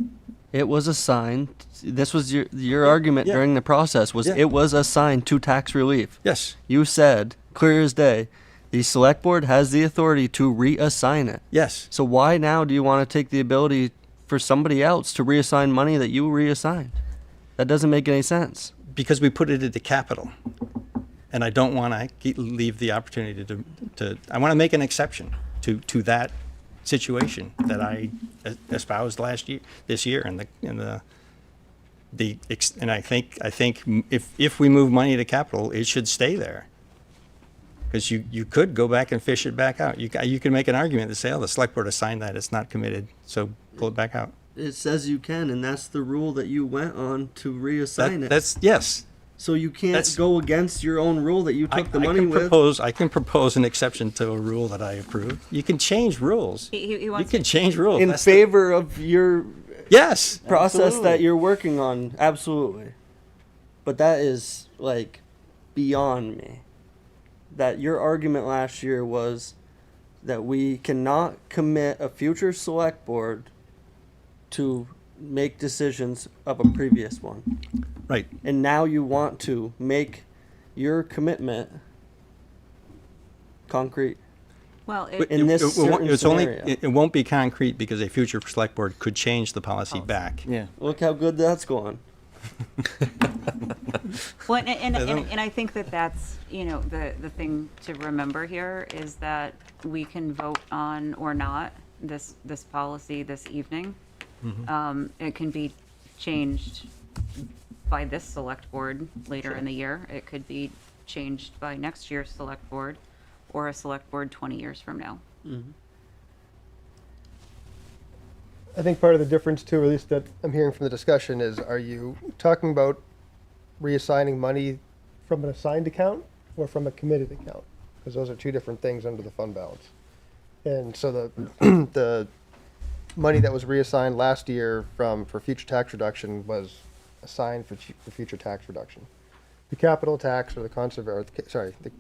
It was assigned. This was your argument Yeah. during the process was Yeah. it was assigned to tax relief. Yes, You said, clear as day, the select board has the authority to reassign it. yes. So why now do you want to take the ability for somebody else to reassign money that you reassigned? That doesn't make any sense. Because we put it into capital. And I don't want to leave the opportunity to I want to make an exception to that situation that I espoused this year, and I think if we move money to capital, it should stay there. Because you could go back and fish it back out. You can make an argument to say, oh, the select board assigned that, it's not committed, so pull it back out. It says you can, and that's the rule that you went on to reassign it. That's, yes. So you can't That's- go against your own rule that you took the I money can with. I can propose an exception to a rule that I approve. You can change rules. He You wants can change rules. In That's the- favor of your Yes. process absolutely. that you're working on, absolutely. But that is like beyond me. That your argument last year was that we cannot commit a future select board to make decisions of a previous one. Right. And now you want to make your commitment concrete. Well, In this certain scenario. It won't be concrete because a future select board could change the policy back. Yeah. Look how good that's going. well, and I think that's, the thing to remember here is that we can vote on or not this policy this evening. It can be changed by this select board later in the year. It could be changed by next year's select board or a select board 20 years from now. I think part of the difference too, or at least that I'm hearing from the discussion, is are you talking about reassigning money from an assigned account or from a committed account? Because those are two different things under the fund balance. And so the the money that was reassigned last year for future tax reduction was assigned for future tax reduction. The capital tax or the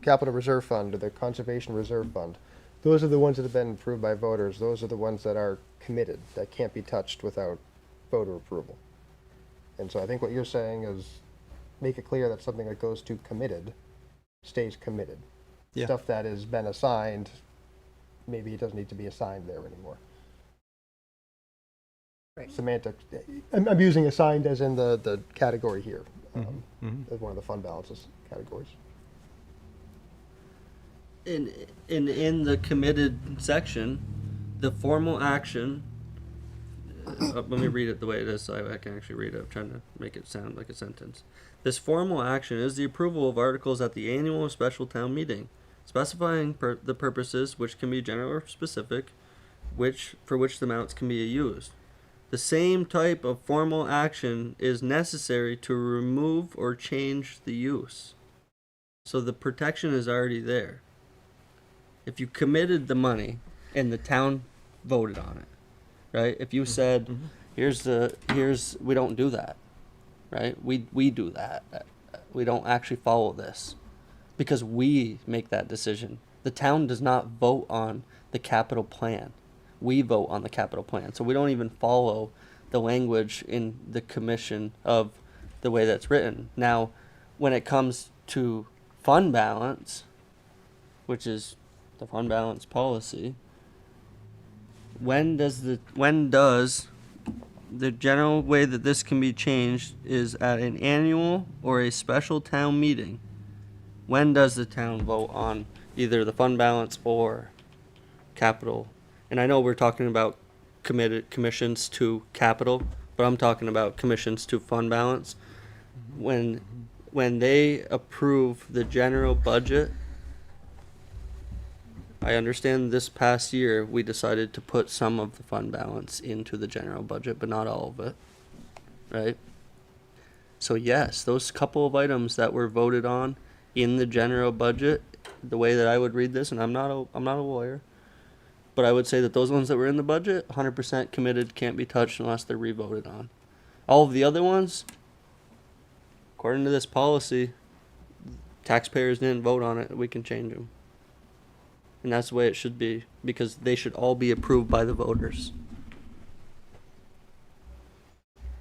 capital reserve fund or the conservation reserve fund, those are the ones that have been approved by voters. Those are the ones that are committed, that can't be touched without voter approval. And so I think what you're saying is make it clear that something that goes to committed stays committed. Yeah. Stuff that has been assigned, maybe it doesn't need to be assigned there anymore. Right. Semantic. I'm using assigned as in the category here, as one of the fund balances categories. In the committed section, the formal action. Let me read it the way it is so I can actually read it. I'm trying to make it sound like a sentence. This formal action is the approval of articles at the annual or special town meeting, specifying the purposes, which can be general or specific, for which the amounts can be used. The same type of formal action is necessary to remove or change the use. So the protection is already there. If you committed the money and the town voted on it, right? If you said, we don't do that, right? We do that. We don't actually follow this because we make that decision. The town does not vote on the capital plan. We vote on the capital plan. So we don't even follow the language in the commission of the way that's written. Now, when it comes to fund balance, which is the fund balance policy, when does the general way that this can be changed is at an annual or a special town meeting. When does the town vote on either the fund balance or capital? And I know we're talking about commissions to capital, but I'm talking about commissions to fund balance. When they approve the general budget, I understand this past year we decided to put some of the fund balance into the general budget, but not all of it, right? So yes, those couple of items that were voted on in the general budget, the way that I would read this, and I'm not a lawyer, but I would say that those ones that were in the budget, 100% committed, can't be touched unless they're re-voted on. All of the other ones, according to this policy, taxpayers didn't vote on it, we can change them. And that's the way it should be, because they should all be approved by the voters.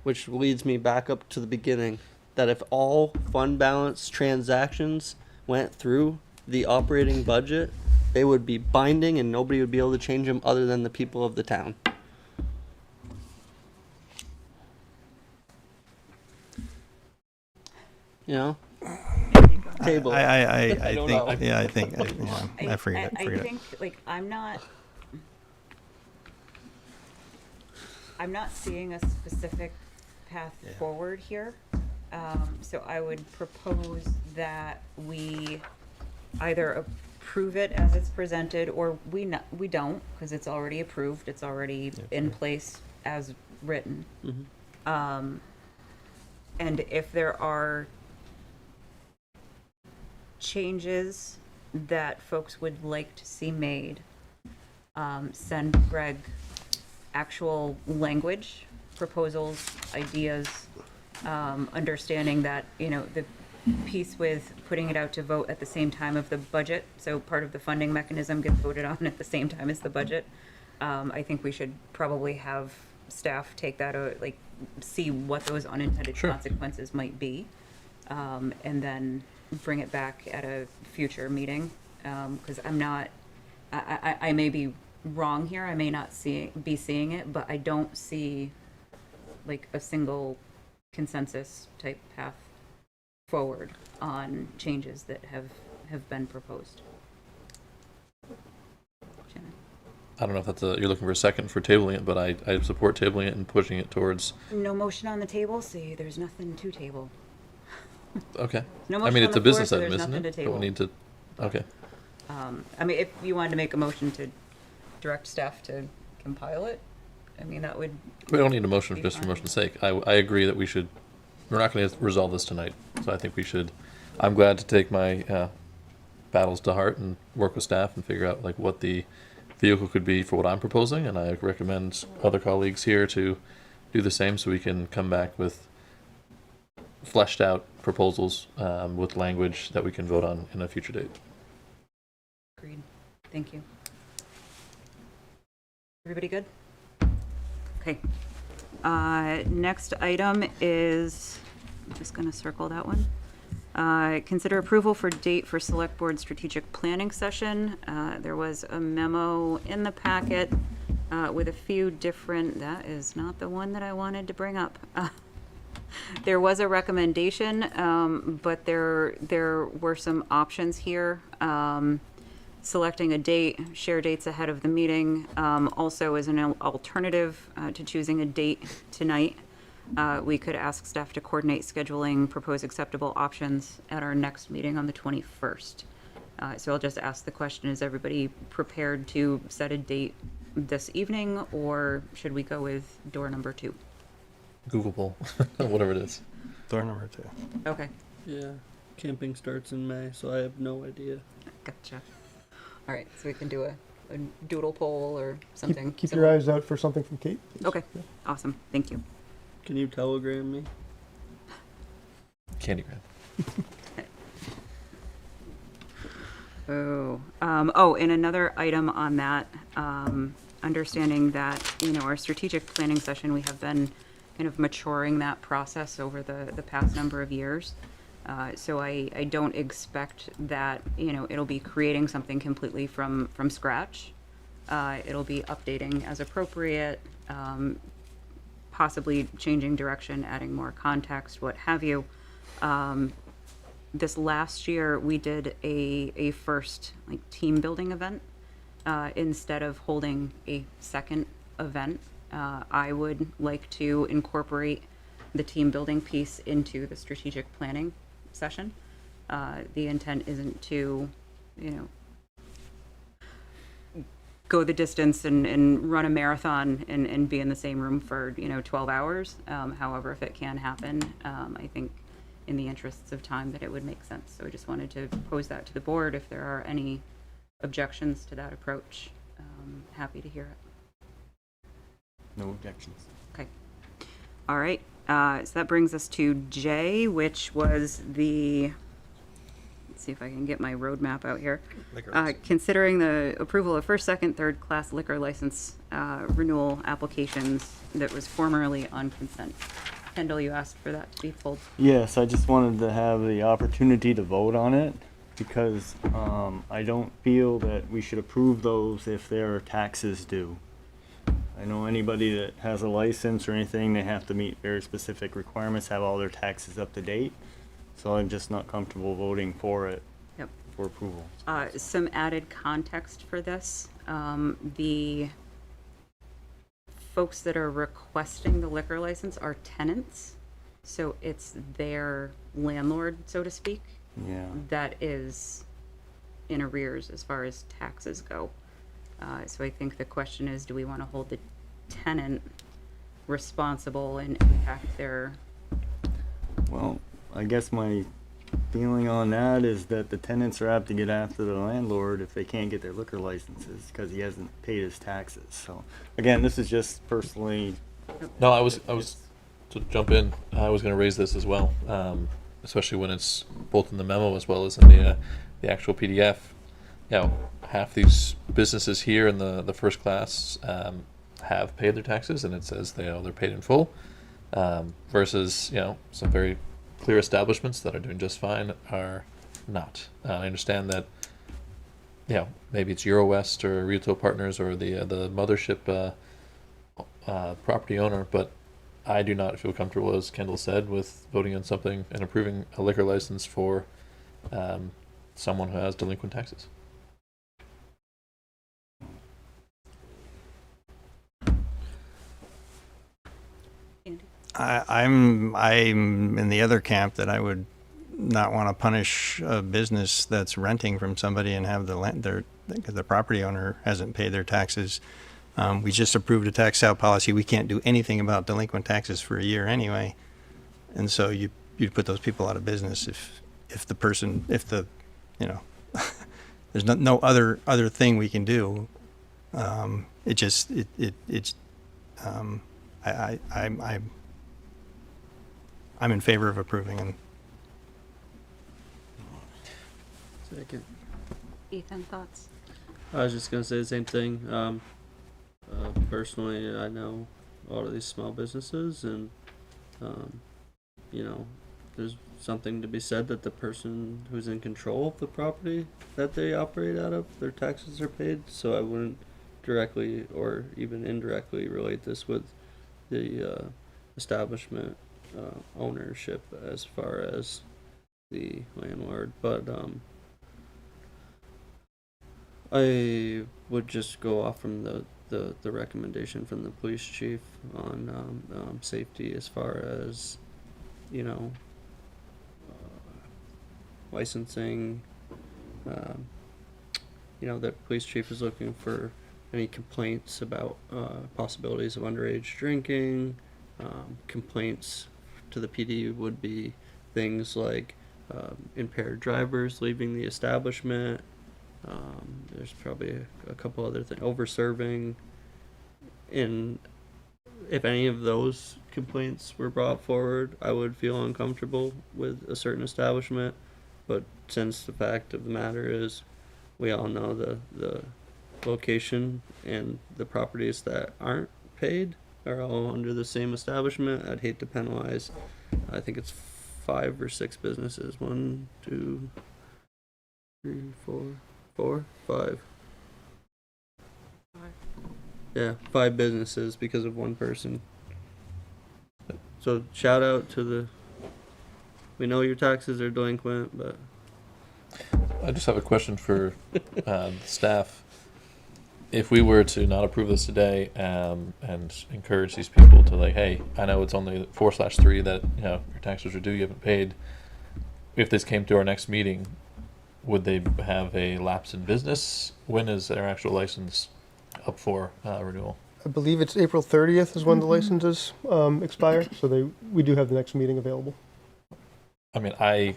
Which leads me back up to the beginning, that if all fund balance transactions went through the operating budget, they would be binding and nobody would be able to change them other than the people of the town. You know? Table. I don't think, know. yeah, I think, I forget it. I think, like, I'm not seeing a specific path forward here. So I would propose that we either approve it as it's presented, or we don't, because it's already approved, it's already in place as written. And if there are changes that folks would like to see made, send Greg actual language, proposals, ideas, understanding that, the piece with putting it out to vote at the same time of the budget, so part of the funding mechanism gets voted on at the same time as the budget. I think we should probably have staff take that out, see what those unintended consequences might be, and then bring it back at a future meeting, because I may be wrong here, I may not be seeing it, but I don't see a single consensus type path forward on changes that have been proposed. Shannon? I don't know if that's you're looking for a second for tabling it, but I support tabling it and pushing it towards. No motion on the table, see, there's nothing to table. Okay. No I motion mean, on it's the a floor, business so item, there's isn't nothing it? to But we table. need to. Okay. I mean, if you wanted to make a motion to direct staff to compile it, I mean, that would. We don't need a motion be just for fine. motion's sake. I agree that we should. We're not going to resolve this tonight, so I think we should. I'm glad to take my battles to heart and work with staff and figure out like what the vehicle could be for what I'm proposing, and I recommend other colleagues here to do the same, so we can come back with fleshed out proposals with language that we can vote on in a future date. Agreed. Thank you. Everybody good? Okay. Next item is, I'm just going to circle that one. Consider approval for date for Select Board Strategic Planning Session. There was a memo in the packet with a few different, that is not the one that I wanted to bring up. There was a recommendation, but there were some options here. Selecting a date, share dates ahead of the meeting, also as an alternative to choosing a date tonight. We could ask staff to coordinate scheduling proposed acceptable options at our next meeting on the 21st. So I'll just ask the question, is everybody prepared to set a date this evening, or should we go with door number 2? Google poll, whatever it is. Door number 2. Okay, Yeah, camping starts in May, so I have no idea. gotcha. All right, so we can do a doodle poll or something. Keep your eyes out for something from Kate. please. Okay, awesome, thank you. Can you telegram me? Candygram. And another item on that, understanding that, our strategic planning session, we have been kind of maturing that process over the past number of years. So I don't expect that, it'll be creating something completely from scratch. It'll be updating as appropriate, possibly changing direction, adding more context, what have you. This last year, we did a first team building event instead of holding a second event. I would like to incorporate the team building piece into the strategic planning session. The intent isn't to, go the distance and run a marathon and be in the same room for 12 hours. However, if it can happen, I think in the interests of time that it would make sense. So I just wanted to pose that to the board. If there are any objections to that approach, happy to hear it. No objections. Okay. All right. So that brings us to J, which was the, let's see if I can get my roadmap out here. Considering the approval of first, second, third class liquor license renewal applications that was formerly on consent. Kendall, you asked for that to be pulled. Yes, I just wanted to have the opportunity to vote on it because I don't feel that we should approve those if there are taxes due. I know anybody that has a license or anything, they have to meet very specific requirements, have all their taxes up to date. So I'm just not comfortable voting for it. Yep. For approval. Some added context for this. The folks that are requesting the liquor license are tenants. So it's their landlord, so to speak, Yeah. that is in arrears as far as taxes go. So I think the question is, do we want to hold the tenant responsible and impact their... Well, I guess my feeling on that is that the tenants are apt to get after the landlord if they can't get their liquor licenses because he hasn't paid his taxes. So again, this is just personally. No, I was to jump in. I was going to raise this as well, especially when it's both in the memo as well as in the actual PDF. Half these businesses here in the first class have paid their taxes, and it says they're paid in full. Versus some very clear establishments that are doing just fine are not. I understand that maybe it's Eurowest or Retail Partners or the mothership property owner, but I do not feel comfortable, as Kendall said, with voting on something and approving a liquor license for someone who has delinquent taxes. I'm in the other camp that I would not want to punish a business that's renting from somebody and have the property owner hasn't paid their taxes. We just approved a tax sale policy. We can't do anything about delinquent taxes for a year anyway, and so you'd put those people out of business if the there's no other thing we can do. I'm in favor of approving. And Second. Ethan, thoughts? I was just gonna say the same thing. Personally, I know a lot of these small businesses, and there's something to be said that the person who's in control of the property that they operate out of, their taxes are paid. So I wouldn't directly or even indirectly relate this with the establishment ownership as far as the landlord, but I would just go off from the recommendation from the police chief on safety as far as licensing. The police chief is looking for any complaints about possibilities of underage drinking. Complaints to the PD would be things like impaired drivers leaving the establishment. There's probably a couple other things, over-serving. And if any of those complaints were brought forward, I would feel uncomfortable with a certain establishment. But since the fact of the matter is, we all know the location and the properties that aren't paid are all under the same establishment, I'd hate to penalize, I think it's 5 or 6 businesses. 1, 2, 3, 4, 5. Yeah, 5 businesses because of one person. So shout out to we know your taxes are delinquent, but I just have a question for the staff. If we were to not approve this today and encourage these people to hey, I know it's only 4/3 that your taxes are due, you haven't paid. If this came to our next meeting, would they have a lapse in business? When is their actual license up for renewal? I believe it's April 30th is when the licenses expire, so we do have the next meeting available. I mean, I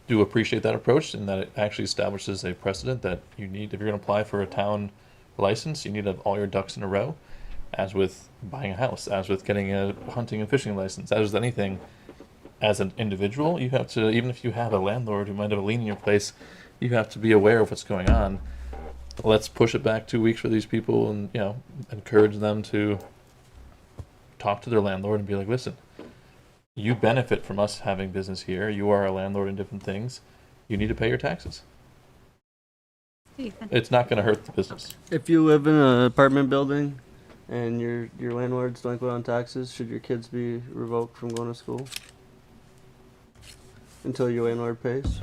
do appreciate that approach in that it actually establishes a precedent that you need, if you're going to apply for a town license, you need to have all your ducks in a row, as with buying a house, as with getting a hunting and fishing license, as with anything. As an individual, you have to, even if you have a landlord who might have a lien in your place, you have to be aware of what's going on. Let's push it back 2 weeks for these people and, encourage them to talk to their landlord and be like, listen, you benefit from us having business here. You are a landlord in different things. You need to pay your taxes. Ethan. It's not going to hurt the business. if you live in an apartment building and your landlord's delinquent on taxes, should your kids be revoked from going to school until your landlord pays?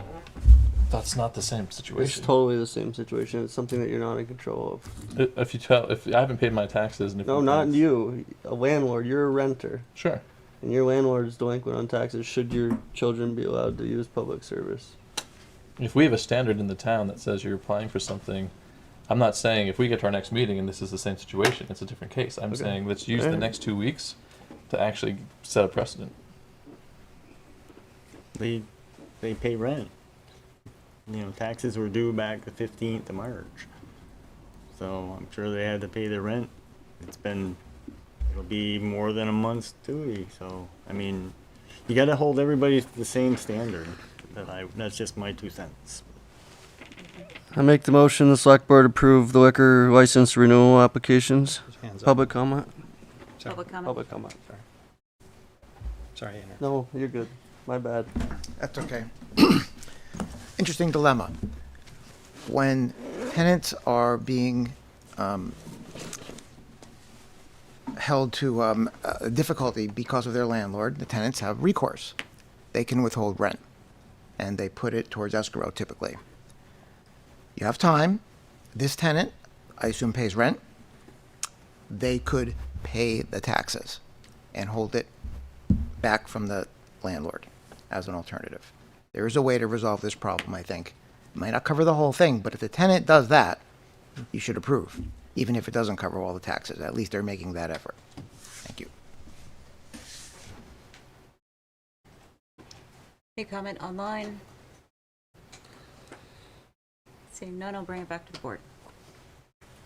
That's not the same It's situation. totally the same situation. It's something that you're not in control of. If I haven't paid my taxes, and if No, not you. A landlord. You're a renter. Sure. And your landlord is delinquent on taxes. Should your children be allowed to use public service? If we have a standard in the town that says you're applying for something, I'm not saying if we get to our next meeting and this is the same situation, it's a different case. I'm Okay. saying let's use the Alright. next 2 weeks to actually set a precedent. They pay rent. Taxes were due back the 15th of March. So I'm sure they had to pay their rent. It'll be more than a month's due. So, you gotta hold everybody to the same standard. That's just my 2 cents. I make the motion the select board approve the liquor license renewal applications. hands up. Public comment? Sorry. Public comment? Public comment. Sorry, Andrew. No, you're good. My bad. That's okay. Interesting dilemma. When tenants are being held to difficulty because of their landlord, the tenants have recourse. They can withhold rent, and they put it towards escrow typically. You have time. This tenant, I assume, pays rent. They could pay the taxes and hold it back from the landlord as an alternative. There is a way to resolve this problem, I think. It might not cover the whole thing, but if the tenant does that, you should approve, even if it doesn't cover all the taxes. At least they're making that effort. Thank you. Any comment online? Seeing none, I'll bring it back to the board.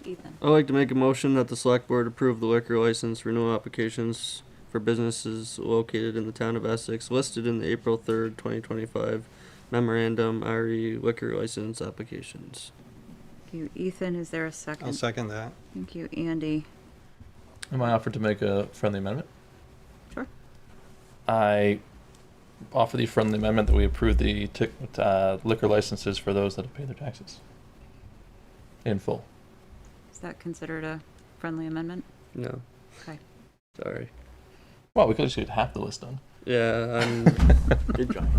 Ethan. I'd like to make a motion that the select board approve the liquor license renewal applications for businesses located in the town of Essex listed in the April 3rd, 2025 memorandum RE liquor license applications. Thank you, Ethan. Is there a second? I'll second that. Thank you, Andy. Am I offered to make a friendly amendment? Sure. I offer the friendly amendment that we approve the liquor licenses for those that have paid their taxes in full. Is that considered a friendly amendment? No. Okay. Sorry. Well, we could just get half the list done. Yeah, Good job.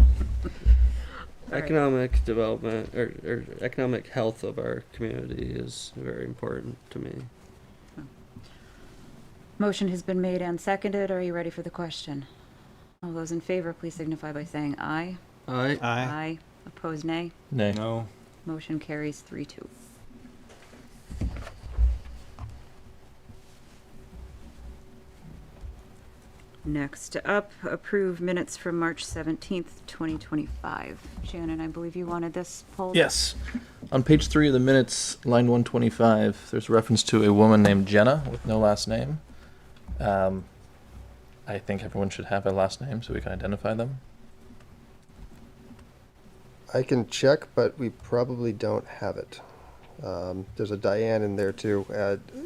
economic development or economic health of our community is very important to me. Motion has been made and seconded. Are you ready for the question? All those in favor, please signify by saying aye. Aye. Aye. Opposed, nay. Nay. No. Motion carries 3-2. Next up, approve minutes from March 17th, 2025. Shannon, I believe you wanted this pulled? Yes. On page 3 of the minutes, line 125, there's reference to a woman named Jenna with no last name. I think everyone should have a last name so we can identify them. I can check, but we probably don't have it. There's a Diane in there too.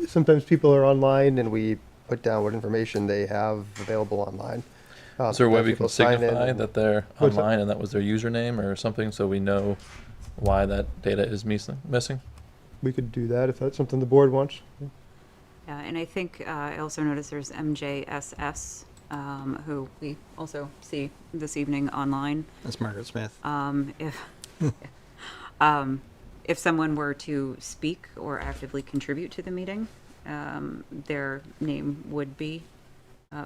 Sometimes people are online and we put down what information they have available online. Is there a way sometimes we people can sign in signify and- that they're What's that? online and that was their username or something so we know why that data is missing? We could do that if that's something the board wants. Yeah, and I think I also noticed there's MJSS, who we also see this evening online. That's Margaret Smith. If someone were to speak or actively contribute to the meeting, their name would be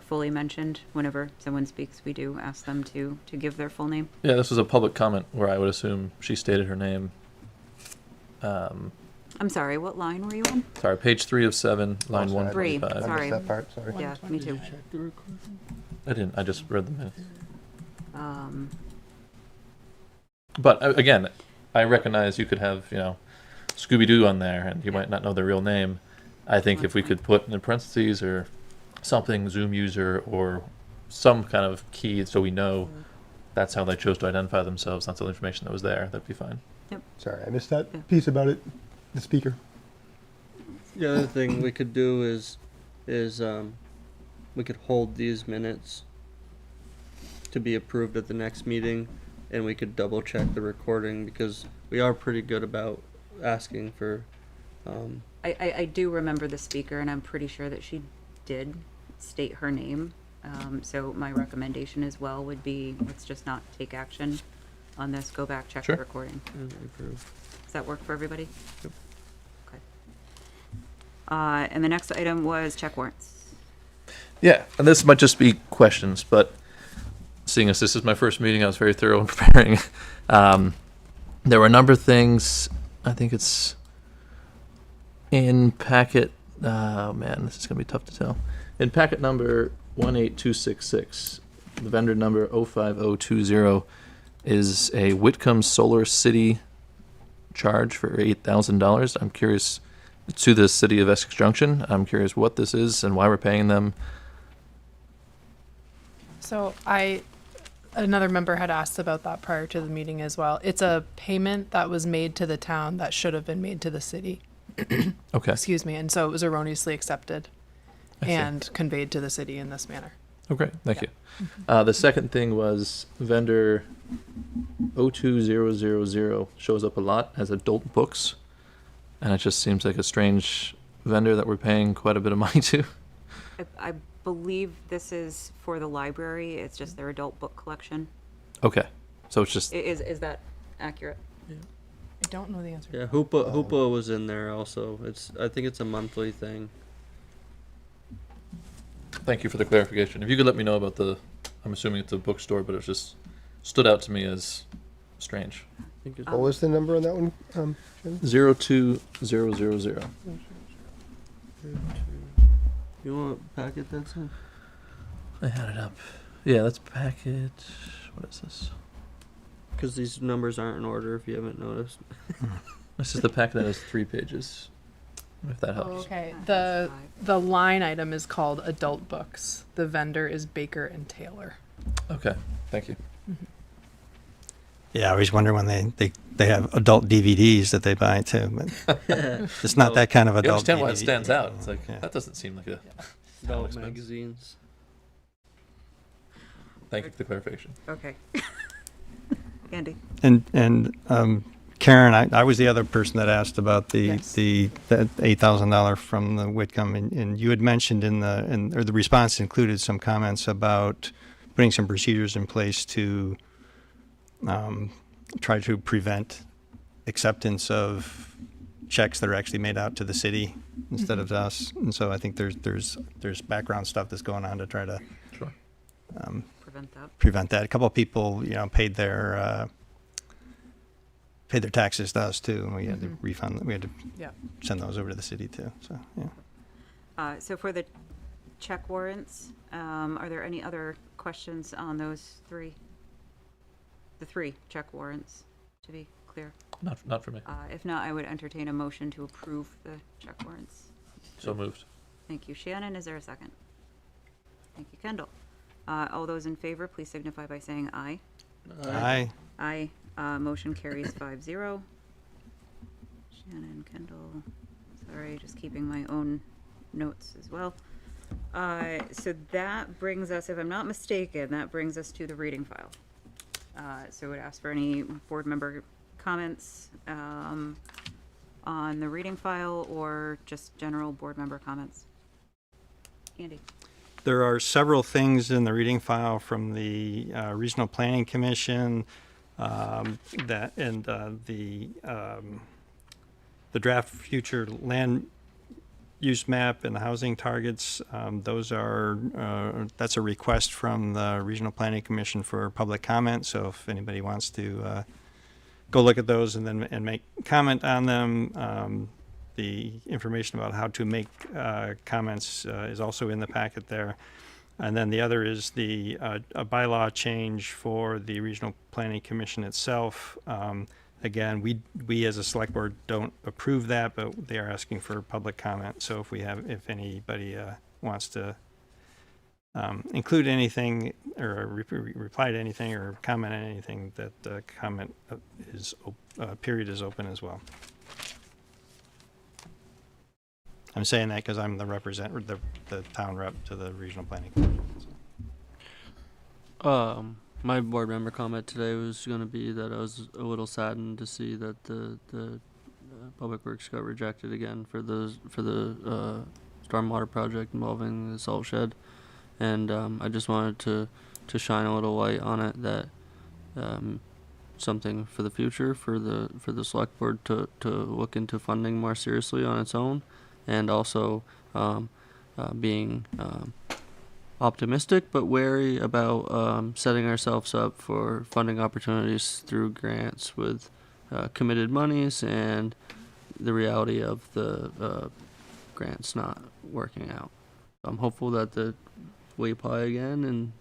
fully mentioned. Whenever someone speaks, we do ask them to give their full name. Yeah, this was a public comment where I would assume she stated her name. I'm sorry, what line were you on? Sorry, page 3 of 7, line sorry. 125. I missed Sorry. that part, sorry. Yeah, me too. I didn't, I just read the minutes. Um, But again, I recognize you could have, Scooby-Doo on there and you might not know their real name. I think if we could put in parentheses or something, Zoom user or some kind of key so we know that's how they chose to identify themselves, that's all the information that was there, that'd be fine. Sorry, I missed that Yeah. piece about it, the speaker. The other thing we could do is we could hold these minutes to be approved at the next meeting, and we could double check the recording because we are pretty good about asking for. I do remember the speaker, and I'm pretty sure that she did state her name. So my recommendation as well would be, let's just not take action on this. Go back, check Sure. the recording. Approve. Does that work for everybody? Yep. Okay. And the next item was check warrants. Yeah, and this might just be questions, but seeing as this is my first meeting, I was very thorough in preparing. There were a number of things. I think it's in packet. Oh man, this is gonna be tough to tell. In packet number 18266, the vendor number 05020 is a Whitcomb Solar City charge for $8,000. I'm curious, to the city of Essex Junction. I'm curious what this is and why we're paying them. So another member had asked about that prior to the meeting as well. It's a payment that was made to the town that should have been made to the city. Okay. Excuse me. And so it was erroneously accepted I see. and conveyed to the city in this manner. Okay, thank you. The second thing was vendor 02000 shows up a lot as adult books, and it just seems like a strange vendor that we're paying quite a bit of money to. I believe this is for the library. It's just their adult book collection. Okay, so it's just, Is that accurate? I don't know the answer. Yeah, Hoopa was in there also. I think it's a monthly thing. thank you for the clarification. If you could let me know about the I'm assuming it's a bookstore, but it just stood out to me as strange. What was the number on that one, Jim? 02000. You want a packet that's in? I had it up. Yeah, that's packet. What is this? Because these numbers aren't in order if you haven't noticed. This is the packet that has 3 pages. If that helps. Okay. The line item is called adult books. The vendor is Baker and Taylor. Okay, thank you. Yeah, I always wonder when they have adult DVDs that they buy too, but it's not that kind of You adult understand why it DVD. stands out. It's like, Yeah. that doesn't seem like a Adult expense. magazines. Thank you for the clarification. Okay. Andy? And Karen, I was the other person that asked about Yes. the $8,000 from the Whitcomb, and you had mentioned or the response included some comments about putting some procedures in place to try to prevent acceptance of checks that are actually made out to the city instead of to us. And so I think there's background stuff that's going on to try to Sure. Prevent that. A couple of people, paid their taxes to us too, and we had to refund. We had to send those over to the city too. So yeah. So for the check warrants, are there any other questions on those 3? The 3 check warrants, to be clear. Not for me. If not, I would entertain a motion to approve the check warrants. So moved. Thank you, Shannon. Is there a second? Thank you, Kendall. All those in favor, please signify by saying aye. Aye. Aye. Motion carries 5-0. Shannon, Kendall. Sorry, just keeping my own notes as well. So that brings us, if I'm not mistaken, that brings us to the reading file. So I would ask for any board member comments on the reading file or just general board member comments. Andy? There are several things in the reading file from the Regional Planning Commission the draft future land use map and the housing targets. That's a request from the Regional Planning Commission for public comment. So if anybody wants to go look at those and make comment on them, the information about how to make comments is also in the packet there. And then the other is a bylaw change for the Regional Planning Commission itself. Again, we as a select board don't approve that, but they are asking for public comment. So if anybody wants to include anything or reply to anything or comment on anything, that comment period is open as well. I'm saying that because I'm the town rep to the Regional Planning Commission. My board member comment today was going to be that I was a little saddened to see that the Public Works got rejected again for the stormwater project involving the salt shed, and I just wanted to shine a little light on it, that something for the future for the select board to look into funding more seriously on its own. And also being optimistic but wary about setting ourselves up for funding opportunities through grants with committed monies and the reality of the grants not working out. I'm hopeful that we apply again and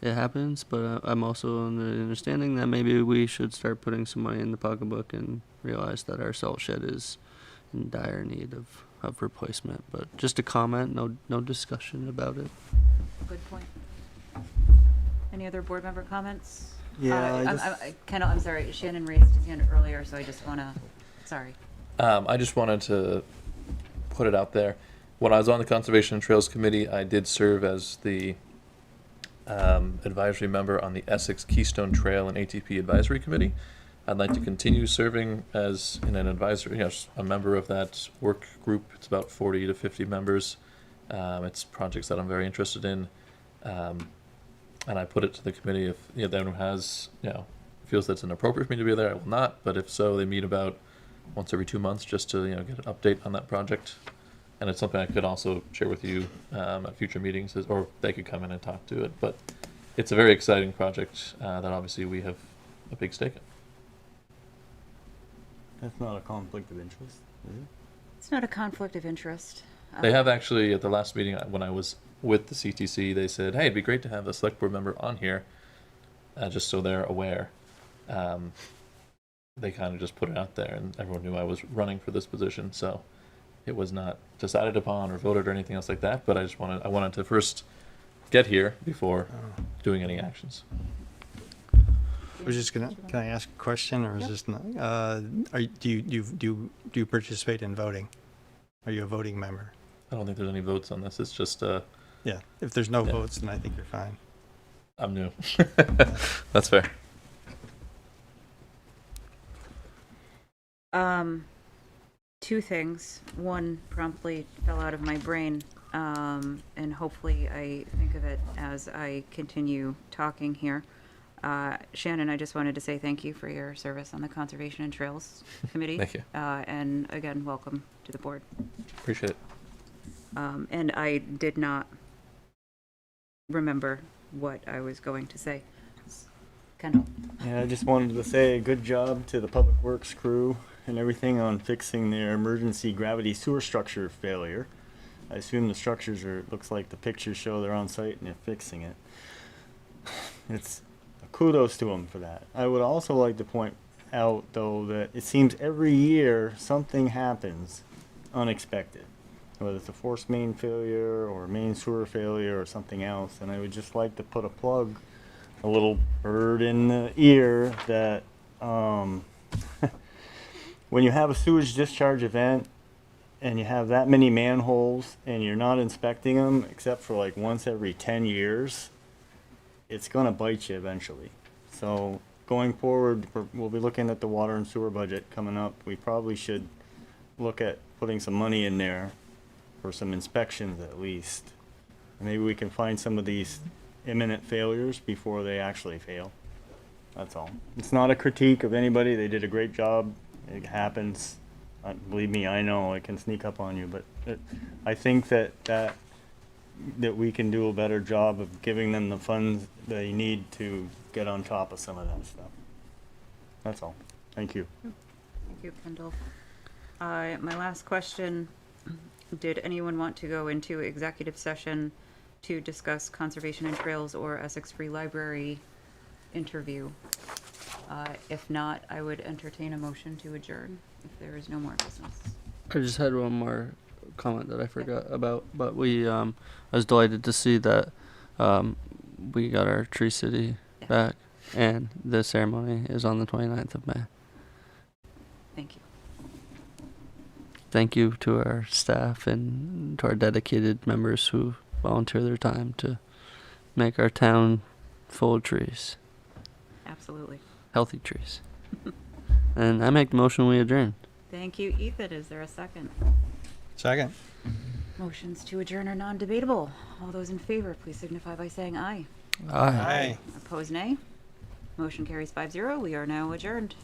it happens, but I'm also in the understanding that maybe we should start putting some money in the pocketbook and realize that our salt shed is in dire need of replacement. But just a comment, no discussion about it. Good point. Any other board member comments? Yeah, Kendall, I'm sorry. Shannon raised his hand earlier, so I just want to, sorry. I just wanted to put it out there. When I was on the Conservation and Trails Committee, I did serve as the advisory member on the Essex Keystone Trail and ATP Advisory Committee. I'd like to continue serving as an advisor, a member of that work group. It's about 40 to 50 members. It's projects that I'm very interested in. And I put it to the committee if anyone has, feels that's inappropriate for me to be there, I will not. But if so, they meet about once every 2 months just to, get an update on that project. And it's something I could also share with you at future meetings, or they could come in and talk to it. But it's a very exciting project that obviously we have a big stake in. That's not a conflict of interest, is it? It's not a conflict of interest. They have actually, at the last meeting when I was with the CTC, they said, hey, it'd be great to have a select board member on here, just so they're aware. They kind of just put it out there, and everyone knew I was running for this position, so it was not decided upon or voted or anything else like that, but I wanted to first get here before doing any actions. I was just gonna, can I ask a question, or is Yep. this not, do you participate in voting? Are you a voting member? I don't think there's any votes on this. It's just, Yeah, if there's no Yeah. votes, then I think you're fine. I'm new. That's fair. Two things. One promptly fell out of my brain, and hopefully I think of it as I continue talking here. Shannon, I just wanted to say thank you for your service on the Conservation and Trails Committee. Thank you. And again, welcome to the board. Appreciate it. And I did not remember what I was going to say. Kendall. Yeah, I just wanted to say a good job to the Public Works crew and everything on fixing their emergency gravity sewer structure failure. I assume the structures are, looks like the pictures show they're on site and they're fixing it. It's kudos to them for that. I would also like to point out, though, that it seems every year something happens unexpected, whether it's a forced main failure or main sewer failure or something else. And I would just like to put a little bird in the ear that when you have a sewage discharge event and you have that many manholes and you're not inspecting them except for like once every 10 years, it's going to bite you eventually. So going forward, we'll be looking at the water and sewer budget coming up. We probably should look at putting some money in there for some inspections at least. Maybe we can find some of these imminent failures before they actually fail. That's all. It's not a critique of anybody. They did a great job. It happens. Believe me, I know it can sneak up on you, but I think that we can do a better job of giving them the funds they need to get on top of some of that stuff. That's all. Thank you. Thank you, Kendall. My last question, did anyone want to go into executive session to discuss conservation and trails or Essex Free Library interview? If not, I would entertain a motion to adjourn if there is no more business. I just had one more comment that I forgot about, but I was delighted to see that we got our Tree City back, and the ceremony is on the 29th of May. Thank you. Thank you to our staff and to our dedicated members who volunteer their time to make our town full of trees. Absolutely. Healthy trees. And I make the motion we adjourn. Thank you, Ethan. Is there a second? Second. Motions to adjourn are non-debatable. All those in favor, please signify by saying aye. Aye. Opposed, nay. Motion carries 5-0. We are now adjourned.